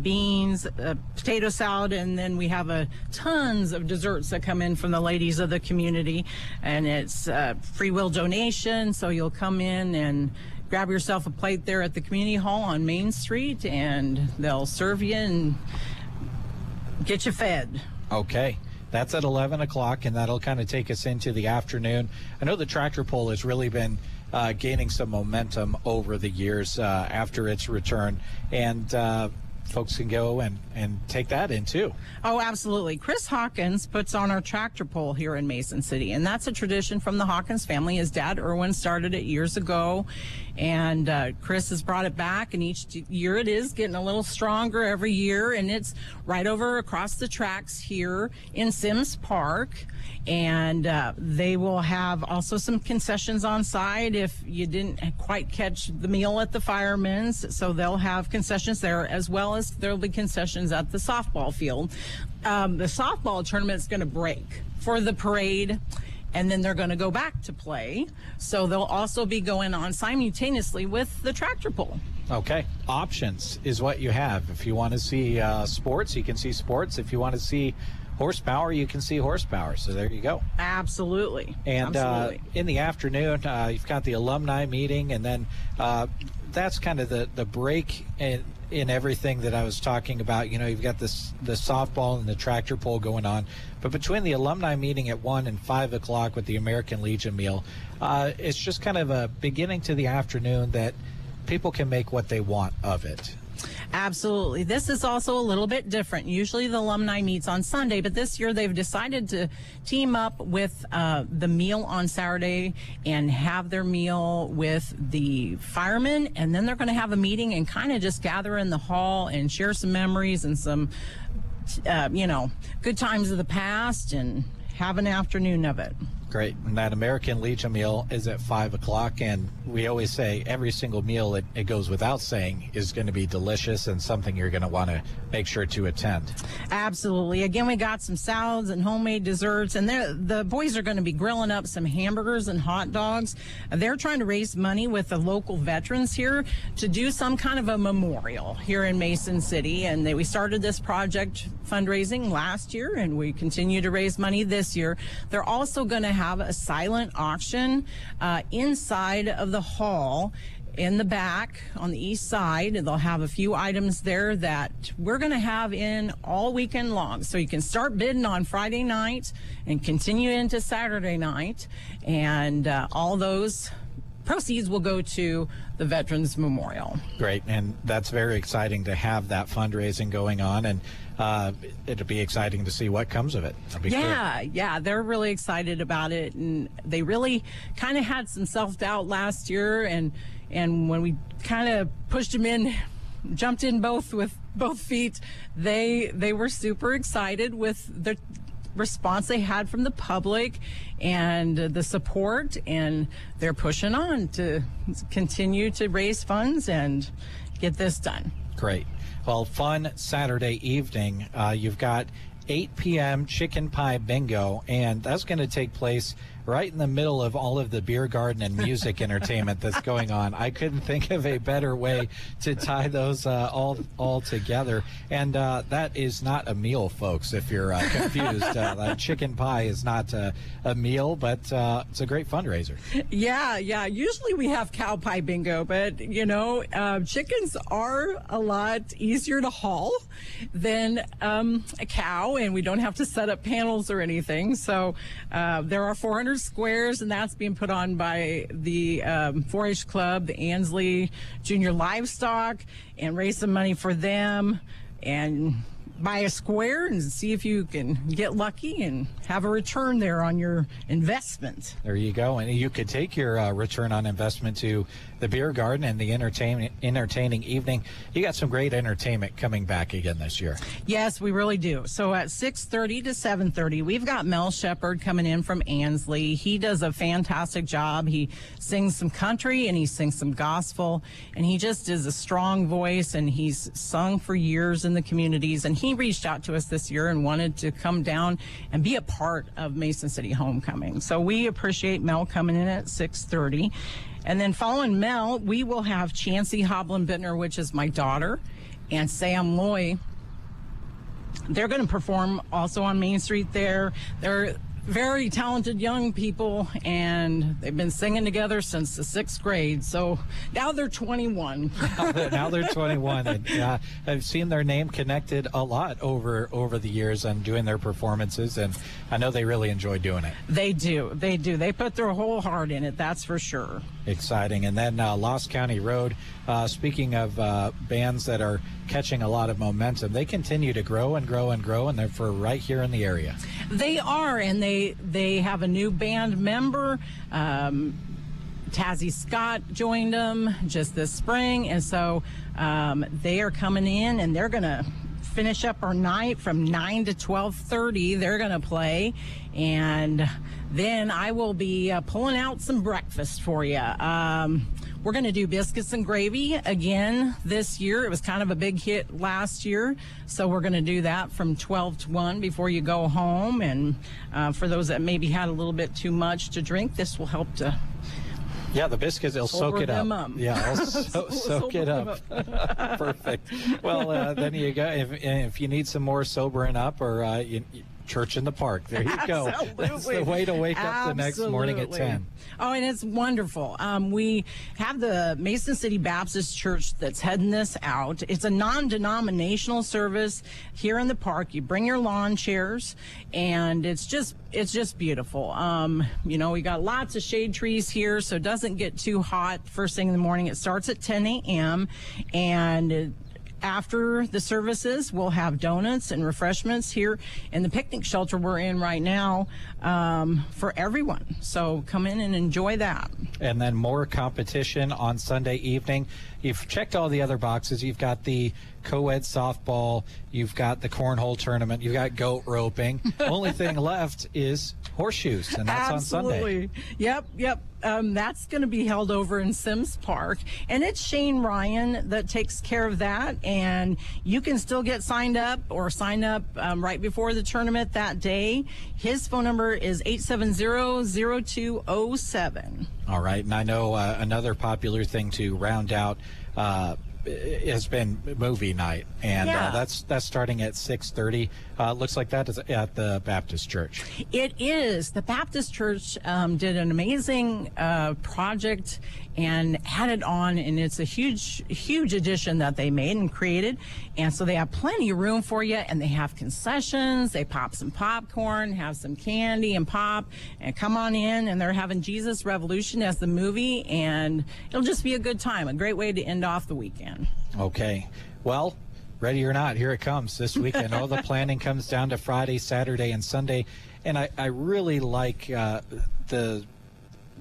beans, potato salad, and then we have tons of desserts that come in from the ladies of the community, and it's free will donation, so you'll come in and grab yourself a plate there at the community hall on Main Street, and they'll serve you and get you fed. Okay. That's at 11 o'clock, and that'll kind of take us into the afternoon. I know the tractor pull has really been gaining some momentum over the years after its return, and folks can go and take that in too. Oh, absolutely. Chris Hawkins puts on our tractor pull here in Mason City, and that's a tradition from the Hawkins family. His dad, Irwin, started it years ago, and Chris has brought it back, and each year it is getting a little stronger every year, and it's right over across the tracks here in Sims Park. And they will have also some concessions on site if you didn't quite catch the meal at the firemen's. So they'll have concessions there, as well as there'll be concessions at the softball field. The softball tournament is going to break for the parade, and then they're going to go back to play. So they'll also be going on simultaneously with the tractor pull. Okay. Options is what you have. If you want to see sports, you can see sports. If you want to see horsepower, you can see horsepower. So there you go. Absolutely. And in the afternoon, you've got the alumni meeting, and then that's kind of the break in everything that I was talking about. You've got the softball and the tractor pull going on, but between the alumni meeting at 1 and 5 o'clock with the American Legion meal, it's just kind of a beginning to the afternoon that people can make what they want of it. Absolutely. This is also a little bit different. Usually the alumni meets on Sunday, but this year they've decided to team up with the meal on Saturday and have their meal with the firemen, and then they're going to have a meeting and kind of just gather in the hall and share some memories and some, good times of the past and have an afternoon of it. Great. And that American Legion meal is at 5 o'clock, and we always say every single meal, it goes without saying, is going to be delicious and something you're going to want to make sure to attend. Absolutely. Again, we got some salads and homemade desserts, and the boys are going to be grilling up some hamburgers and hot dogs. They're trying to raise money with the local veterans here to do some kind of a memorial here in Mason City, and we started this project fundraising last year, and we continue to raise money this year. They're also going to have a silent auction inside of the hall in the back on the east side, and they'll have a few items there that we're going to have in all weekend long. So you can start bidding on Friday night and continue into Saturday night, and all those proceeds will go to the Veterans Memorial. Great, and that's very exciting to have that fundraising going on, and it'll be exciting to see what comes of it. Yeah, they're really excited about it, and they really kind of had some self-doubt last year, and when we kind of pushed them in, jumped in with both feet, they were super excited with the response they had from the public and the support, and they're pushing on to continue to raise funds and get this done. Great. Well, fun Saturday evening. You've got 8 p.m. chicken pie bingo, and that's going to take place right in the middle of all of the beer garden and music entertainment that's going on. I couldn't think of a better way to tie those all together. And that is not a meal, folks, if you're confused. Chicken pie is not a meal, but it's a great fundraiser. Yeah. Usually we have cow pie bingo, but, chickens are a lot easier to haul than a cow, and we don't have to set up panels or anything. So there are 400 squares, and that's being put on by the 4-H Club, the Ansley Junior Livestock, and raise some money for them and buy a square and see if you can get lucky and have a return there on your investment. There you go. And you could take your return on investment to the beer garden and the entertaining evening. You got some great entertainment coming back again this year. Yes, we really do. So at 6:30 to 7:30, we've got Mel Shepard coming in from Ansley. He does a fantastic job. He sings some country and he sings some gospel, and he just is a strong voice, and he's sung for years in the communities, and he reached out to us this year and wanted to come down and be a part of Mason City Homecoming. So we appreciate Mel coming in at 6:30. And then following Mel, we will have Chancey Hoblin-Bittner, which is my daughter, and Sam Loy. They're going to perform also on Main Street there. They're very talented young people, and they've been singing together since the 6th grade. So now they're 21. Now they're 21. And I've seen their name connected a lot over the years and doing their performances, and I know they really enjoy doing it. They do. They put their whole heart in it, that's for sure. Exciting. And then Lost County Road, speaking of bands that are catching a lot of momentum, they continue to grow and grow and grow, and they're for right here in the area. They are, and they have a new band member. Tazzy Scott joined them just this spring, and so they are coming in, and they're going to finish up our night from 9 to 12:30. They're going to play, and then I will be pulling out some breakfast for you. We're going to do biscuits and gravy again this year. It was kind of a big hit last year, so we're going to do that from 12 to 1 before you go home. And for those that maybe had a little bit too much to drink, this will help to... Yeah, the biscuits, they'll soak it up. Yeah, I'll soak it up. Perfect. Well, then you go. If you need some more sobering up, or church in the park. There you go. Absolutely. That's the way to wake up the next morning at 10. Oh, and it's wonderful. We have the Mason City Baptist Church that's heading this out. It's a non-denominational service here in the park. You bring your lawn chairs, and it's just beautiful. We got lots of shade trees here, so it doesn't get too hot first thing in the morning. It starts at 10 a.m. and after the services, we'll have donuts and refreshments here in the picnic shelter we're in right now for everyone. So come in and enjoy that. And then more competition on Sunday evening. You've checked all the other boxes. You've got the co-ed softball. You've got the cornhole tournament. You've got goat roping. Only thing left is horseshoes, and that's Absolutely. on Sunday. Yep. That's going to be held over in Sims Park, and it's Shane Ryan that takes care of that, and you can still get signed up right before the tournament that day. His phone number is 870-0207. All right, and I know another popular thing to round out has been movie night, and that's starting at 6:30. Looks like that is at the Baptist Church. It is. The Baptist Church did an amazing project and added on, and it's a huge addition that they made and created. And so they have plenty of room for you, and they have concessions. They pop some popcorn, have some candy and pop, and come on in. And they're having Jesus Revolution as the movie, and it'll just be a good time, a great way to end off the weekend. Okay. Well, ready or not, here it comes this weekend. All the planning comes down to Friday, Saturday, and Sunday. And I really like the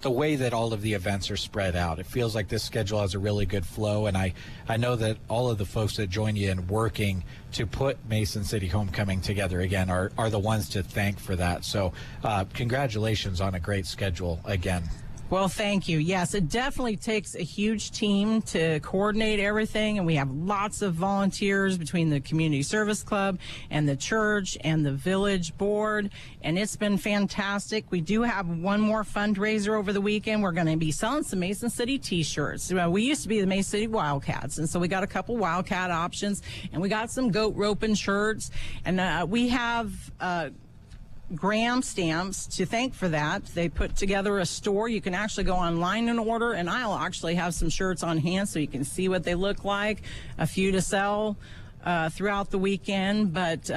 way that all of the events are spread out. It feels like this schedule has a really good flow, and I know that all of the folks that join you in working to put Mason City Homecoming together again are the ones to thank for that. So congratulations on a great schedule again. Well, thank you. Yes, it definitely takes a huge team to coordinate everything, and we have lots of volunteers between the Community Service Club and the church and the village board, and it's been fantastic. We do have one more fundraiser over the weekend. We're going to be selling some Mason City t-shirts. We used to be the Mason City Wildcats, and so we got a couple Wildcat options, and we got some goat roping shirts, and we have Graham Stamps to thank for that. They put together a store. You can actually go online and order, and I'll actually have some shirts on hand so you can see what they look like, a few to sell throughout the weekend. But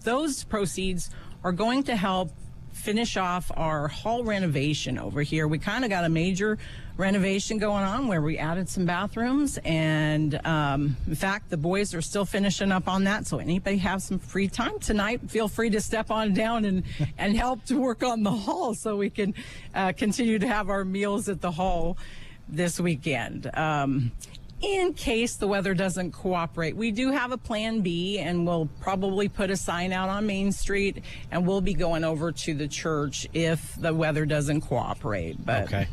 those proceeds are going to help finish off our hall renovation over here. We kind of got a major renovation going on where we added some bathrooms, and in fact the boys are still finishing up on that, so anybody have some free time tonight, feel free to step on down and help to work on the hall so we can continue to have our meals at the hall this weekend. In case the weather doesn't cooperate, we do have a plan B, and we'll probably put a sign out on Main Street, and we'll be going over to the church if the weather doesn't cooperate. But okay,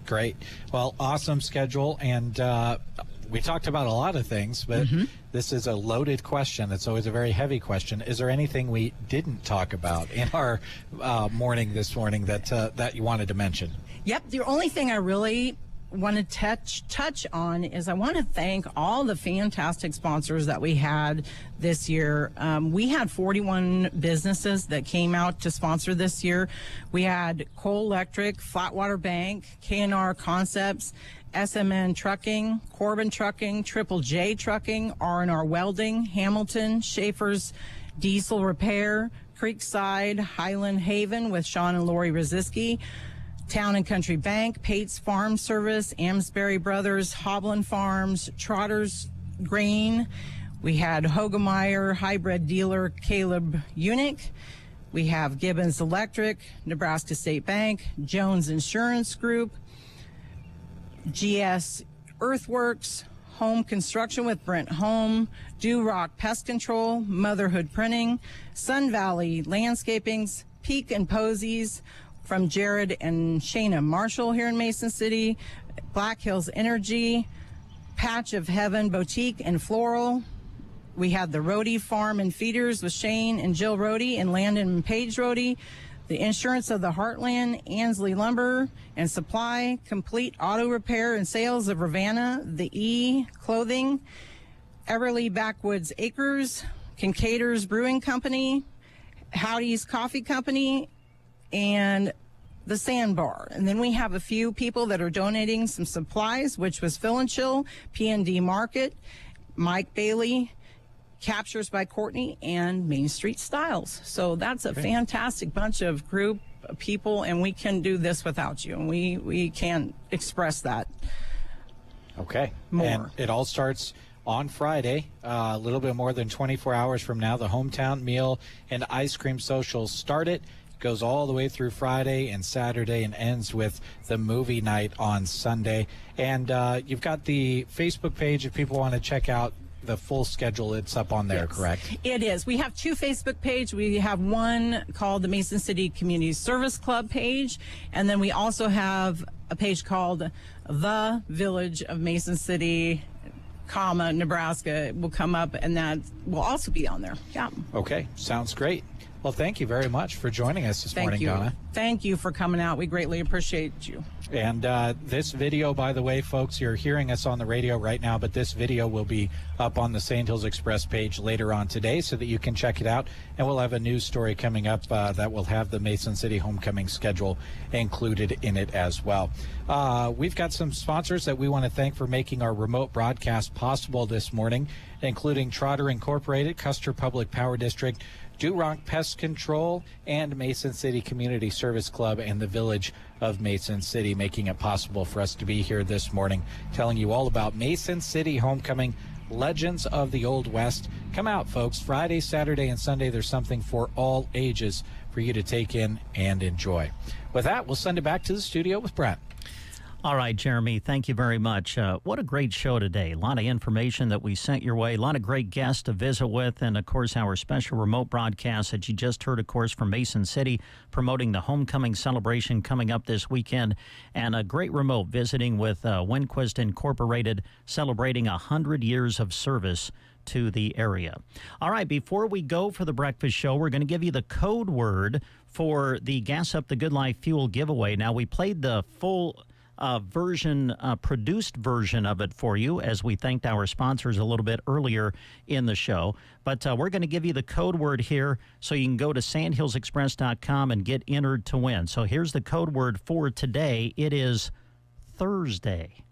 great. Well, awesome schedule, and we talked about a lot of things, but this is a loaded question. It's always a very heavy question. Is there anything we didn't talk about in our morning this morning that you wanted to mention? Yep, the only thing I really want to touch on is I want to thank all the fantastic sponsors that we had this year. We had 41 businesses that came out to sponsor this year. We had Coal Electric, Flatwater Bank, K&R Concepts, SMN Trucking, Corbin Trucking, Triple J Trucking, R&R Welding, Hamilton, Schaefer's Diesel Repair, Creekside, Highland Haven with Sean and Lori Roziski, Town and Country Bank, Pate's Farm Service, Amsbury Brothers, Hoblin Farms, Trotter's Grain. We had Hogemeyer Hybrid Dealer Caleb Unick. We have Gibbons Electric, Nebraska State Bank, Jones Insurance Group, GS Earthworks, Home Construction with Brent Home, Dew Rock Pest Control, Motherhood Printing, Sun Valley Landscapings, Peak and Posies, from Jared and Shayna Marshall here in Mason City, Black Hills Energy, Patch of Heaven Boutique and Floral. We had the Rohde Farm and Feeders with Shane and Jill Rohde and Landon and Paige Rohde, the Insurance of the Heartland, Ansley Lumber and Supply, Complete Auto Repair and Sales of Ravenna, the E Clothing, Everly Backwoods Acres, Kincaid's Brewing Company, Howdy's Coffee Company, and the Sandbar. And then we have a few people that are donating some supplies, which was Fill and Chill, P&D Market, Mike Bailey, Captures by Courtney, and Main Street Styles. So that's a fantastic bunch of group of people, and we can do this without you. And we can't express that. Okay. More. And it all starts on Friday, a little bit more than 24 hours from now. The Hometown Meal and Ice Cream Socials start it. Goes all the way through Friday and Saturday and ends with the movie night on Sunday. And you've got the Facebook page if people want to check out the full schedule. It's up on there, Yes. correct? It is. We have two Facebook pages. We have one called the Mason City Community Service Club page, and then we also have a page called The Village of Mason City, Nebraska. It will come up, and that will also be on there. Yeah. Okay, sounds great. Well, thank you very much for joining us this morning, you. Donna. Thank you for coming out. We greatly appreciate you. And this video, by the way, folks, you're hearing us on the radio right now, but this video will be up on the Sand Hills Express page later on today so that you can check it out. And we'll have a news story coming up that will have the Mason City homecoming schedule included in it as well. We've got some sponsors that we want to thank for making our remote broadcast possible this morning, including Trotter Incorporated, Custer Public Power District, Duroc Pest Control, and Mason City Community Service Club and the Village of Mason City, making it possible for us to be here this morning, telling you all about Mason City Homecoming, Legends of the Old West. Come out, folks. Friday, Saturday, and Sunday, there's something for all ages for you to take in and enjoy. With that, we'll send it back to the studio with Brent. All right, Jeremy, thank you very much. What a great show today. A lot of information that we sent your way, a lot of great guests to visit with, and, of course, our special remote broadcast that you just heard, of course, from Mason City, promoting the homecoming celebration coming up this weekend, and a great remote visiting with Winquist Incorporated, celebrating 100 years of service to the area. All right, before we go for the breakfast show, we're going to give you the code word for the Gas Up the Good Life Fuel giveaway. Now, we played the full produced version of it for you as we thanked our sponsors a little bit earlier in the show. But we're going to give you the code word here so you can go to sandhillsexpress.com and get entered to win. So here's the code word for today. It is Thursday.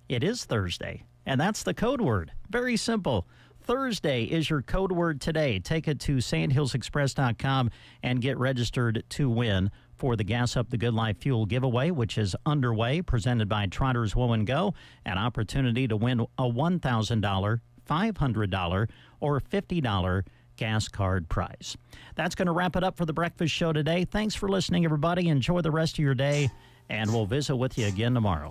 It is Thursday, and that's the code word. Very simple. Thursday is your code word today. Take it to sandhillsexpress.com and get registered to win for the Gas Up the Good Life Fuel giveaway, which is underway, presented by Trotters Woe and Go. An opportunity to win a $1,000, $500, or $50 gas card prize. That's going to wrap it up for the breakfast show today. Thanks for listening, everybody. Enjoy the rest of your day, and we'll visit with you again tomorrow.